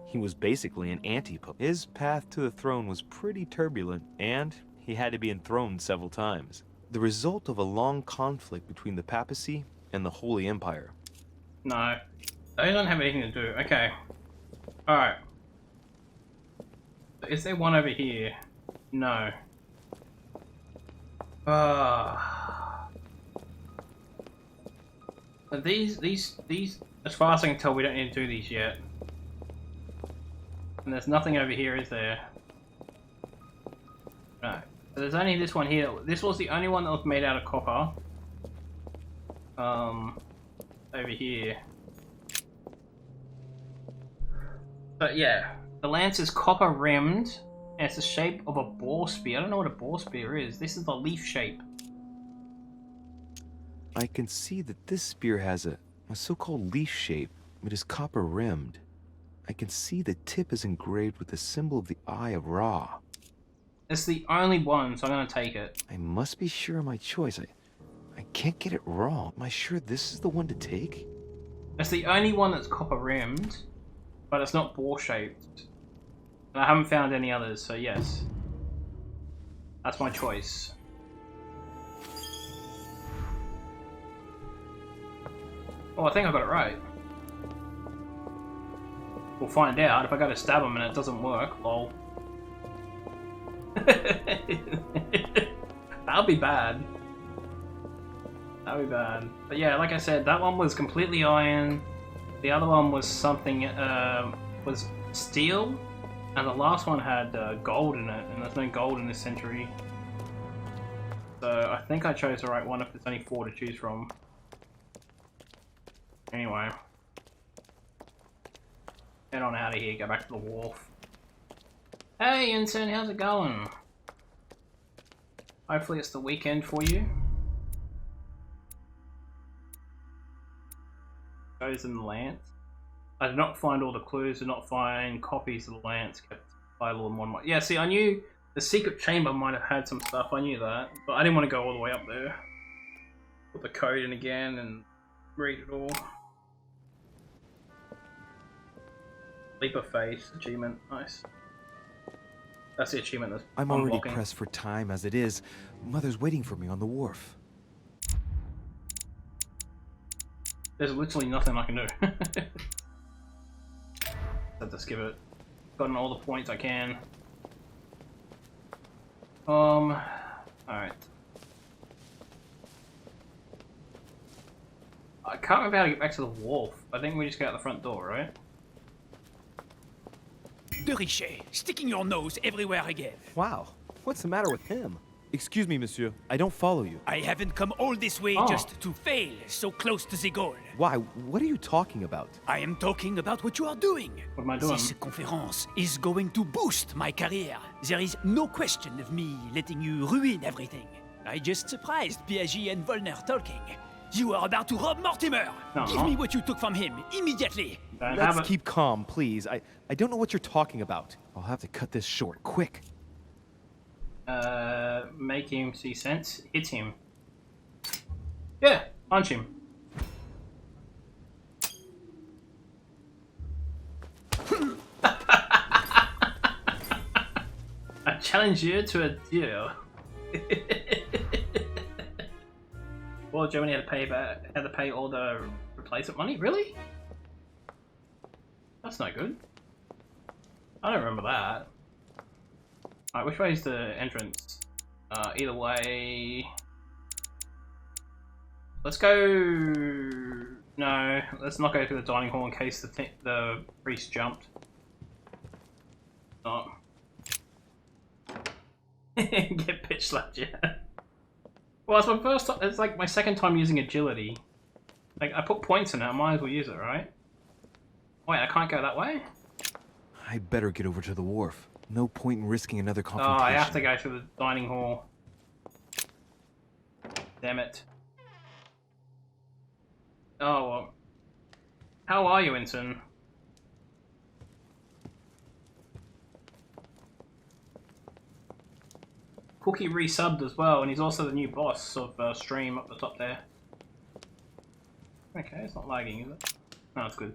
He was basically an anti-pope. His path to the throne was pretty turbulent, and he had to be enthroned several times. The result of a long conflict between the papacy and the Holy Empire. No, they don't have anything to do. Okay. Alright. Is there one over here? No. These, as far as I can tell, we don't need to do these yet. And there's nothing over here, is there? No. So there's only this one here. This was the only one that was made out of copper. Over here. But yeah, the lance is copper rimmed, and it's the shape of a boar spear. I don't know what a boar spear is. This is the leaf shape. I can see that this spear has a so-called leaf shape. It is copper rimmed. I can see the tip is engraved with the symbol of the Eye of Ra. It's the only one, so I'm gonna take it. I must be sure of my choice. I can't get it wrong. Am I sure this is the one to take? It's the only one that's copper rimmed, but it's not boar shaped. And I haven't found any others, so yes. That's my choice. Oh, I think I got it right. We'll find out. If I go to stab him and it doesn't work, lol. That'll be bad. That'll be bad. But yeah, like I said, that one was completely iron. The other one was something, was steel. And the last one had gold in it, and there's no gold in this century. So I think I chose the right one if there's only 4 to choose from. Anyway. Head on out of here, go back to the wharf. Hey Ensign, how's it going? Hopefully it's the weekend for you. Chosen the lance. I did not find all the clues, did not find copies of the lance kept available in one. Yeah, see, I knew the secret chamber might have had some stuff, I knew that, but I didn't want to go all the way up there. Put the code in again and read it all. Leap of faith achievement, nice. That's the achievement that's I'm already unlocking. pressed for time as it is. Mother's waiting for me on the wharf. There's literally nothing I can do. Let's give it. Gotten all the points I can. Alright. I can't remember how to get back to the wharf. I think we just go out the front door, right? De Richet, sticking your nose everywhere again. Wow, what's the matter with him? Excuse me, monsieur. I don't follow you. I haven't come all this way just to fail so close to the goal. Why? What are you talking about? I am talking about what you are doing. What am I doing? This conference is going to boost my career. There is no question of me letting you ruin everything. I just surprised Piaget and Volner talking. You are about to rob Mortimer. Give me what you took from him immediately. Let's keep calm, please. I don't know what you're talking about. I'll have to cut this short, quick. Make him see sense. Hit him. Yeah, punch him. I challenge you to a duel. Well, Germany had to pay all the replacement money. Really? That's no good. I don't remember that. Alright, which way is the entrance? Either way. Let's go. No, let's not go through the dining hall in case the priest jumped. Oh. Get pitch slapped, yeah. Well, it's my first time. It's like my second time using agility. Like, I put points in it, I might as well use it, right? Wait, I can't go that way? I better get over to the wharf. No point in risking another confrontation. Oh, I have to go through the dining hall. Damn it. Oh, well. How are you, Ensign? Cookie resubbed as well, and he's also the new boss of stream up the top there. Okay, it's not lagging, is it? No, it's good.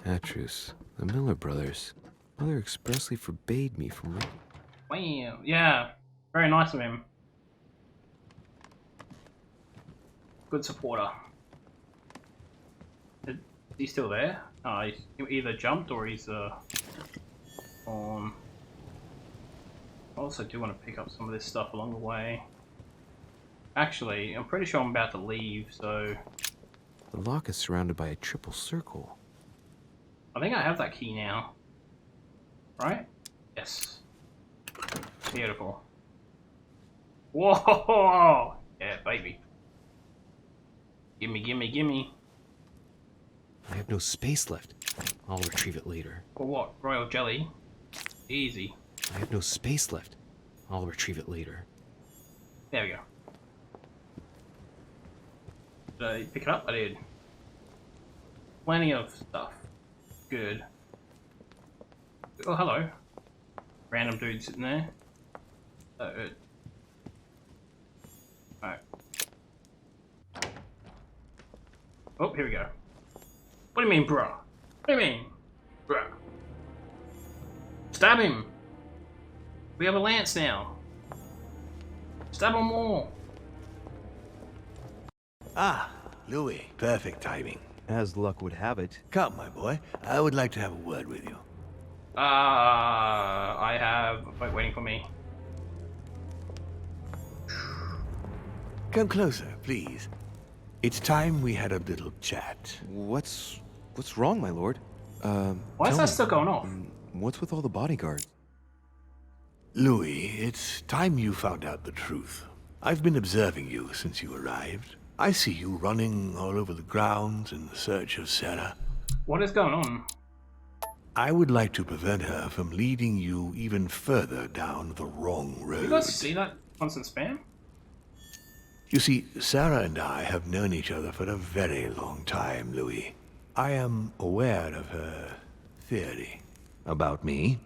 Atrus, the Miller brothers. Mother expressly forbade me from reading. Wow, yeah, very nice of him. Good supporter. Is he still there? Oh, he's either jumped or he's on. I also do want to pick up some of this stuff along the way. Actually, I'm pretty sure I'm about to leave, so... The lock is surrounded by a triple circle. I think I have that key now. Right? Yes. Beautiful. Whoa! Yeah, baby. Gimme, gimme, gimme. I have no space left. I'll retrieve it later. For what? Royal jelly? Easy. I have no space left. I'll retrieve it later. There we go. Did I pick it up? I did. Plenty of stuff. Good. Oh, hello. Random dude sitting there. Alright. Oh, here we go. What do you mean, bruh? What do you mean? Bruh. Stab him! We have a lance now. Stab them all. Ah, Louis. Perfect timing. As luck would have it. Come, my boy. I would like to have a word with you. I have... waiting for me. Come closer, please. It's time we had a little chat. What's wrong, my lord? Why is that still going off? What's with all the bodyguards? Louis, it's time you found out the truth. I've been observing you since you arrived. I see you running all over the grounds in search of Sarah. What is going on? I would like to prevent her from leading you even further down the wrong road. You guys see that constant spam? You see, Sarah and I have known each other for a very long time, Louis. I am aware of her theory. About me,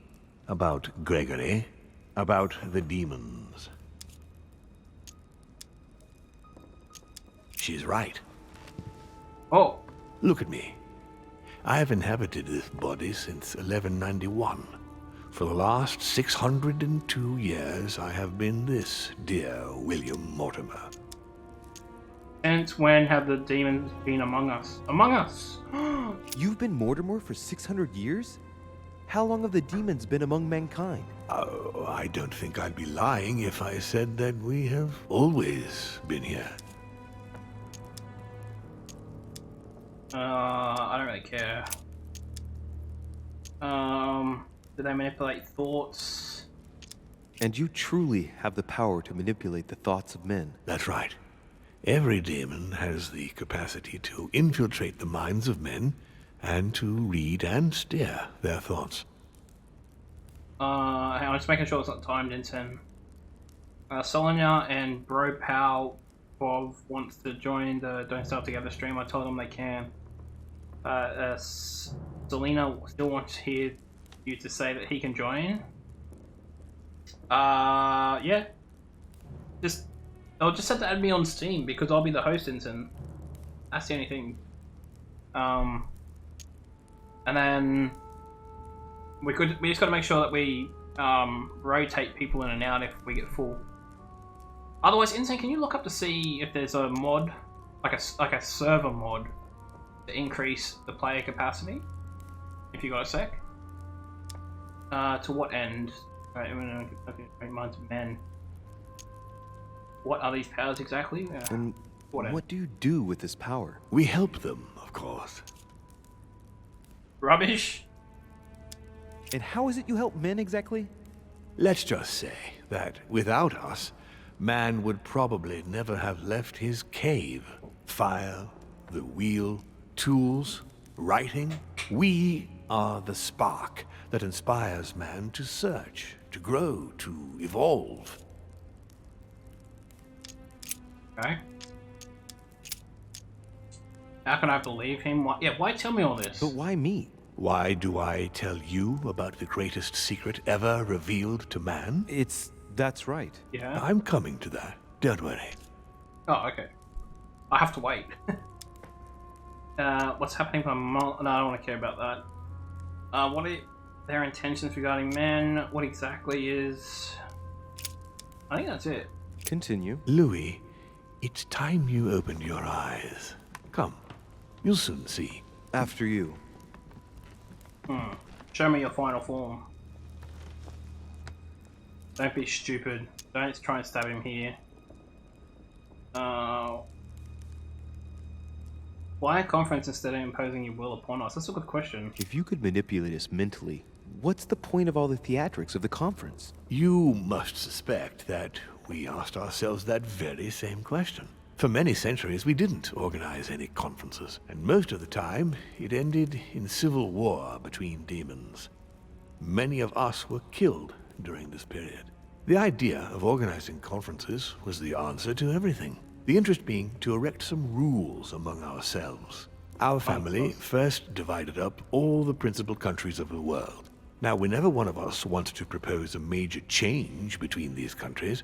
about Gregory, about the demons. She's right. Oh. Look at me. I have inhabited this body since 1191. For the last 602 years, I have been this dear William Mortimer. Since when have the demons been among us? Among us! You've been Mortimer for 600 years? How long have the demons been among mankind? Oh, I don't think I'd be lying if I said that we have always been here. I don't really care. Do they manipulate thoughts? And you truly have the power to manipulate the thoughts of men. That's right. Every demon has the capacity to infiltrate the minds of men and to read and steer their thoughts. Hang on, I'm just making sure it's not timed in 10. Solenia and Bro Pal Bob wants to join the Don't Starve Together stream. I told them they can. Selena still wants you to say that he can join. Yeah. I'll just have to add me on Steam because I'll be the host, and that's the only thing. And then we just got to make sure that we rotate people in and out if we get full. Otherwise, Insane, can you look up to see if there's a mod, like a server mod, to increase the player capacity? If you got a sec. To what end? Right, minds of men. What are these powers exactly? And what do you do with this power? We help them, of course. Rubbish. And how is it you help men exactly? Let's just say that without us, man would probably never have left his cave. Fire, the wheel, tools, writing. We are the spark that inspires man to search, to grow, to evolve. Okay. How can I believe him? Why tell me all this? But why me? Why do I tell you about the greatest secret ever revealed to man? That's right. Yeah. I'm coming to that. Don't worry. Oh, okay. I have to wait. What's happening for no, I don't want to care about that. What are their intentions regarding men? What exactly is... I think that's it. Continue. Louis, it's time you opened your eyes. Come, you'll soon see. After you. Show me your final form. Don't be stupid. Don't try and stab him here. Why a conference instead of imposing your will upon us? That's a good question. If you could manipulate us mentally, what's the point of all the theatrics of the conference? You must suspect that we asked ourselves that very same question. For many centuries, we didn't organize any conferences, and most of the time, it ended in civil war between demons. Many of us were killed during this period. The idea of organizing conferences was the answer to everything. The interest being to erect some rules among ourselves. Our family first divided up all the principal countries of the world. Now, whenever one of us wanted to propose a major change between these countries,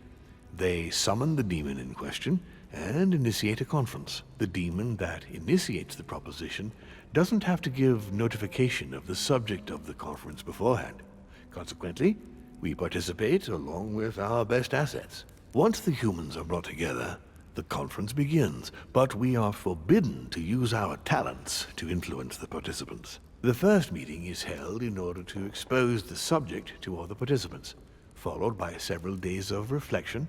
they summon the demon in question and initiate a conference. The demon that initiates the proposition doesn't have to give notification of the subject of the conference beforehand. Consequently, We participate along with our best assets. Once the humans are brought together, the conference begins, but we are forbidden to use our talents to influence the participants. The first meeting is held in order to expose the subject to all the participants, followed by several days of reflection,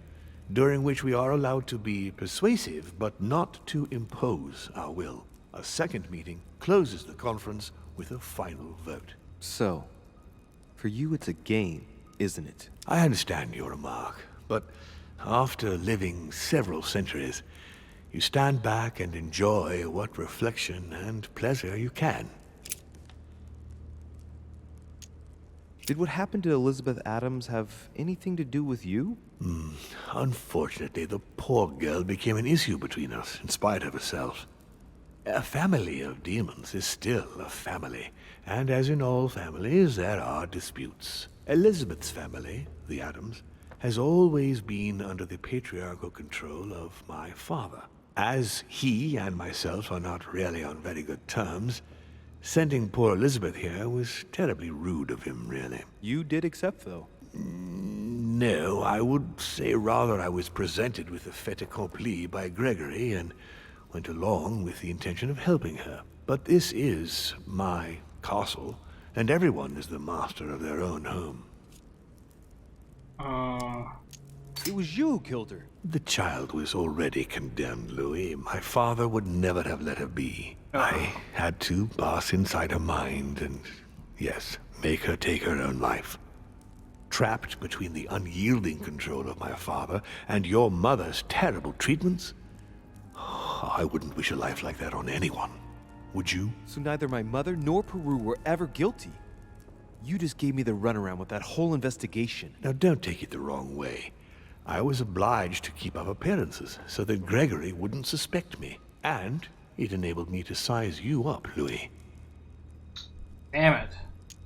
during which we are allowed to be persuasive but not to impose our will. A second meeting closes the conference with a final vote. So, for you it's a game, isn't it? I understand your remark, but after living several centuries, you stand back and enjoy what reflection and pleasure you can. Did what happened to Elizabeth Adams have anything to do with you? Unfortunately, the poor girl became an issue between us, in spite of herself. A family of demons is still a family, and as in all families, there are disputes. Elizabeth's family, the Adams, has always been under the patriarchal control of my father. As he and myself are not really on very good terms, sending poor Elizabeth here was terribly rude of him, really. You did accept, though. No, I would say rather I was presented with a fait accompli by Gregory and went along with the intention of helping her. But this is my castle, and everyone is the master of their own home. It was you who killed her. The child was already condemned, Louis. My father would never have let her be. I had to pass inside her mind and, yes, make her take her own life. Trapped between the unyielding control of my father and your mother's terrible treatments, I wouldn't wish a life like that on anyone. Would you? So neither my mother nor Peru were ever guilty. You just gave me the runaround with that whole investigation. Now don't take it the wrong way. I was obliged to keep up appearances so that Gregory wouldn't suspect me. And it enabled me to size you up, Louis. Damn it.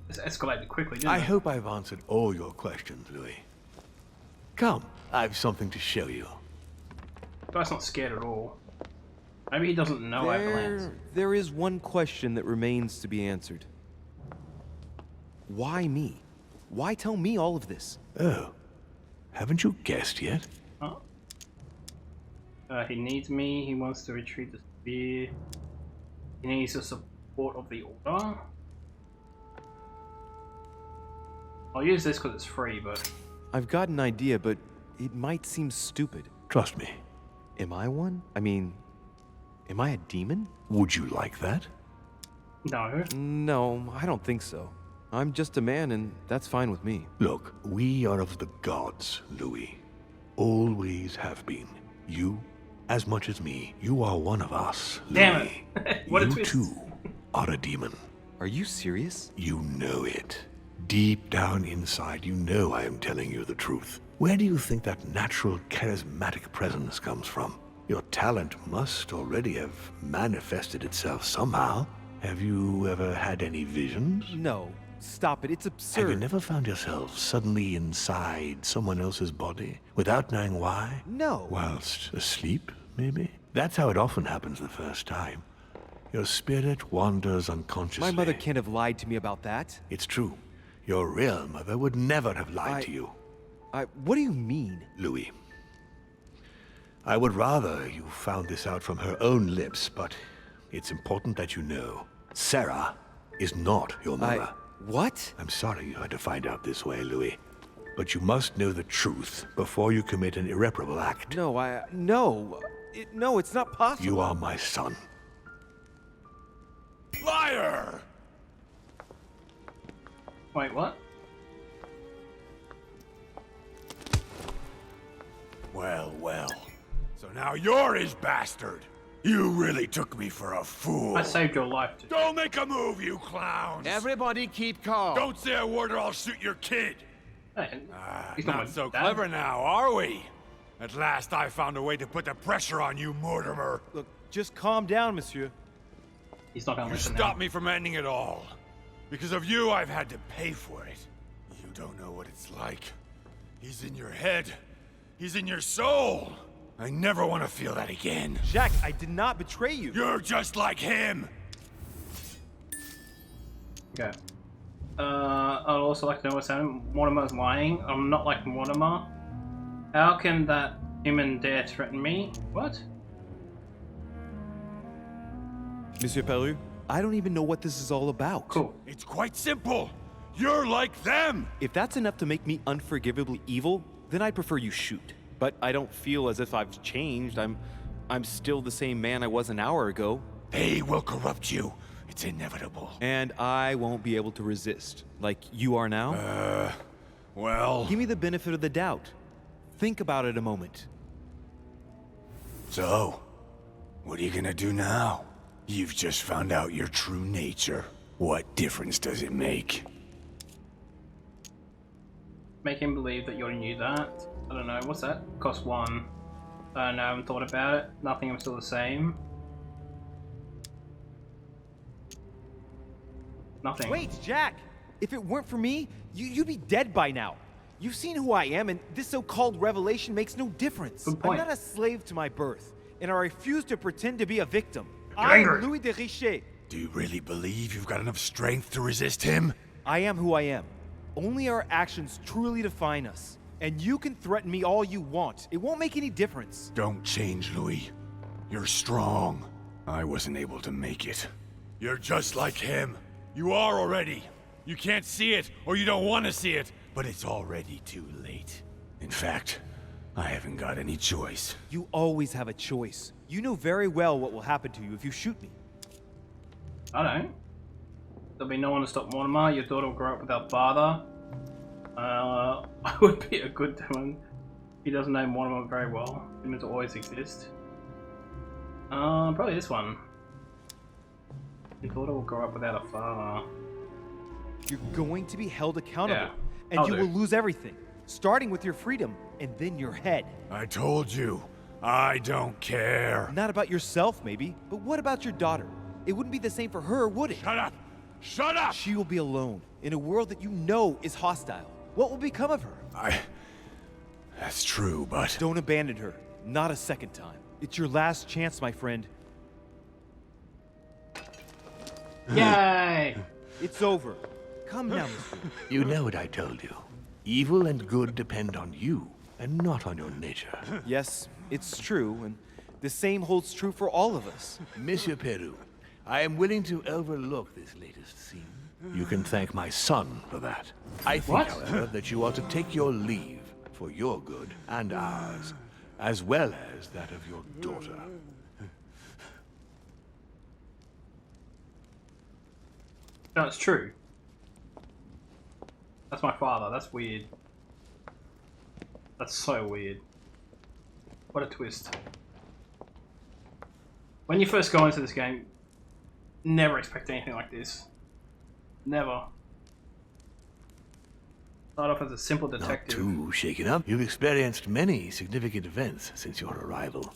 This escalated quickly, didn't it? I hope I've answered all your questions, Louis. Come, I've something to show you. Guy's not scared at all. Maybe he doesn't know I have the lens. There is one question that remains to be answered. Why me? Why tell me all of this? Oh, haven't you guessed yet? Oh. He needs me, he wants to retrieve the spear. He needs the support of the Order. I'll use this because it's free, but... I've got an idea, but it might seem stupid. Trust me. Am I one? I mean, am I a demon? Would you like that? No. No, I don't think so. I'm just a man, and that's fine with me. Look, we are of the gods, Louis. Always have been. You, as much as me, you are one of us, Louis. Damn it. What a you twist. too are a demon. Are you serious? You know it. Deep down inside, you know I am telling you the truth. Where do you think that natural, charismatic presence comes from? Your talent must already have manifested itself somehow. Have you ever had any visions? No. Stop it. It's absurd. Have you never found yourself suddenly inside someone else's body without knowing why? No. Whilst asleep, maybe? That's how it often happens the first time. Your spirit wanders unconsciously. My mother can't have lied to me about that. It's true. Your real mother would never have lied to you. What do you mean? Louis, I would rather you found this out from her own lips, but it's important that you know. Sarah is not your mother. What? I'm sorry you had to find out this way, Louis. But you must know the truth before you commit an irreparable act. No, no, it's not possible. You are my son. Liar! Wait, what? Well, well. So now you're his bastard. You really took me for a fool. I saved your life. Don't make a move, you clowns. Everybody keep calm. Don't say a word or I'll shoot your kid. Hey, he's Not so clever now, are we? At last I found a way to put the pressure on you, Mortimer. Look, just calm down, monsieur. He's not gonna You listen stopped now. me from ending it all. Because of you, I've had to pay for it. You don't know what it's like. He's in your head. He's in your soul. I never want to feel that again. Jacques, I did not betray you. You're just like him. Okay. I'd also like to know what's happening. Mortimer's lying. I'm not like Mortimer. How can that human dare threaten me? What? Monsieur Peru, I don't even know what this is all about. Cool. It's quite simple. You're like them! If that's enough to make me unforgivably evil, then I'd prefer you shoot. But I don't feel as if I've changed. I'm still the same man I was an hour ago. They will corrupt you. It's inevitable. And I won't be able to resist, like you are now? Well... Give me the benefit of the doubt. Think about it a moment. So, what are you gonna do now? You've just found out your true nature. What difference does it make? Make him believe that you already knew that. I don't know, what's that? Cost 1. No, I haven't thought about it. Nothing, I'm still the same. Nothing. Wait, Jack! If it weren't for me, you'd be dead by now. You've seen who I am, and this so-called revelation makes no difference. Good point. I'm not a slave to my birth, and I refuse to pretend to be a victim. You're I angry. am Louis de Richet. Do you really believe you've got enough strength to resist him? I am who I am. Only our actions truly define us. And you can threaten me all you want. It won't make any difference. Don't change, Louis. You're strong. I wasn't able to make it. You're just like him. You are already. You can't see it, or you don't want to see it, but it's already too late. In fact, I haven't got any choice. You always have a choice. You know very well what will happen to you if you shoot me. I don't. There'll be no one to stop Mortimer. Your daughter will grow up without father. I would be a good demon. He doesn't know Mortimer very well. Demons always exist. Probably this one. Your daughter will grow up without a father. You're going to be held accountable. Yeah, and I'll you do. will lose everything. Starting with your freedom, and then your head. I told you. I don't care. Not about yourself, maybe, but what about your daughter? It wouldn't be the same for her, would it? Shut up! Shut up! She will be alone, in a world that you know is hostile. What will become of her? That's true, but... Don't abandon her. Not a second time. It's your last chance, my friend. Yay! It's over. Come now, monsieur. You know what I told you. Evil and good depend on you, and not on your nature. Yes, it's true, and the same holds true for all of us. Monsieur Peru, I am willing to overlook this latest scene. You can thank my son for that. I think, however, that you ought to take your leave for your good and ours, as well as that of your daughter. No, it's true. That's my father. That's weird. That's so weird. What a twist. When you first go into this game, never expect anything like this. Never. Start off as a simple detective. Not too shaken up. You've experienced many significant events since your arrival.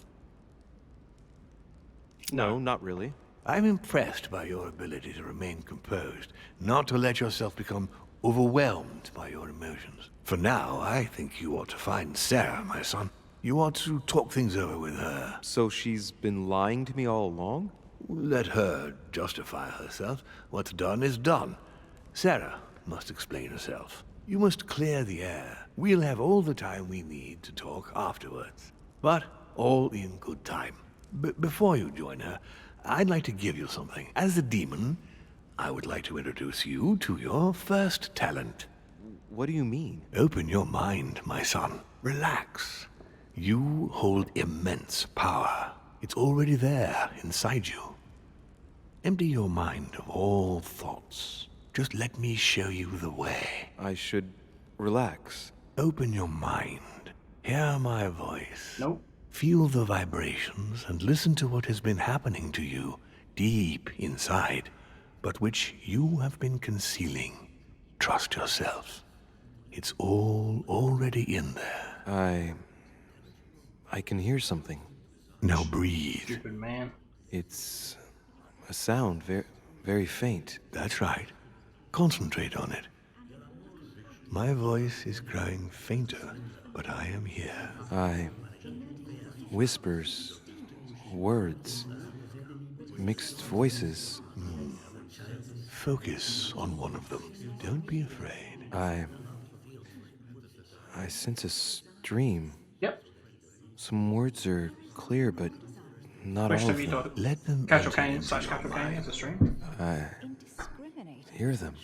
No, not really. I'm impressed by your ability to remain composed, not to let yourself become overwhelmed by your emotions. For now, I think you ought to find Sarah, my son. You ought to talk things over with her. So she's been lying to me all along? Let her justify herself. What's done is done. Sarah must explain herself. You must clear the air. We'll have all the time we need to talk afterwards. But all in good time. Before you join her, I'd like to give you something. As a demon, I would like to introduce you to your first talent. What do you mean? Open your mind, my son. Relax. You hold immense power. It's already there inside you. Empty your mind of all thoughts. Just let me show you the way. I should relax. Open your mind. Hear my voice. Nope. Feel the vibrations and listen to what has been happening to you deep inside, but which you have been concealing. Trust yourself. It's all already in there. I can hear something. Now breathe. Stupid man. It's a sound, very faint. That's right. Concentrate on it. My voice is growing fainter, but I am here. Whispers, words, mixed voices. focus on one of them. Don't be afraid. I sense a stream. Yep. Some words are clear, but not all of them. Let them Catch Kaine / Catch Kaine as a stream. I hear them.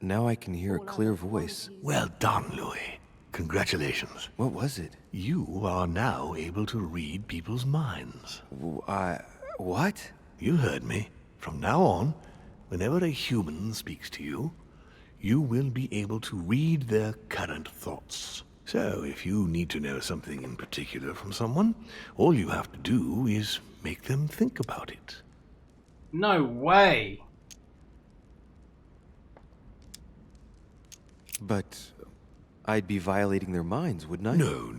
Now I can hear a clear voice. Well done, Louis. Congratulations. What was it? You are now able to read people's minds. What? You heard me. From now on, whenever a human speaks to you, you will be able to read their current thoughts. So, if you need to know something in particular from someone, all you have to do is make them think about it. No way! But I'd be violating their minds, wouldn't I? No,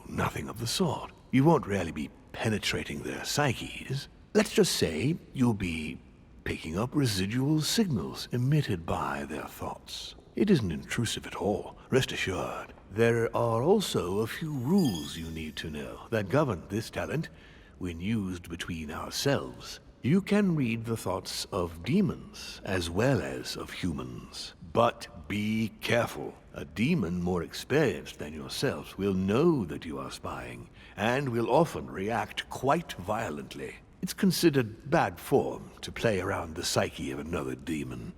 nothing of the sort. You won't really be penetrating their psyches. Let's just say you'll be picking up residual signals emitted by their thoughts. It isn't intrusive at all, rest assured. There are also a few rules you need to know that govern this talent when used between ourselves. You can read the thoughts of demons as well as of humans. But be careful. A demon more experienced than yourself will know that you are spying, and will often react quite violently. It's considered bad form to play around the psyche of another demon.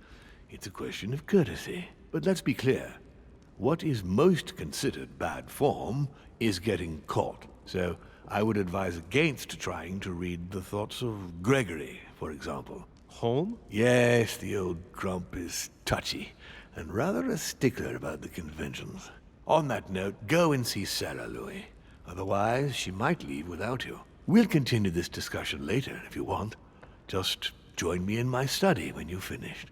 It's a question of courtesy. But let's be clear. What is most considered bad form is getting caught. So I would advise against trying to read the thoughts of Gregory, for example. Home? Yes, the old grump is touchy, and rather a stickler about the conventions. On that note, go and see Sarah, Louis. Otherwise, she might leave without you. We'll continue this discussion later, if you want. Just join me in my study when you've finished.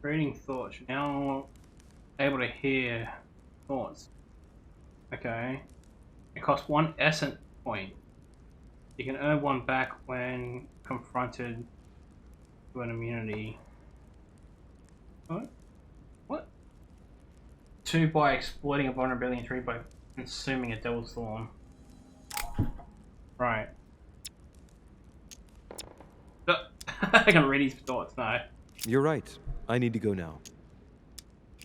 Reading thoughts. Now able to hear thoughts. Okay. It costs 1 essence point. You can earn 1 back when confronted with an immunity. What? 2 by exploiting a vulnerability, and 3 by consuming a devil's thorn. Right. I can read his thoughts now. You're right. I need to go now.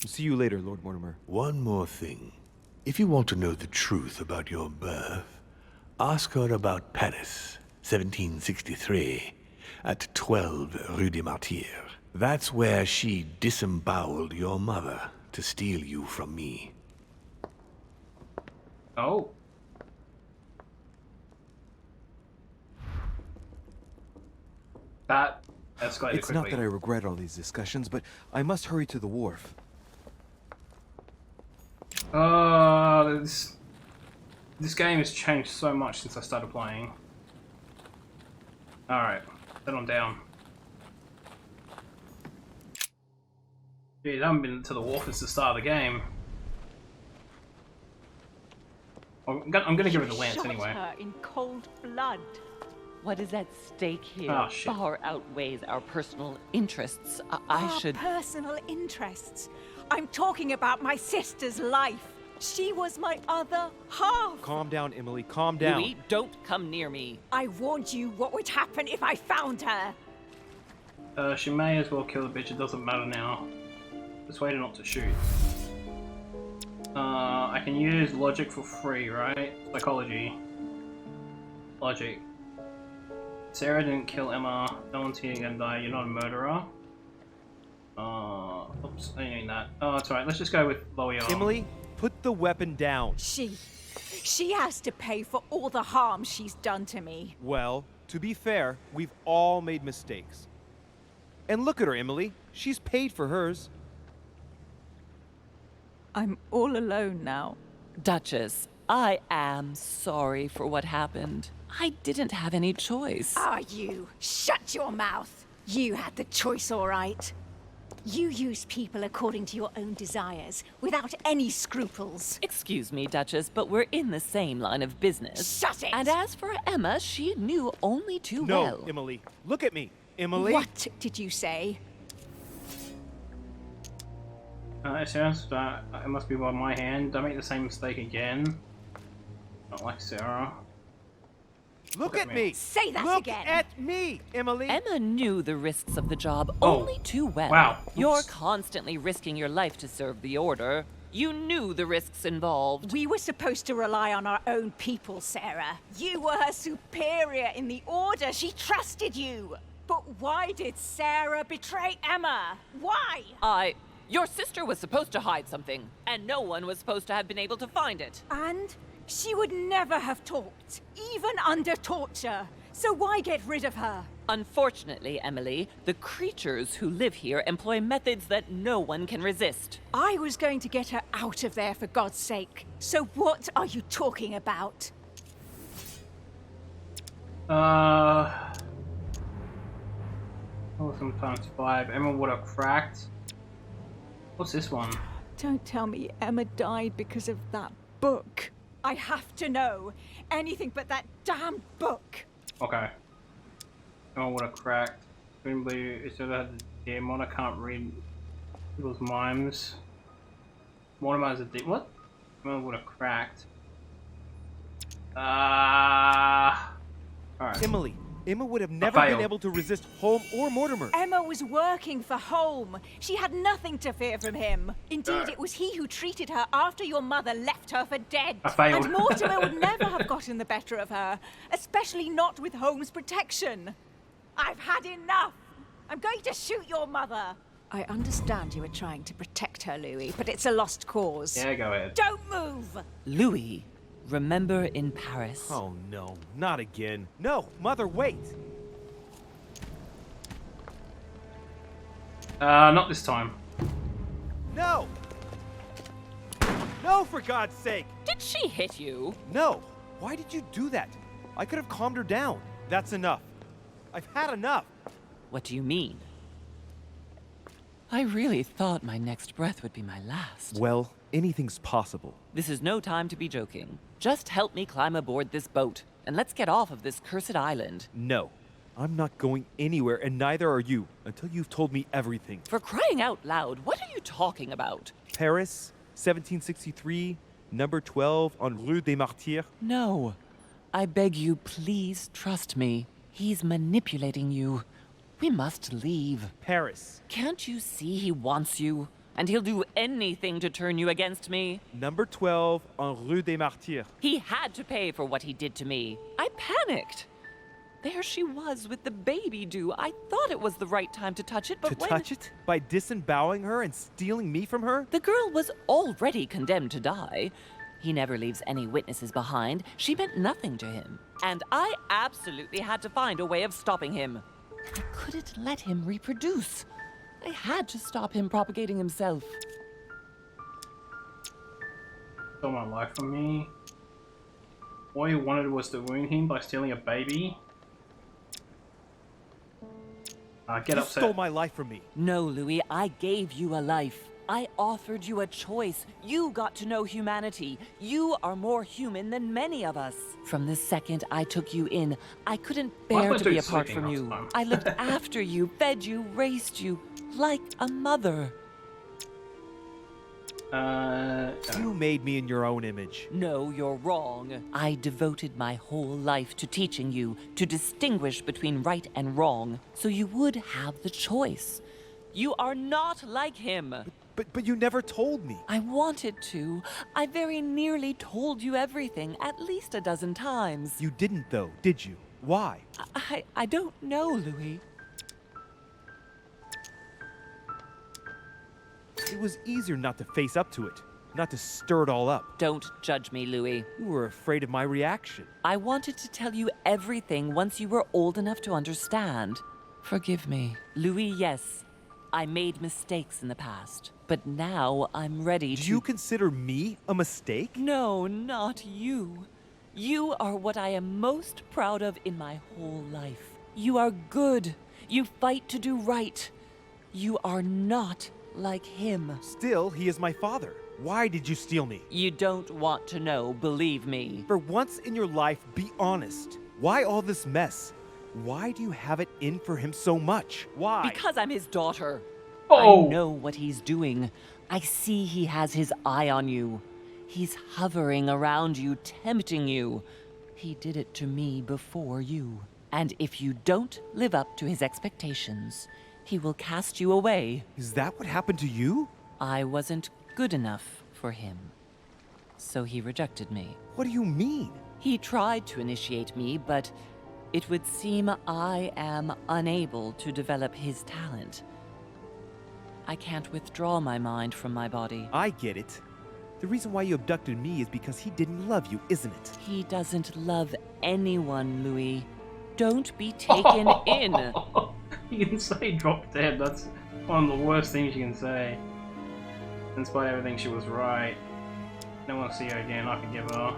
See you later, Lord Mortimer. One more thing. If you want to know the truth about your birth, ask her about Paris, 1763, at 12 Rue des Martyrs. That's where she disemboweled your mother to steal you from me. Oh. That escalated It's quickly. not that I regret all these discussions, but I must hurry to the wharf. This game has changed so much since I started playing. Alright, head on down. Geez, I haven't been to the wharf since the start of the game. I'm gonna give her the lance anyway. Shot her in cold blood. What is at stake here Oh, shit. far outweighs our personal interests. I Our should... personal interests. I'm talking about my sister's life. She was my other half. Calm down, Emily. Calm down. Louis, don't come near me. I warned you what would happen if I found her. She may as well kill the bitch, it doesn't matter now. Persuade her not to shoot. I can use logic for free, right? Psychology. Logic. Sarah didn't kill Emma. No one's here gonna die. You're not a murderer. Oops, I didn't mean that. Oh, it's alright. Let's just go with lower arm. Emily, put the weapon down. She has to pay for all the harm she's done to me. Well, to be fair, we've all made mistakes. And look at her, Emily. She's paid for hers. I'm all alone now. Duchess, I am sorry for what happened. I didn't have any choice. Ah, you! Shut your mouth! You had the choice, all right. You used people according to your own desires, without any scruples. Excuse me, Duchess, but we're in the same line of business. Shut it! And as for Emma, she knew only too well. No, Emily. Look at me. Emily? What did you say? It sounds that it must be by my hand. Don't make the same mistake again. Not like Sarah. Look at me! Say that Look again! at me, Emily! Emma knew the risks of the job Oh. only too well. Wow. You're Oops. constantly risking your life to serve the Order. You knew the risks involved. We were supposed to rely on our own people, Sarah. You were her superior in the Order. She trusted you. But why did Sarah betray Emma? Why? Your sister was supposed to hide something, and no one was supposed to have been able to find it. And she would never have talked, even under torture. So why get rid of her? Unfortunately, Emily, the creatures who live here employ methods that no one can resist. I was going to get her out of there, for God's sake. So what are you talking about? Sometimes 5. Emma would have cracked. What's this one? Don't tell me Emma died because of that book. I have to know. Anything but that damn book. Okay. Emma would have cracked. Presumably, it's either had the demon. I can't read people's mimes. Mortimer has a demon. What? Emma would have cracked. Alright. Emily, Emma would have never been able to resist Holm or Mortimer. Emma was working for Holm. She had nothing to fear from him. Indeed, it was he who treated her after your mother left her for dead. I failed. And Mortimer would never have gotten the better of her, especially not with Holm's protection. I've had enough. I'm going to shoot your mother. I understand you were trying to protect her, Louis, but it's a lost cause. Yeah, go ahead. Don't move! Louis, remember in Paris? Oh no, not again. No, Mother, wait! Not this time. No! No, for God's sake! Did she hit you? No! Why did you do that? I could have calmed her down. That's enough. I've had enough. What do you mean? I really thought my next breath would be my last. Well, anything's possible. This is no time to be joking. Just help me climb aboard this boat, and let's get off of this cursed island. No. I'm not going anywhere, and neither are you, until you've told me everything. For crying out loud, what are you talking about? Paris, 1763, number 12 on Rue des Martyrs. No. I beg you, please trust me. He's manipulating you. We must leave. Paris. Can't you see he wants you? And he'll do anything to turn you against me. Number 12 on Rue des Martyrs. He had to pay for what he did to me. I panicked. There she was with the baby due. I thought it was the right time to touch it, but touch it? By disemboweling her and stealing me from her? The girl was already condemned to die. He never leaves any witnesses behind. She meant nothing to him. And I absolutely had to find a way of stopping him. I couldn't let him reproduce. I had to stop him propagating himself. Stole my life from me. All you wanted was to wound him by stealing a baby. Get you upset. stole my life from me. No, Louis, I gave you a life. I offered you a choice. You got to know humanity. You are more human than many of us. From the second I took you in, I couldn't bear to be apart from you. I looked after you, fed you, raised you, like a mother. You made me in your own image. No, you're wrong. I devoted my whole life to teaching you to distinguish between right and wrong, so you would have the choice. You are not like him. But you never told me. I wanted to. I very nearly told you everything, at least a dozen times. You didn't, though, did you? Why? I don't know, Louis. It was easier not to face up to it, not to stir it all up. Don't judge me, Louis. You were afraid of my reaction. I wanted to tell you everything once you were old enough to understand. Forgive me. Louis, yes. I made mistakes in the past, but now I'm ready to... Do you consider me a mistake? No, not you. You are what I am most proud of in my whole life. You are good. You fight to do right. You are not like him. Still, he is my father. Why did you steal me? You don't want to know, believe me. For once in your life, be honest. Why all this mess? Why do you have it in for him so much? Why? Because I'm his daughter. Oh. I know what he's doing. I see he has his eye on you. He's hovering around you, tempting you. He did it to me before you. And if you don't live up to his expectations, he will cast you away. Is that what happened to you? I wasn't good enough for him, so he rejected me. What do you mean? He tried to initiate me, but it would seem I am unable to develop his talent. I can't withdraw my mind from my body. I get it. The reason why you abducted me is because he didn't love you, isn't it? He doesn't love anyone, Louis. Don't be taken in. You can say drop dead. That's one of the worst things you can say. In spite of everything, she was right. Don't want to see her again. I forgive her.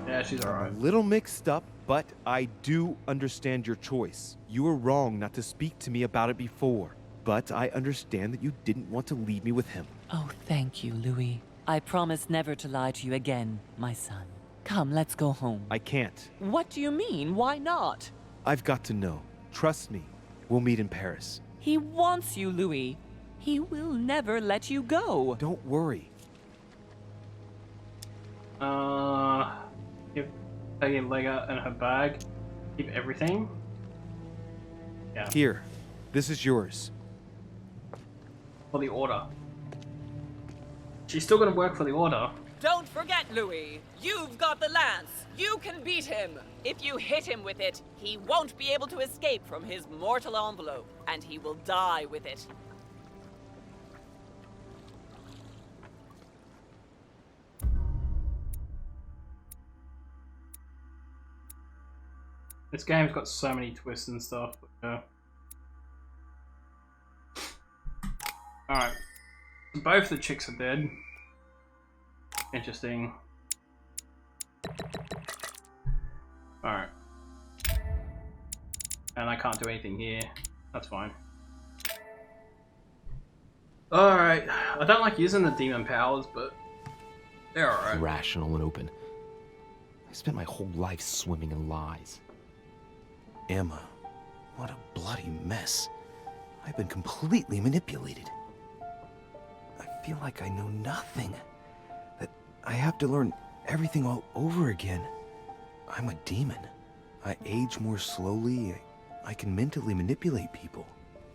Yeah, she's alright. A little mixed up, but I do understand your choice. You were wrong not to speak to me about it before, but I understand that you didn't want to leave me with him. Oh, thank you, Louis. I promise never to lie to you again, my son. Come, let's go home. I can't. What do you mean? Why not? I've got to know. Trust me. We'll meet in Paris. He wants you, Louis. He will never let you go. Don't worry. Keep taking leg out in her bag. Keep everything. Yeah. Here. This is yours. For the order. She's still gonna work for the order. Don't forget, Louis. You've got the lance. You can beat him. If you hit him with it, he won't be able to escape from his mortal envelope, and he will die with it. This game's got so many twists and stuff. But, alright. Both the chicks are dead. Interesting. Alright. And I can't do anything here. That's fine. Alright. I don't like using the demon powers, but they're alright. Rational and open. I spent my whole life swimming in lies. Emma, what a bloody mess. I've been completely manipulated. I feel like I know nothing. That I have to learn everything all over again. I'm a demon. I age more slowly. I can mentally manipulate people.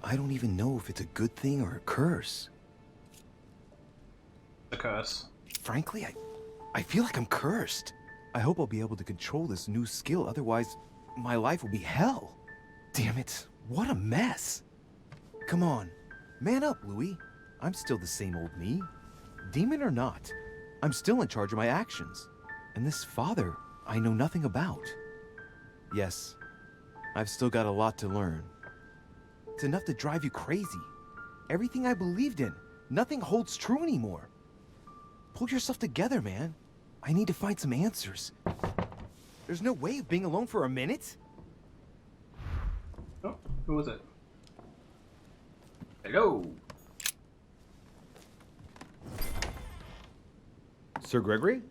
I don't even know if it's a good thing or a curse. A curse. Frankly, I feel like I'm cursed. I hope I'll be able to control this new skill, otherwise my life will be hell. Damn it, what a mess. Come on, man up, Louis. I'm still the same old me. Demon or not, I'm still in charge of my actions. And this father, I know nothing about. Yes, I've still got a lot to learn. It's enough to drive you crazy. Everything I believed in, nothing holds true anymore. Pull yourself together, man. I need to find some answers. There's no way of being alone for a minute. Oh, who was it? Hello. Sir Gregory?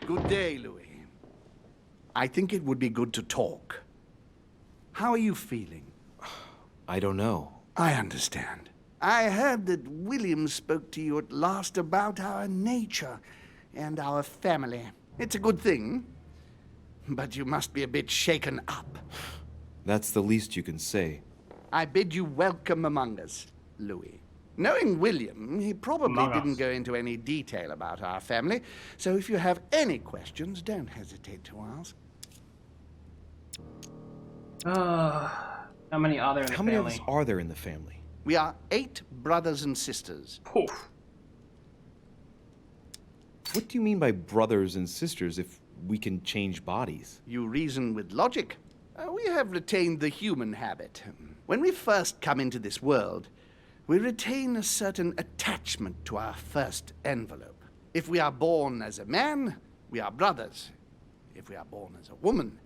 Good day, Louis. I think it would be good to talk. How are you feeling? I don't know. I understand. I heard that William spoke to you at last about our nature and our family. It's a good thing, but you must be a bit shaken up. That's the least you can say. I bid you welcome among us, Louis. Knowing William, he probably didn't go into any detail about our family, so if you have any questions, don't hesitate to ask. How many are there in the family? How many of us are there in the family? We are 8 brothers and sisters. Oof. What do you mean by brothers and sisters if we can change bodies? You reason with logic. We have retained the human habit. When we first come into this world, we retain a certain attachment to our first envelope. If we are born as a man, we are brothers. If we are born as a woman,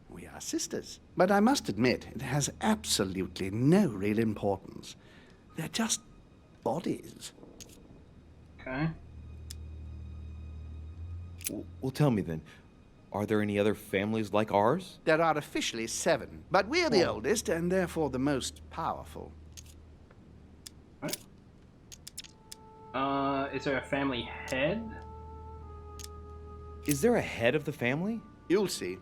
we are sisters. But I must admit, it has absolutely no real importance. They're just bodies. Okay. Well, tell me then, are there any other families like ours? There are officially 7, but we're the oldest and therefore the most powerful. Is there a family head? Is there a head of the family? You'll see.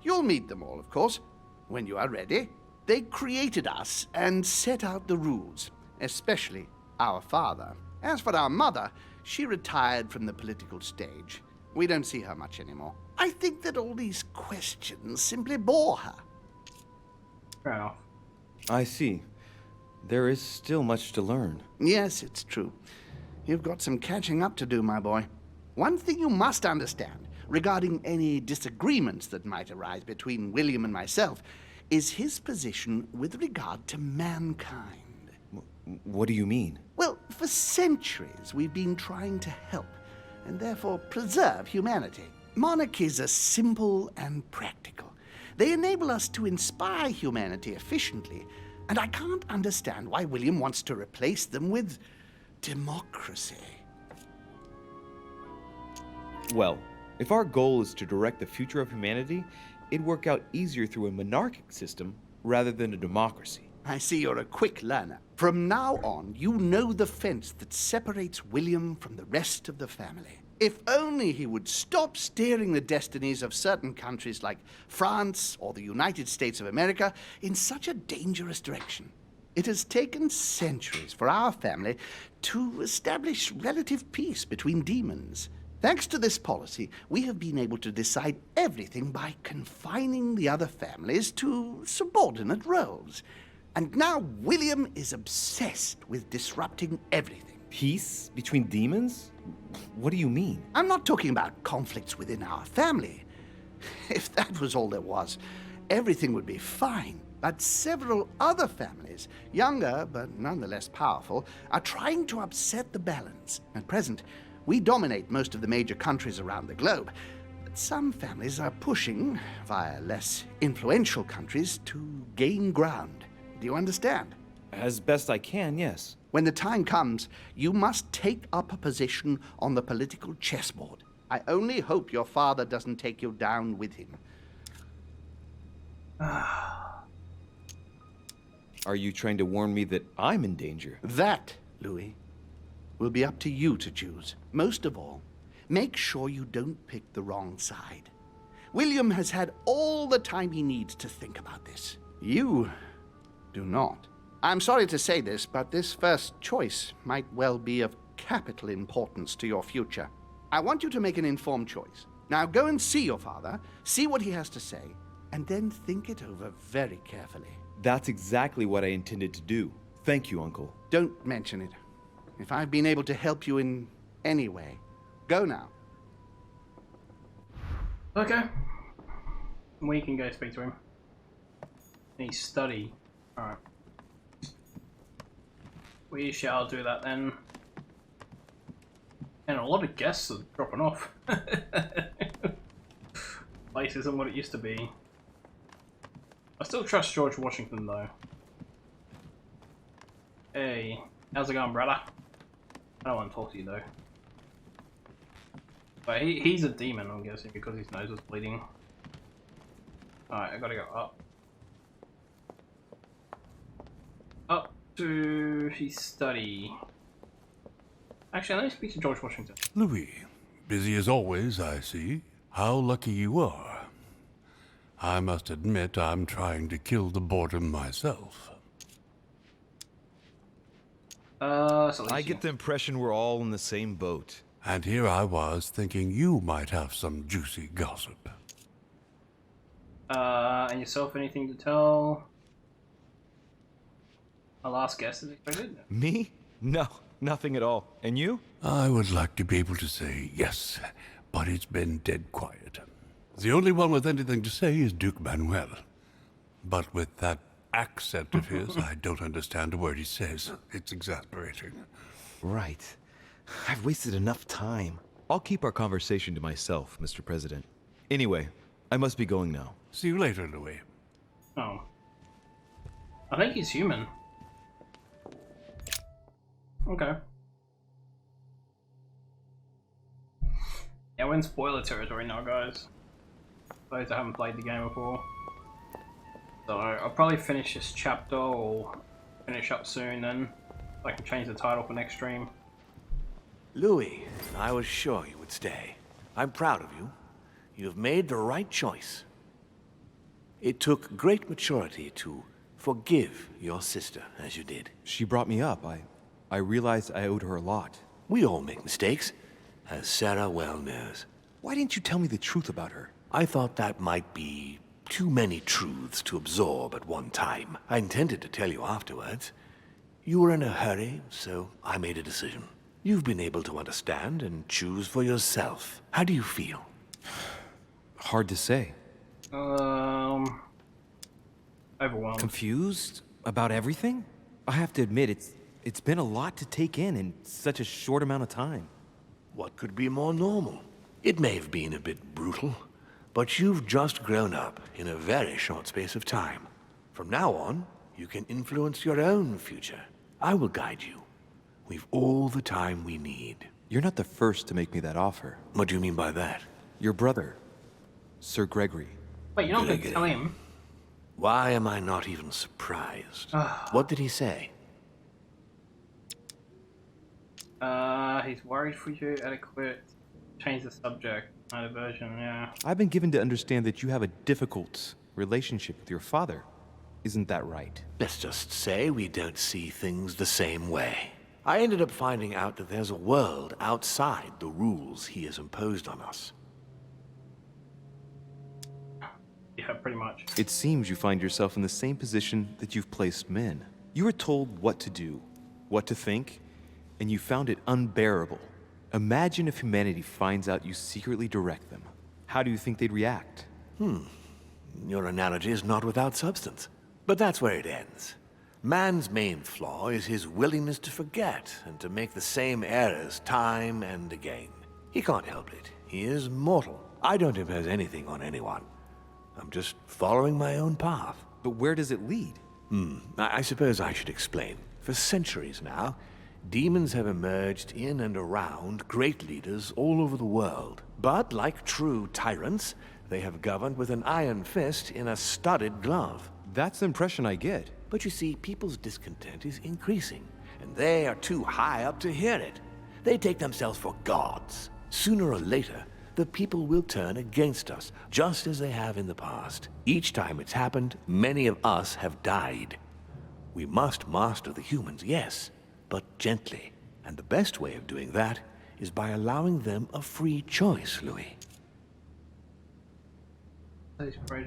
You'll meet them all, of course, when you are ready. They created us and set out the rules, especially our father. As for our mother, she retired from the political stage. We don't see her much anymore. I think that all these questions simply bore her. Fair enough. I see. There is still much to learn. Yes, it's true. You've got some catching up to do, my boy. One thing you must understand regarding any disagreements that might arise between William and myself is his position with regard to mankind. What do you mean? Well, for centuries we've been trying to help and therefore preserve humanity. Monarchies are simple and practical. They enable us to inspire humanity efficiently, and I can't understand why William wants to replace them with democracy. Well, if our goal is to direct the future of humanity, it'd work out easier through a monarchic system rather than a democracy. I see you're a quick learner. From now on, you know the fence that separates William from the rest of the family. If only he would stop steering the destinies of certain countries like France or the United States of America in such a dangerous direction. It has taken centuries for our family to establish relative peace between demons. Thanks to this policy, we have been able to decide everything by confining the other families to subordinate roles. And now William is obsessed with disrupting everything. Peace between demons? What do you mean? I'm not talking about conflicts within our family. If that was all there was, everything would be fine. But several other families, younger but nonetheless powerful, are trying to upset the balance. At present, we dominate most of the major countries around the globe. But some families are pushing, via less influential countries, to gain ground. Do you understand? As best I can, yes. When the time comes, you must take up a position on the political chessboard. I only hope your father doesn't take you down with him. Are you trying to warn me that I'm in danger? That, Louis, will be up to you to choose. Most of all, make sure you don't pick the wrong side. William has had all the time he needs to think about this. You do not. I'm sorry to say this, but this first choice might well be of capital importance to your future. I want you to make an informed choice. Now go and see your father, see what he has to say, and then think it over very carefully. That's exactly what I intended to do. Thank you, Uncle. Don't mention it. If I've been able to help you in any way, go now. Okay. We can go speak to him. He's study. Alright. We shall do that then. And a lot of guests are dropping off. Place isn't what it used to be. I still trust George Washington though. Hey, how's it going, brother? I don't want to talk to you though. But he's a demon, I'm guessing, because his nose was bleeding. Alright, I gotta go up. Up to his study. Actually, let me speak to George Washington. Louis, busy as always, I see. How lucky you are. I must admit I'm trying to kill the boredom myself. So I get the impression we're all in the same boat. And here I was thinking you might have some juicy gossip. And yourself, anything to tell? Our last guest is expected? Me? No, nothing at all. And you? I would like to be able to say yes, but it's been dead quiet. The only one with anything to say is Duke Manuel. But with that accent of his, I don't understand a word he says. It's exasperating. Right. I've wasted enough time. I'll keep our conversation to myself, Mr. President. Anyway, I must be going now. See you later, Louis. Oh. I think he's human. Okay. Yeah, we're in spoiler territory now, guys. Those that haven't played the game before. So I'll probably finish this chapter or finish up soon then. I can change the title for next stream. Louis, I was sure you would stay. I'm proud of you. You have made the right choice. It took great maturity to forgive your sister as you did. She brought me up. I realized I owed her a lot. We all make mistakes, as Sarah well knows. Why didn't you tell me the truth about her? I thought that might be too many truths to absorb at one time. I intended to tell you afterwards. You were in a hurry, so I made a decision. You've been able to understand and choose for yourself. How do you feel? Hard to say. Overwhelmed. Confused about everything? I have to admit, it's been a lot to take in such a short amount of time. What could be more normal? It may have been a bit brutal, but you've just grown up in a very short space of time. From now on, you can influence your own future. I will guide you. We've all the time we need. You're not the first to make me that offer. What do you mean by that? Your brother, Sir Gregory. Wait, you're not going to tell him? Why am I not even surprised? What did he say? He's worried for you, adequate. Change the subject. No diversion, yeah. I've been given to understand that you have a difficult relationship with your father. Isn't that right? Let's just say we don't see things the same way. I ended up finding out that there's a world outside the rules he has imposed on us. Yeah, pretty much. It seems you find yourself in the same position that you've placed men. You were told what to do, what to think, and you found it unbearable. Imagine if humanity finds out you secretly direct them. How do you think they'd react? Your analogy is not without substance. But that's where it ends. Man's main flaw is his willingness to forget and to make the same errors time and again. He can't help it. He is mortal. I don't impose anything on anyone. I'm just following my own path. But where does it lead? I suppose I should explain. For centuries now, demons have emerged in and around great leaders all over the world. But like true tyrants, they have governed with an iron fist in a studded glove. That's the impression I get. But you see, people's discontent is increasing, and they are too high up to hear it. They take themselves for gods. Sooner or later, the people will turn against us, just as they have in the past. Each time it's happened, many of us have died. We must master the humans, yes, but gently. And the best way of doing that is by allowing them a free choice, Louis.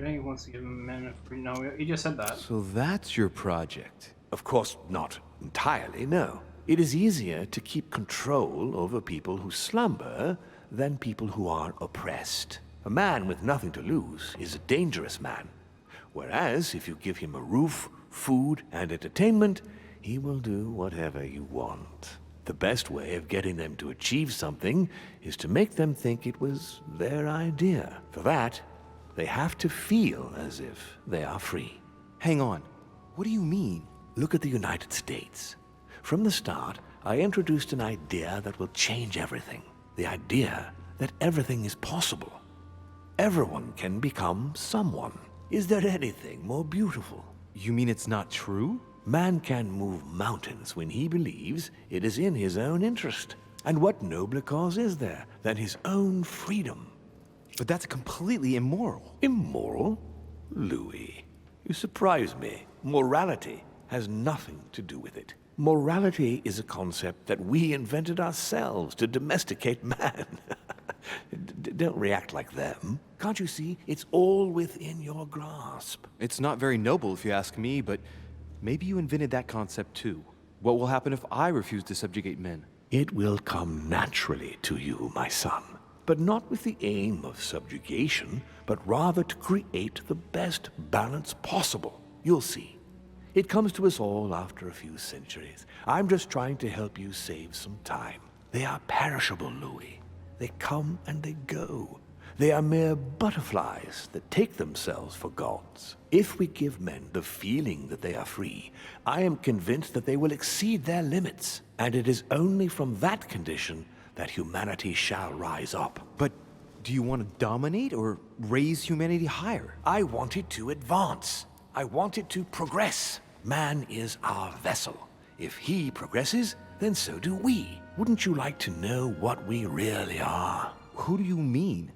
He wants to give men a free... No, you just said that. So that's your project. Of course, not entirely, no. It is easier to keep control over people who slumber than people who are oppressed. A man with nothing to lose is a dangerous man. Whereas, if you give him a roof, food, and entertainment, he will do whatever you want. The best way of getting them to achieve something is to make them think it was their idea. For that, they have to feel as if they are free. Hang on. What do you mean? Look at the United States. From the start, I introduced an idea that will change everything. The idea that everything is possible. Everyone can become someone. Is there anything more beautiful? You mean it's not true? Man can move mountains when he believes it is in his own interest. And what nobler cause is there than his own freedom? But that's completely immoral. Immoral? Louis, you surprise me. Morality has nothing to do with it. Morality is a concept that we invented ourselves to domesticate man. Don't react like them. Can't you see? It's all within your grasp. It's not very noble if you ask me, but maybe you invented that concept too. What will happen if I refuse to subjugate men? It will come naturally to you, my son. But not with the aim of subjugation, but rather to create the best balance possible. You'll see. It comes to us all after a few centuries. I'm just trying to help you save some time. They are perishable, Louis. They come and they go. They are mere butterflies that take themselves for gods. If we give men the feeling that they are free, I am convinced that they will exceed their limits. And it is only from that condition that humanity shall rise up. But do you want to dominate or raise humanity higher? I want it to advance. I want it to progress. Man is our vessel. If he progresses, then so do we. Wouldn't you like to know what we really are? Who do you mean?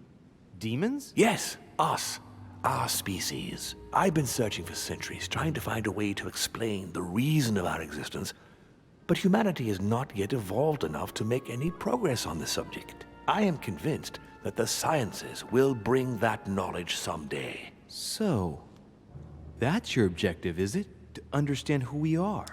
Demons? Yes, us. Our species. I've been searching for centuries, trying to find a way to explain the reason of our existence, but humanity has not yet evolved enough to make any progress on the subject. I am convinced that the sciences will bring that knowledge someday. So, that's your objective, is it? To understand who we are?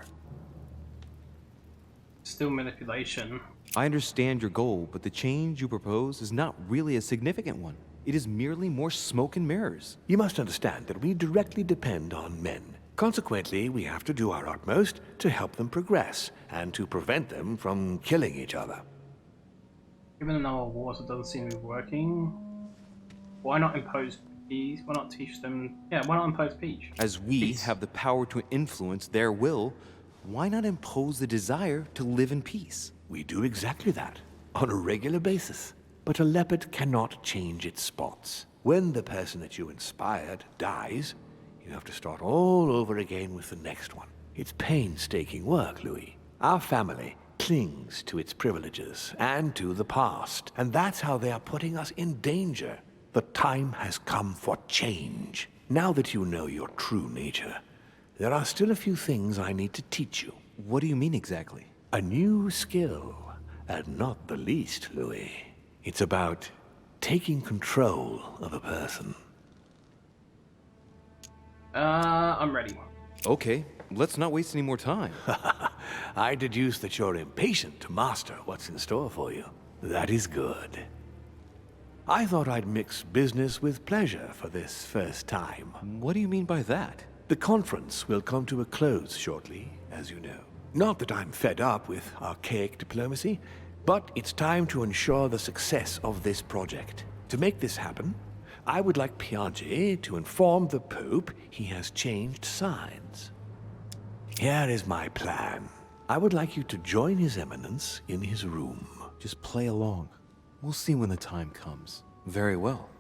Still manipulation. I understand your goal, but the change you propose is not really a significant one. It is merely more smoke and mirrors. You must understand that we directly depend on men. Consequently, we have to do our utmost to help them progress, and to prevent them from killing each other. Given the number of wars, it doesn't seem to be working. Why not impose peace? Why not teach them... Yeah, why not impose peace? As we have the power to influence their will, why not impose the desire to live in peace? We do exactly that, on a regular basis. But a leopard cannot change its spots. When the person that you inspired dies, you have to start all over again with the next one. It's painstaking work, Louis. Our family clings to its privileges and to the past, and that's how they are putting us in danger. The time has come for change. Now that you know your true nature, there are still a few things I need to teach you. What do you mean exactly? A new skill, and not the least, Louis. It's about taking control of a person. I'm ready. Okay, let's not waste any more time. I deduce that you're impatient to master what's in store for you. That is good. I thought I'd mix business with pleasure for this first time. What do you mean by that? The conference will come to a close shortly, as you know. Not that I'm fed up with archaic diplomacy, but it's time to ensure the success of this project. To make this happen, I would like Piaggi to inform the Pope he has changed sides. Here is my plan. I would like you to join His Eminence in his room. Just play along. We'll see when the time comes. Very well.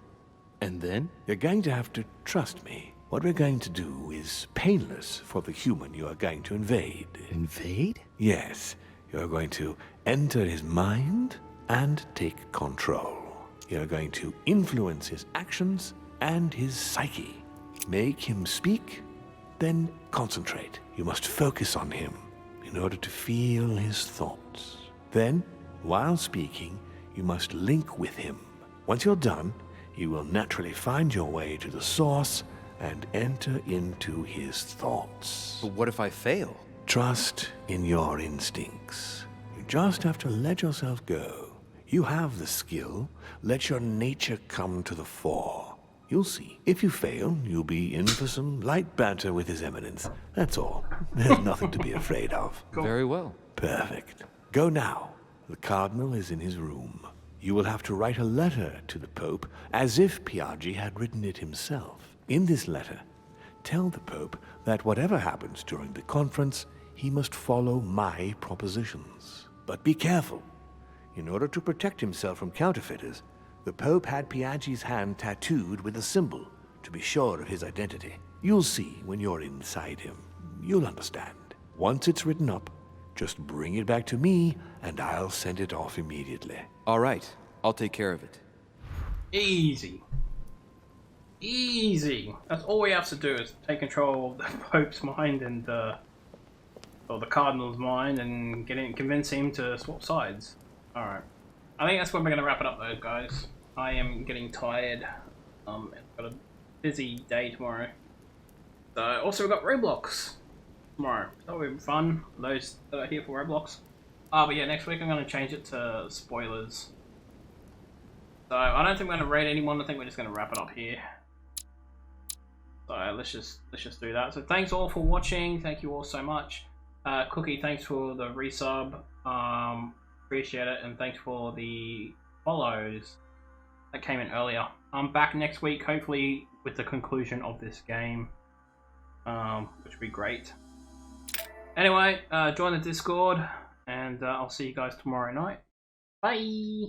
And then? You're going to have to trust me. What we're going to do is painless for the human you are going to invade. Invade? Yes. You're going to enter his mind and take control. You're going to influence his actions and his psyche. Make him speak, then concentrate. You must focus on him in order to feel his thoughts. Then, while speaking, you must link with him. Once you're done, you will naturally find your way to the source and enter into his thoughts. But what if I fail? Trust in your instincts. You just have to let yourself go. You have the skill. Let your nature come to the fore. You'll see. If you fail, you'll be in for some light banter with His Eminence. That's all. There's nothing to be afraid of. Very well. Perfect. Go now. The Cardinal is in his room. You will have to write a letter to the Pope as if Piaggi had written it himself. In this letter, tell the Pope that whatever happens during the conference, he must follow my propositions. But be careful. In order to protect himself from counterfeiters, the Pope had Piaggi's hand tattooed with a symbol to be sure of his identity. You'll see when you're inside him. You'll understand. Once it's written up, just bring it back to me, and I'll send it off immediately. All right. I'll take care of it. Easy. Easy. That's all we have to do is take control of the Pope's mind and, or the Cardinal's mind and convince him to swap sides. Alright. I think that's when we're going to wrap it up though, guys. I am getting tired. I've got a busy day tomorrow. So, also we've got Roblox tomorrow. That will be fun for those that are here for Roblox. But yeah, next week I'm going to change it to spoilers. So I don't think we're going to raid anyone. I think we're just going to wrap it up here. So let's just do that. So thanks all for watching. Thank you all so much. Cookie, thanks for the resub. Appreciate it, and thanks for the follows that came in earlier. I'm back next week, hopefully with the conclusion of this game, which would be great. Anyway, join the Discord, and I'll see you guys tomorrow night. Bye!